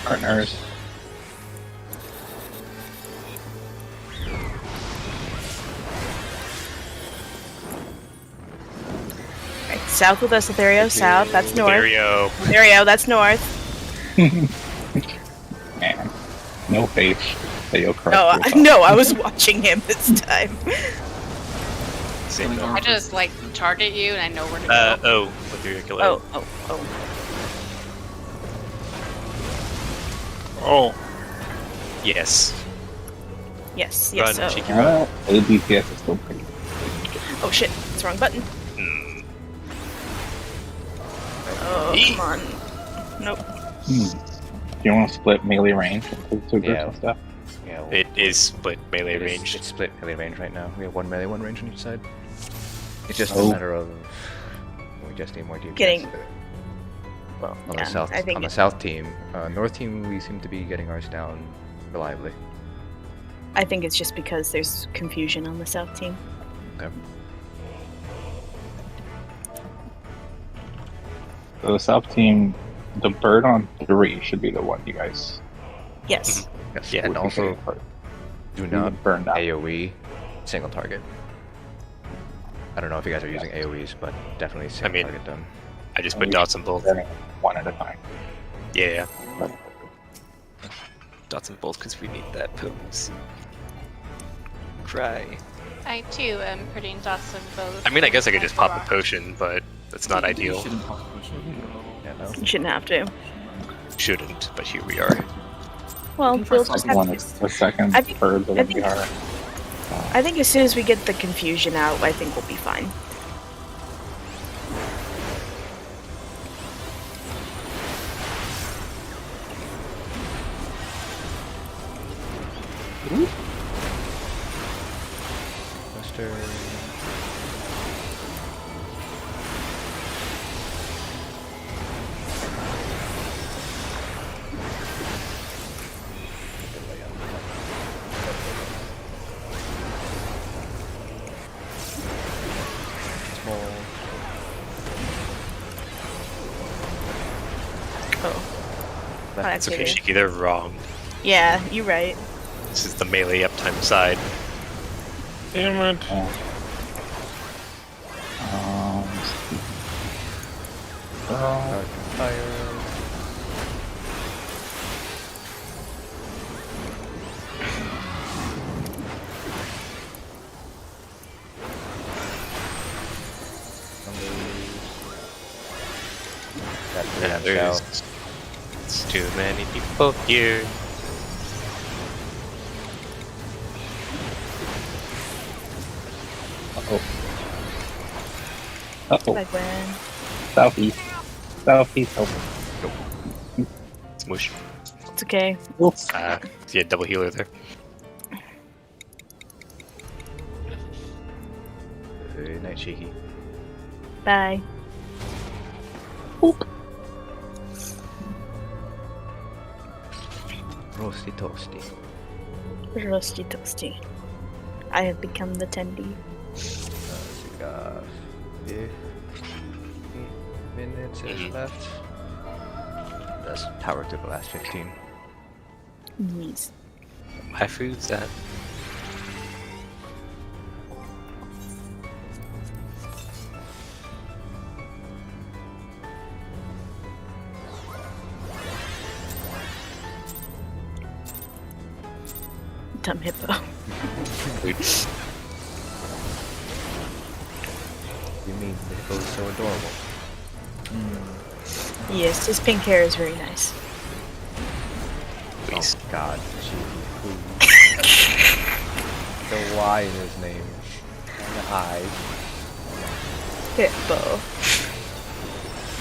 Partners. Right, south with us, Etherio. South, that's north. Mario. Etherio, that's north. Man, no faith that you'll correct No, yourself. no, I was watching him this time. Same Going though. down I just like target you and I know where to go. Oh, with your killer. Oh. Oh, Yes. Yes, Run, yes. cheeky run. ADPS is still pretty. Oh shit, it's the wrong button. Hmm. Oh, Eat. come on. Nope. Do you want to split melee range into two groups Yeah. and stuff? Yeah, It is split melee it is- range. It's split melee range right now. We have one melee, one range on each side. It's just Oh. a matter of we just need more DPS. Getting- Well, on yeah, the south I think on the south team. North team, we seem to be getting ours down reliably. I think it's just because there's confusion on the south team. Yep. So the south team, the bird on 3 should be the one you guys Yes. Yes. Yeah, And would be also, getting first. do You not burn that. AOE single target. I don't know if you guys are using AOEs, but definitely single mean- target them. I just put dots on both. Burning one at a time. Yeah. Dots on both because we need that pose. Cry. I too am putting dots in both. I mean, I guess I could just pop a potion, but that's not You ideal. shouldn't pop the potion. Yeah, no. You shouldn't have to. Shouldn't, but here we are. Well, You can try we'll just something have One to. is the second, I think- birds are I gonna be think- hard. I think as soon as we get the confusion out, I think we'll be fine. Buster. Small. Oh. Left. It's okay, Shiki, they're wrong. Yeah, you're right. This is the melee uptime side. damn it. Dark and fire. That Yeah, three on south. there's it's too many people here. Uh-oh. Like when. Southeast. Southeast open. Smoosh. It's okay. Oops. Yeah, double healer there. Good night, Shiki. Bye. Roasty toasty. Roasty toasty. I have become the tendy. We got 15 minutes Mhm. left. Let's power to the last 15. Yes. My food's that. Dumb hippo. Oops. You mean the hippo's so adorable? Yes, his pink hair is very nice. Please. Oh God, Shiki, the Y in his name. And the I. Hippo.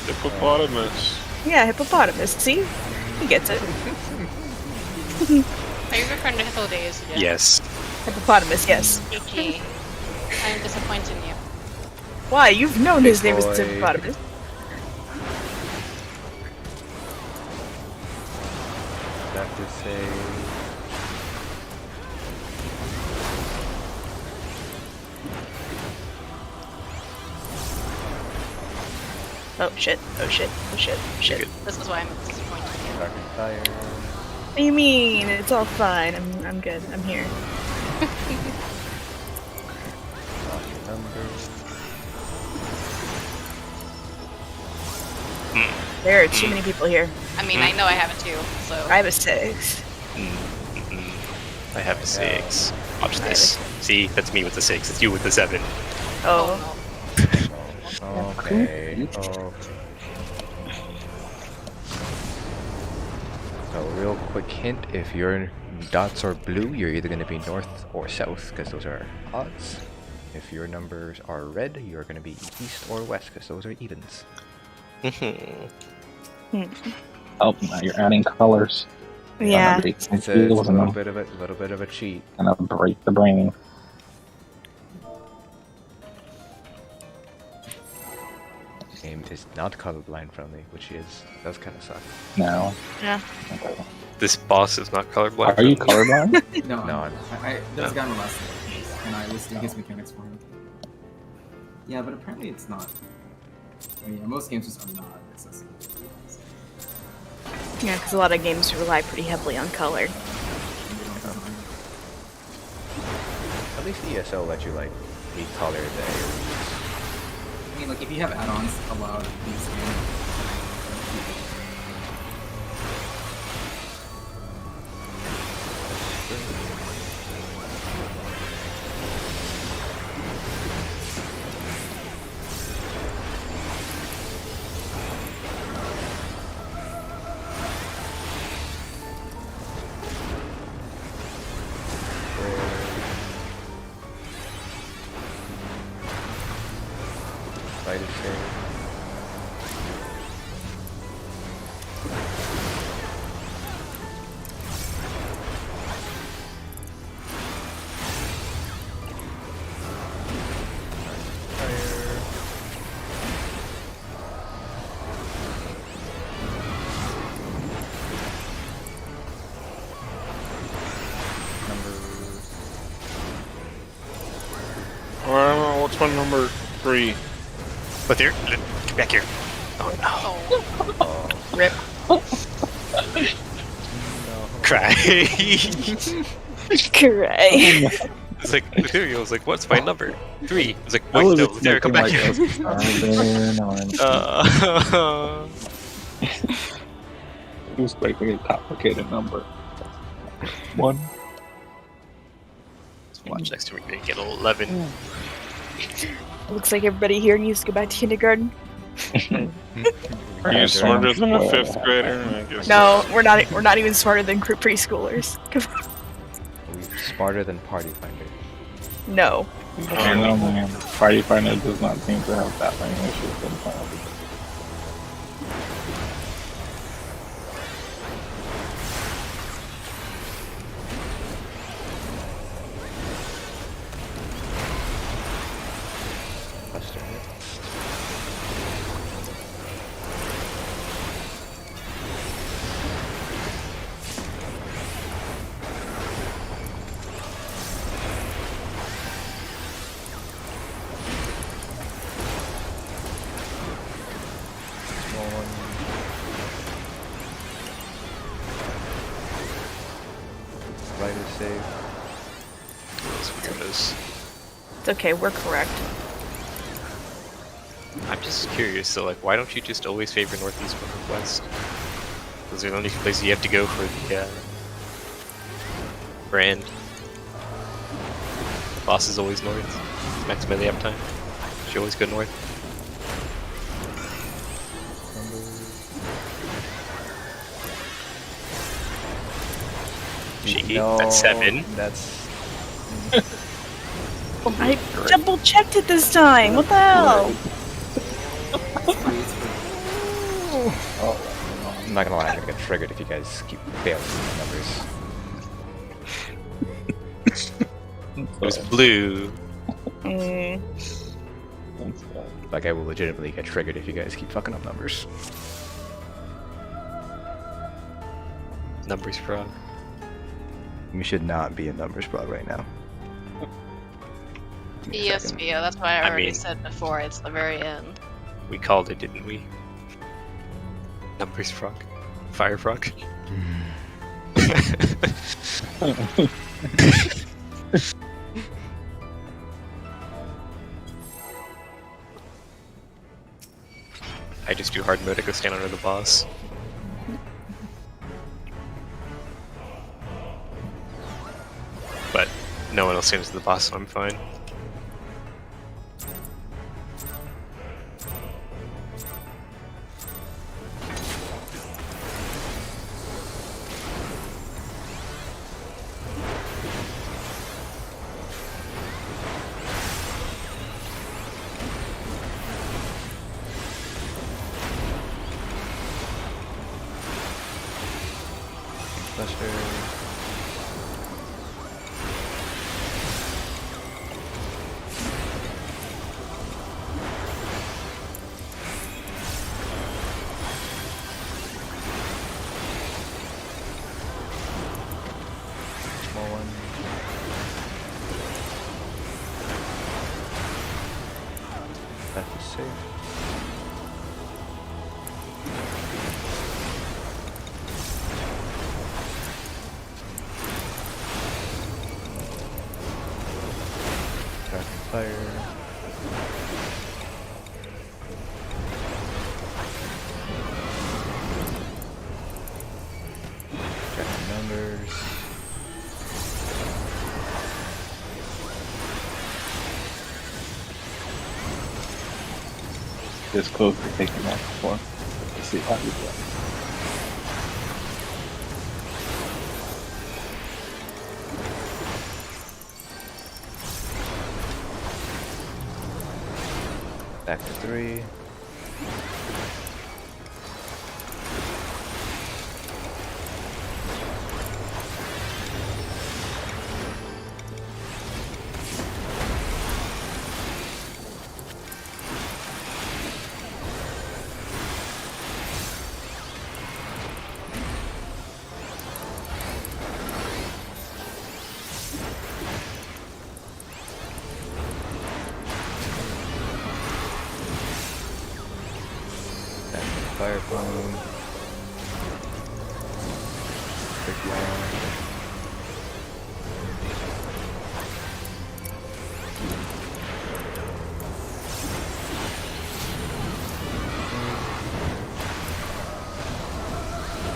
Hippopotamus. Yeah, hippopotamus. See? He gets it. Are you referring to Hippo Days? Yeah. Yes. Hippopotamus, yes. Icky. I'm disappointed in you. Why? You've known his name is boy. hippopotamus. That to say. Oh shit, oh shit, oh shit, oh shit. This is why I'm disappointed in you. Dark and Fire. What do you mean? It's all fine. I'm good. I'm here. Lost numbers. There are too many people here. I mean, I know I have it too, so. I have a 6. I have a 6. Watch I have this. See, that's me with the 6. It's you with the 7. Oh. Okay. Oh. So, real quick hint: if your dots are blue, you're either going to be north or south, because those are odds. If your numbers are red, you're going to be east or west, because those are evens. Oh, now you're adding colors. Yeah. It's a little bit of a cheat. Gonna break the brain. Game is not colorblind friendly, which does kind of suck. No. Yeah. Okay. This boss is not colorblind. Are you colorblind? No, No, there's a guy in the last case, and I listed his mechanics for him. Yeah, but apparently it's not. I mean, most games just are not accessible. Yeah, because a lot of games rely pretty heavily on color. At least ESO let you like recolor the areas. I mean, like, if you have add-ons allowed in this game, Light is safe. What's my number 3? But there, get back here. Oh no. Oh. Rip. Cry. Great. It's like, Ethereal was like, what's my number? 3. It's like, I wait, was no, there, come back expecting, here. He was expecting a complicated number. 1. Watch next time we're gonna get 11. Looks like everybody here needs to go back to kindergarten. Are you smarter than a 5th grader? I guess No, we're not. We're not even smarter than preschoolers. We're smarter than Party Finder. No. I don't know, man. Party Finder does not seem to have that many issues in Final Fantasy. Buster hit. Small one. Light is safe. Those weirdos. It's okay. We're correct. I'm just curious, so like, why don't you just always favor northeast or northwest? Those are the only two places you have to go for the brand. The boss is always north. Max melee uptime. You always go north. Cheeky. No, That's 7. That's I double checked it this time. What the hell? I'm not gonna lie, I'm gonna get triggered if you guys keep failing my numbers. It was blue. Mm. Like, I will legitimately get triggered if you guys keep fucking up numbers. Numbers Prog. We should not be in numbers Prog right now. Give me a second. ESPO, that's why I already mean- said before, it's the very end. We called it, didn't we? Numbers Prog. Fire Prog. I just do hard mode to go stand under the boss. But no one else stands to the boss, so I'm fine. Buster. Small one. That is safe. Tracking fire. Checking numbers. This close to taking that before. Let's see how you do it. Back to 3. Back to fire plume. Big one.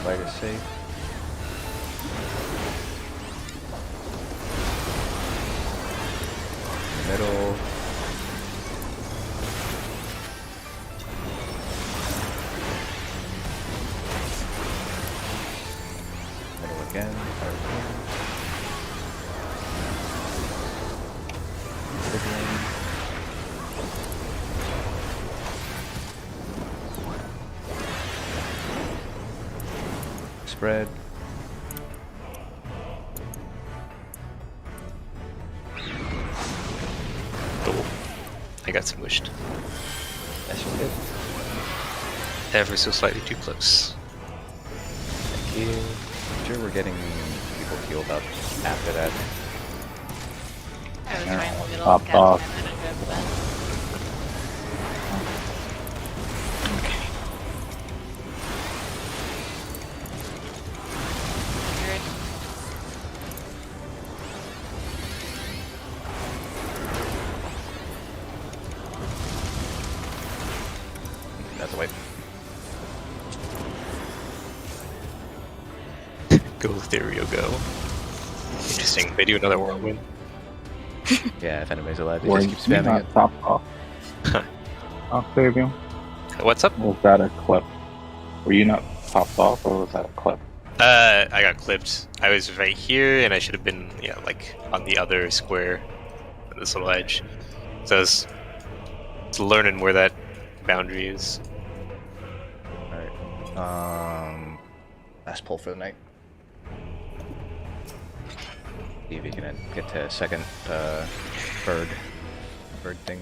Light is safe. Middle. Middle again. Fire plume. Big one. Spread. Oh, I got smushed. That's just good. Ever so slightly too close. Thank you. I'm sure we're getting people healed up after that. I was Yeah. trying to get Pop all cast off. my meta grip, but weird. That's a wipe. Go Ethereal, go. Interesting. They do another whirlwind. Yeah, if anybody's alive, they Were just keep you spamming not it. topped off? Fabian? What's up? Was that a clip? Were you not topped off, or was that a clip? I got clipped. I was right here, and I should have been, like on the other square. at this little edge. So it's learning where that boundary is. Alright. Last pull for the night. See if you can get to second bird thing.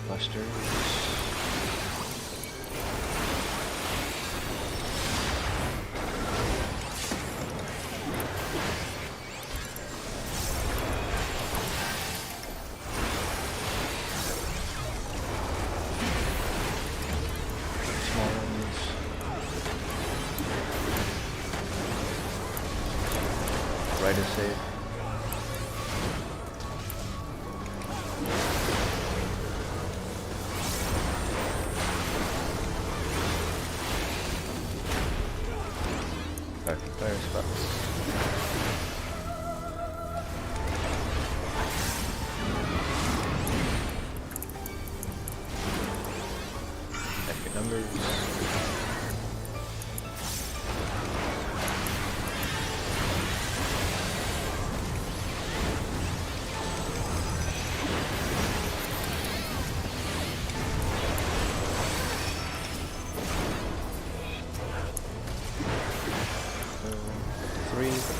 Clusters. Small ones. Right is safe. Fire spots. Epic numbers.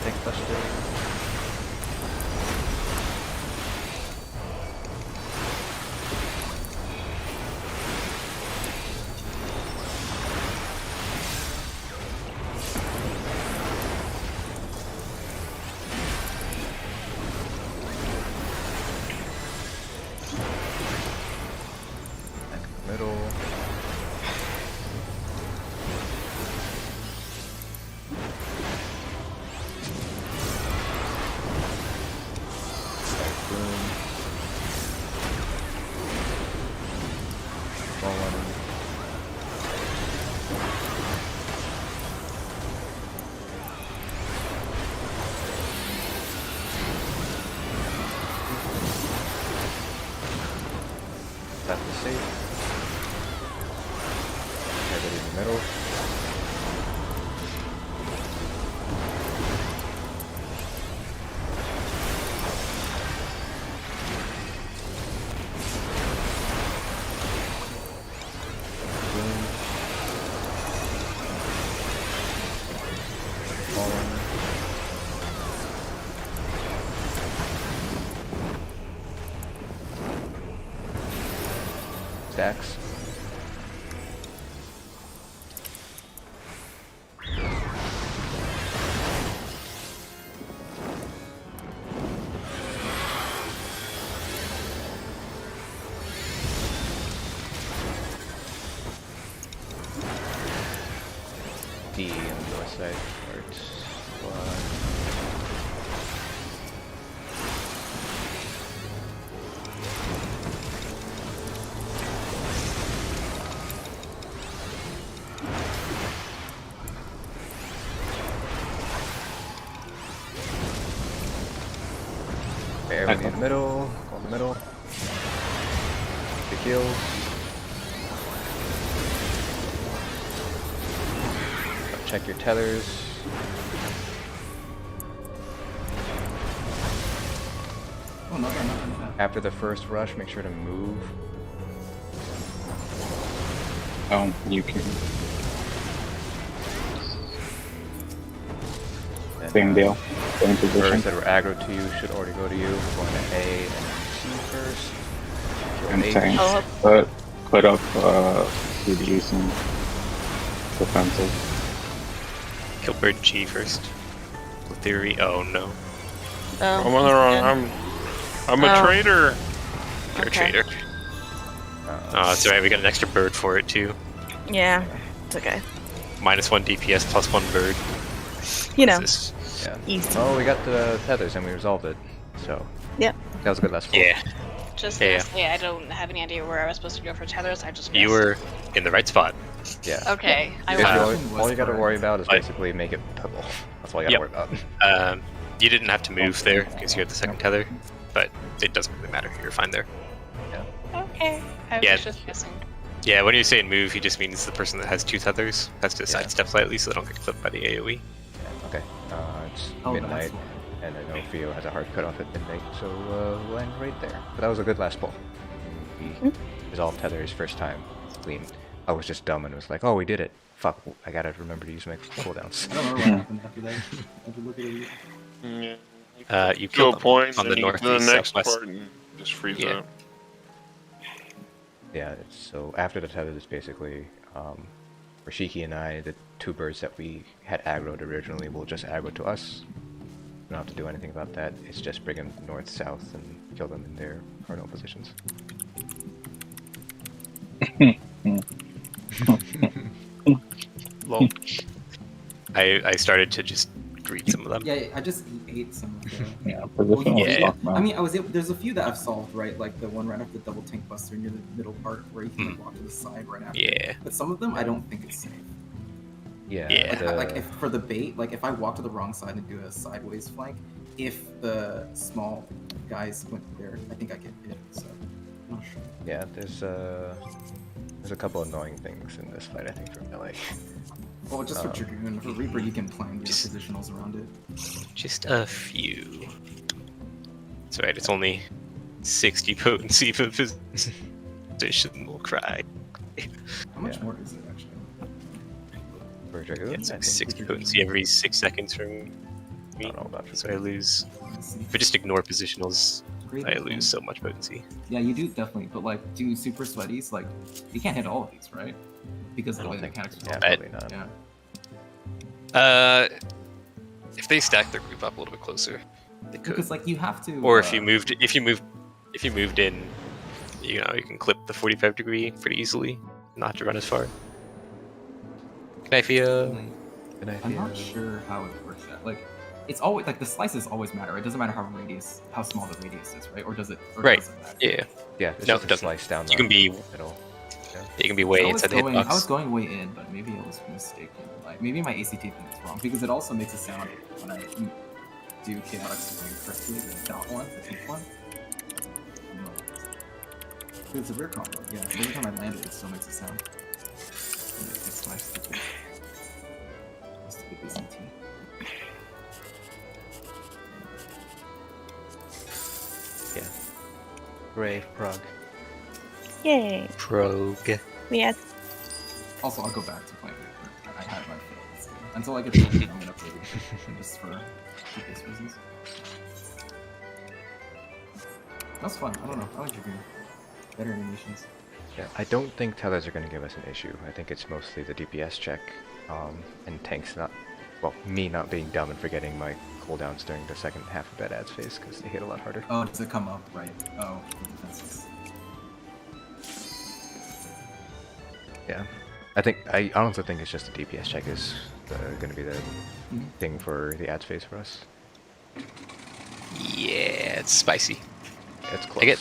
Take cluster. Middle. That's the safe. Everybody in the middle. Boom. Fallen. Stacks. D on the north side. Art squad. Everybody in the middle, go in the middle. Big heals. Check your tethers. Oh, no. After the first rush, make sure to move. Oh, you can. And, Same deal. Same position. Birds that were aggro to you should already go to you. Going to A and C first. Kill And H. tanks. Put up CDs and defensive. Kill bird G first. The theory. Oh no. Oh, I'm on the wrong. I'm a traitor. You're Okay. a traitor. Oh, that's right. We got an extra bird for it too. Yeah, it's okay. -1 DPS plus 1 bird. You know, This is- Yeah. easy. Oh, we got the tethers and we resolved it. So. Yep. That was a good last pull. Yeah. Just Yeah, gonna yeah. say, I don't have any idea where I was supposed to go for tethers. I just missed. You were in the right spot. Yeah. Okay. I Basically, was. all you got to worry about is But- basically make it purple. That's all you got to Yep. worry about. You didn't have to move there because you had the second tether, but it doesn't really matter. You're fine there. Okay. I was Yeah. just guessing. Yeah, when you're saying move, he just means the person that has 2 tethers has to Yeah. sidestep slightly so they don't get clipped by the AoE. Yeah, okay. It's Oh, midnight, that's why. and I know Theo has a hard cutoff at midnight, so we'll end right there. But that was a good last pull. He resolved Tether's first time clean. I was just dumb and was like, oh, we did it. Fuck, I gotta remember to use my cooldowns. I don't remember what happened after that. I have to look at it again. Yeah. You Go killed a point, on and the you get to the northeast, next southwest. part and just freeze Yeah. out. Yeah, so after the tether is basically, for Shiki and I, the 2 birds that we had aggroed originally will just aggro to us. We don't have to do anything about that. It's just bring them north, south, and kill them in their cardinal positions. Lol. I started to just greet some of them. Yeah, I just ate some of the. Yeah, positional Yeah. stuff, man. I mean, there's a few that I've solved, right? Like the one right after the double tank buster near the middle part where you can like, walk to the side right after. Yeah. But some of them, I don't think it's safe. Yeah. Yeah. Like if for the bait, like if I walk to the wrong side and do a sideways flank, if the small guys went there, I think I get hit. So I'm not sure. Yeah, there's a couple annoying things in this fight, I think, from LA. Well, just for Dragoon, for Reaper, you can plan your Just- positionals around it. Just a few. That's right, it's only 60 potency per position will cry. How much Yeah. more is it actually? For Dragoon, Yeah, it's I like think 60 potency every 6 seconds from I me. don't know about So I lose. Let's see. If I just ignore positionals, Great I thing. lose so much potency. Yeah, you do definitely, but like, do super sweaties, like, you can't hit all of these, right? Because of the way the mechanics Yeah, are. probably not. Yeah. If they stack their group up a little bit closer, they could. Because like you have to. Or if you moved in, you know, you can clip the 45 degree pretty easily, not have to run as far. Knifia. Good idea. I'm not sure how it works yet. Like, it's always like the slices always matter. It doesn't matter how small the radius is, right? Or does it? Or Right. Does it matter? Yeah, Yeah, it's No, just it a doesn't. slice down you can be middle. you can be way I was inside the going- I was hitbox. going way in, but maybe I was mistaken. Like maybe my ACT thing is wrong because it also makes a sound when I do chaotic swing correctly. The dot one, the pink one. I don't know. It's a rear combo. Yeah, every time I land it, it still makes a sound. And it's my stupid. Stupid ACT. Yeah. Brave Prog. Yay. Prog. We had Also, I'll go back to playing Reaper. I had my favorites. Until I get to I'm gonna play Reaper just for previous reasons. That's fun. I don't know. I like Dragoon. Better animations. Yeah, I don't think tethers are going to give us an issue. I think it's mostly the DPS check, and tanks not, well, me not being dumb and forgetting my cooldowns during the second half of that ads phase because they hit a lot harder. Oh, does it come up? Right. Oh, the defenses. Yeah, I honestly think it's just the DPS check is going to be the thing for the ads phase for us. Yeah, it's spicy. It's close. I get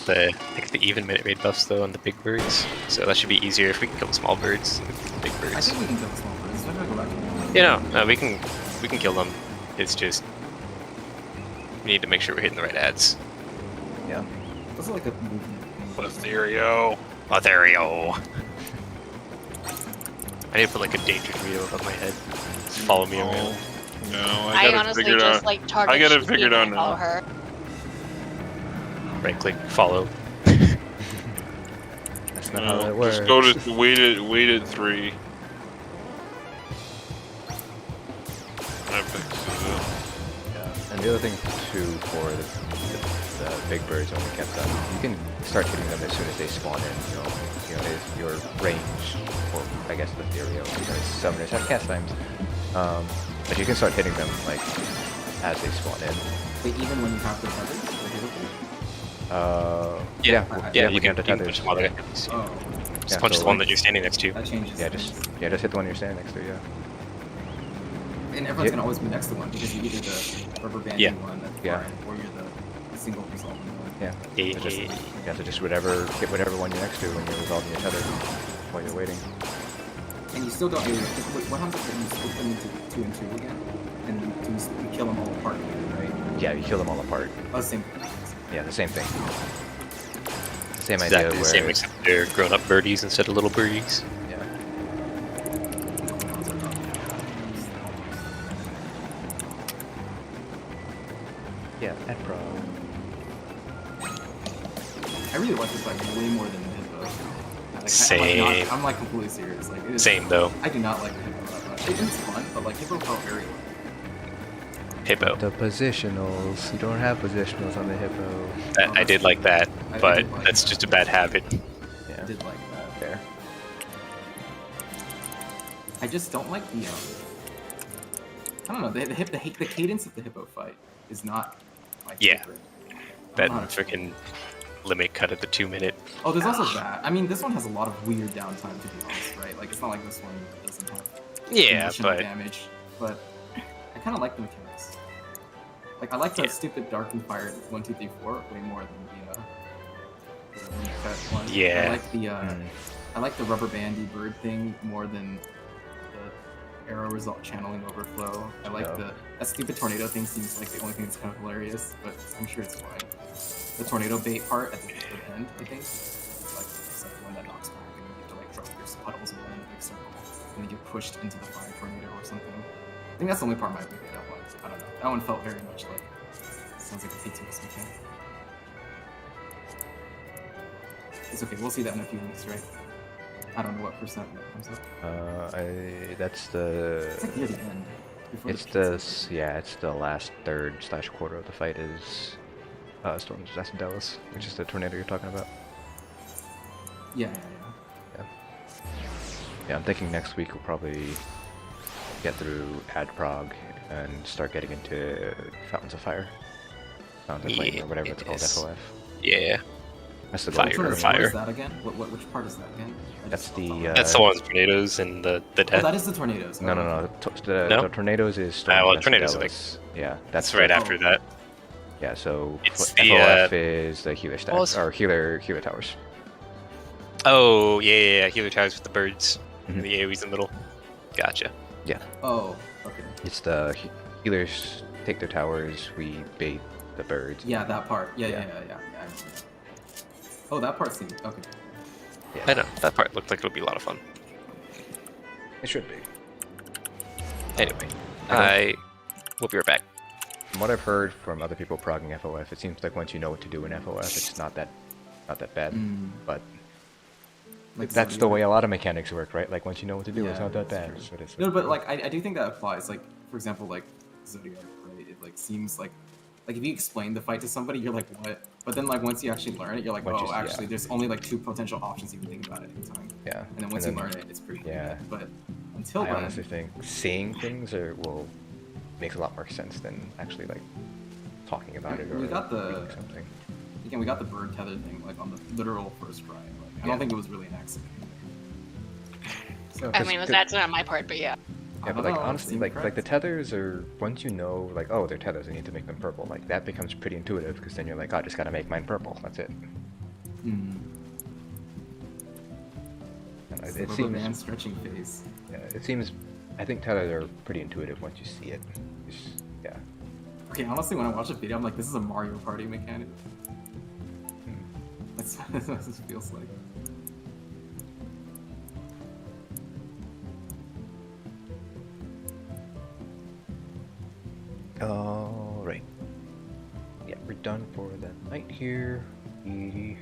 the even minute rate buffs though on the big birds, so that should be easier if we can kill the small birds with the big birds. I think we can kill the small birds. Maybe I'll go back to No, we can kill them. It's just we need to make sure we're hitting the right ads. Yeah. Those are like a movement thing. Ethereal. Ethereal. I need to put like a danger wheel above my head. Just follow me around. No, I I got it honestly figured just out. like target. I got it Shiki figured and out follow now. her. Right click, follow. That's not how that works. Just go to waited 3. That fixes it. Yeah. And the other thing too for the big birds when we kept them, you can start hitting them as soon as they spawn in. Your range, or I guess the theory of because summoners have cast times, but you can start hitting them like as they spawn in. Wait, even when you have the tethers, they're hittable? Yeah, we you can the punch tethers. them while they're Oh, Just punch the one that you're standing next to. that changes. Yeah, just hit the one you're standing next to. Yeah. And everyone's gonna always be next to one because you're either the rubber bandy Yeah. one that's Yeah. fine, or you're the single result. Yeah. Yeah. So just, you have to just get whatever one you're next to when you're resolving your tether while you're waiting. And you still don't really. What happens if you split them into 2 and 2 again? And you kill them all apart again, right? Yeah, you kill them all apart. Oh, same. Yeah, the same thing. Same Exactly idea the where... same, except they're grown-up birdies instead of little birdies. Yeah. Yeah, at Prog. I really like this fight way more than the Hippo. Like, Same. I'm like completely serious. Like, it is, Same though. I do not like the Hippo that much. It's fun, but like Hippo felt very. Hippo. The positionals. You don't have positionals on the Hippo. I did like that, I but did like that's that. just a bad habit. Yeah. I did like that. Fair. I just don't like the. I don't know. The cadence of the Hippo fight is not my Yeah. favorite. That Uh, freaking limit cut at the 2-minute. Oh, there's also that. I mean, this one has a lot of weird downtime, to be honest, right? Like, it's not like this one doesn't have Yeah, conditional but damage, but I kind of like the mechanics. Like, I like the stupid Dark and Fire 1, 2, 3, 4 way more than the limit cut one. Yeah. I like the I like the rubber bandy bird thing more than the arrow result channeling overflow. I like that stupid tornado thing seems like the only thing that's kind of hilarious, but I'm sure it's fine. The tornado bait part at the end, I think, it's like the one that knocks back and you have to like drop your puddles around in a big circle and then get pushed into the fire tornado or something. I think that's the only part my favorite that one. I don't know. That one felt very much like sounds like a P3S mechanic. It's okay. We'll see that in a few weeks, right? I don't know what percent that comes up. That's the... It's like near the end. before It's pizza. it's the last third/quarter of the fight is Storm's Zacidelis, which is the tornado you're talking about. Yeah. Yeah, I'm thinking next week we'll probably get through Ad Prog and start getting into Fountains of Fire. Fountains of Lightning or whatever it's called, Yes. FOF. Yeah. That's the Fire. Which one is, Fire. What is that again? Which part is that again? That's the... That's the one with tornadoes and the Oh, death. that is the tornadoes. No. Oh, The tornadoes is Storm's well, tornadoes are Zacidelis. Yeah, That's right Oh. after that. Yeah, so It's FOF the, is the healer well, stats, or healer towers. Oh, yeah. Healer towers with the birds. Mhm. And the AoE's in the middle. Gotcha. Oh, okay. It's the healers take their towers, we bait the birds. Yeah, that part. Yeah. Yeah. I see. Oh, that part seems okay. Yeah, I know, that part looked like it'll be a lot of fun. it should be. Anyway, I will be right back. From what I've heard from other people progging FOF, it seems like once you know what to do in FOF, it's not that bad. Mm, But like that's the Zodiac. way a lot of mechanics work, right? Like once you know what to do, it's Yeah, not that that's bad. true. But it's No, but like I do think that applies. Like for example, like Zodiac, right? It like seems like if you explain the fight to somebody, you're like, what? But then like once you actually learn it, you're like, Once oh, you- actually, there's only like 2 potential options you can think about at any time. yeah. And then once you learn it, it's pretty yeah. good. But until I then, honestly think seeing things makes a lot more sense than actually like talking about it or We got the- reading something. again, we got the bird tether thing like on the literal first try. Like, I Yeah. don't think it was really an accident. So, I mean, it was accident on my part, but yeah. Yeah, but like honestly, like the tethers are once you know like oh they're tethers, I need to make them purple. Like that becomes pretty intuitive because then you're like oh, I just gotta make mine purple. That's it. Mm. And It's it the seems man stretching phase. yeah, it seems I think tethers are pretty intuitive once you see it. Yeah. Okay, honestly, when I watch the video, I'm like, this is a Mario Party mechanic. Hmm. That's what this feels like. Alright. Yeah, we're done for the night here. We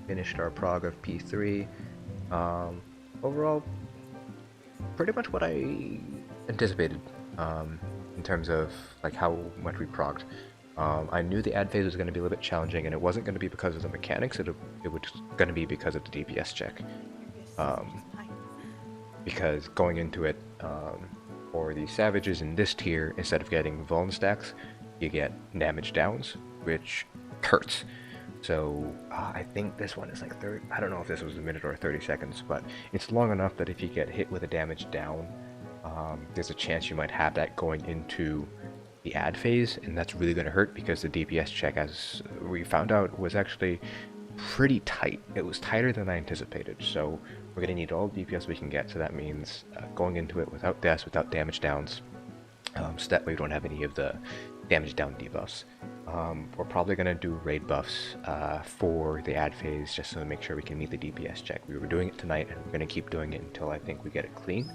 finished our prog of P3. Overall, pretty much what I anticipated in terms of like how much we progged. I knew the ad phase was going to be a little bit challenging, and it wasn't going to be because of the mechanics, it was going to be because of the DPS check. Because going into it, for the savages in this tier, instead of getting vuln stacks, you get damage downs, which hurts. So I think this one is like 30, I don't know if this was a minute or 30 seconds, but it's long enough that if you get hit with a damage down, there's a chance you might have that going into the ad phase, and that's really going to hurt because the DPS check, as we found out, was actually pretty tight. It was tighter than I anticipated, so we're going to need all the DPS we can get, so that means going into it without deaths, without damage downs, so that way we don't have any of the damage down debuffs. We're probably going to do raid buffs for the ad phase just to make sure we can meet the DPS check. We were doing it tonight, and we're going to keep doing it until I think we get it clean.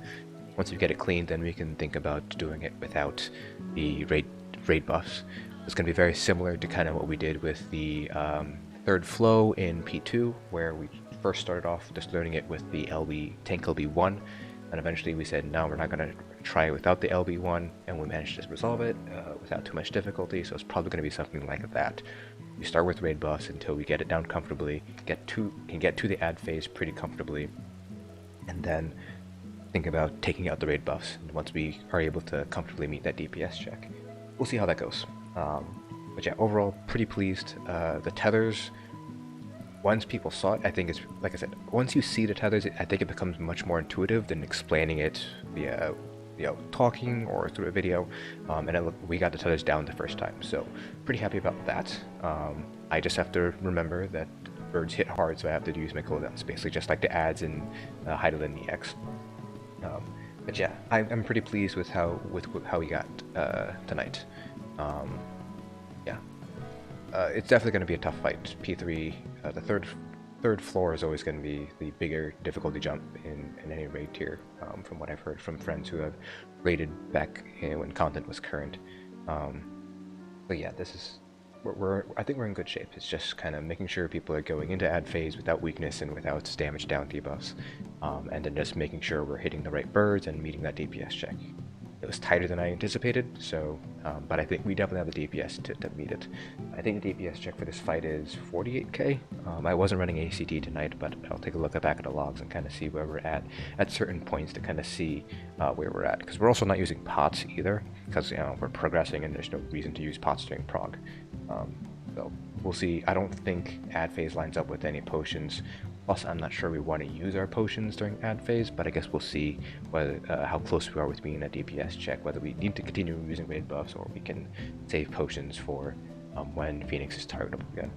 Once we get it clean, then we can think about doing it without the raid buffs. It's going to be very similar to kind of what we did with the third flow in P2, where we first started off just learning it with the tank LB1, and eventually we said, no, we're not going to try it without the LB1, and we managed to resolve it without too much difficulty, so it's probably going to be something like that. We start with raid buffs until we get it down comfortably, can get to the ad phase pretty comfortably, and then think about taking out the raid buffs once we are able to comfortably meet that DPS check. We'll see how that goes. But yeah, overall, pretty pleased. The tethers, once people saw it, I think it's, like I said, once you see the tethers, I think it becomes much more intuitive than explaining it via, talking or through a video. And we got the tethers down the first time, so pretty happy about that. I just have to remember that birds hit hard, so I have to use my cooldowns, basically just like the ads in Heidelin EX. But yeah, I'm pretty pleased with how we got tonight. Yeah, it's definitely going to be a tough fight. P3, the third floor is always going to be the bigger difficulty jump in any raid tier, from what I've heard from friends who have raided back when content was current. But yeah, this is I think we're in good shape. It's just kind of making sure people are going into ad phase without weakness and without damage down debuffs, and then just making sure we're hitting the right birds and meeting that DPS check. It was tighter than I anticipated, so but I think we definitely have the DPS to meet it. I think the DPS check for this fight is 48k. I wasn't running ACT tonight, but I'll take a look back at the logs and kind of see where we're at certain points to kind of see where we're at, because we're also not using pots either, because we're progressing and there's no reason to use pots during prog. So we'll see. I don't think ad phase lines up with any potions. Plus, I'm not sure we want to use our potions during ad phase, but I guess we'll see whether how close we are with being a DPS check, whether we need to continue using raid buffs or we can save potions for when Phoenix is targetable again.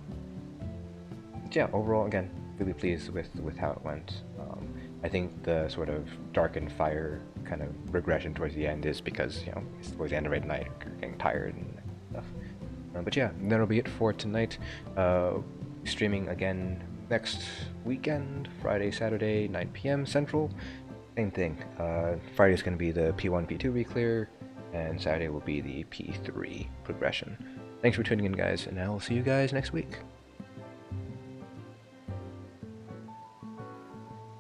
But yeah, overall, again, really pleased with how it went. I think the sort of dark and fire kind of regression towards the end is because, it's towards the end of raid night, you're getting tired and stuff. But yeah, that'll be it for tonight. Streaming again next weekend, Friday, Saturday, 9 p.m. Central. Same thing. Friday's going to be the P1, P2 reclear, and Saturday will be the P3 progression. Thanks for tuning in, guys, and I'll see you guys next week.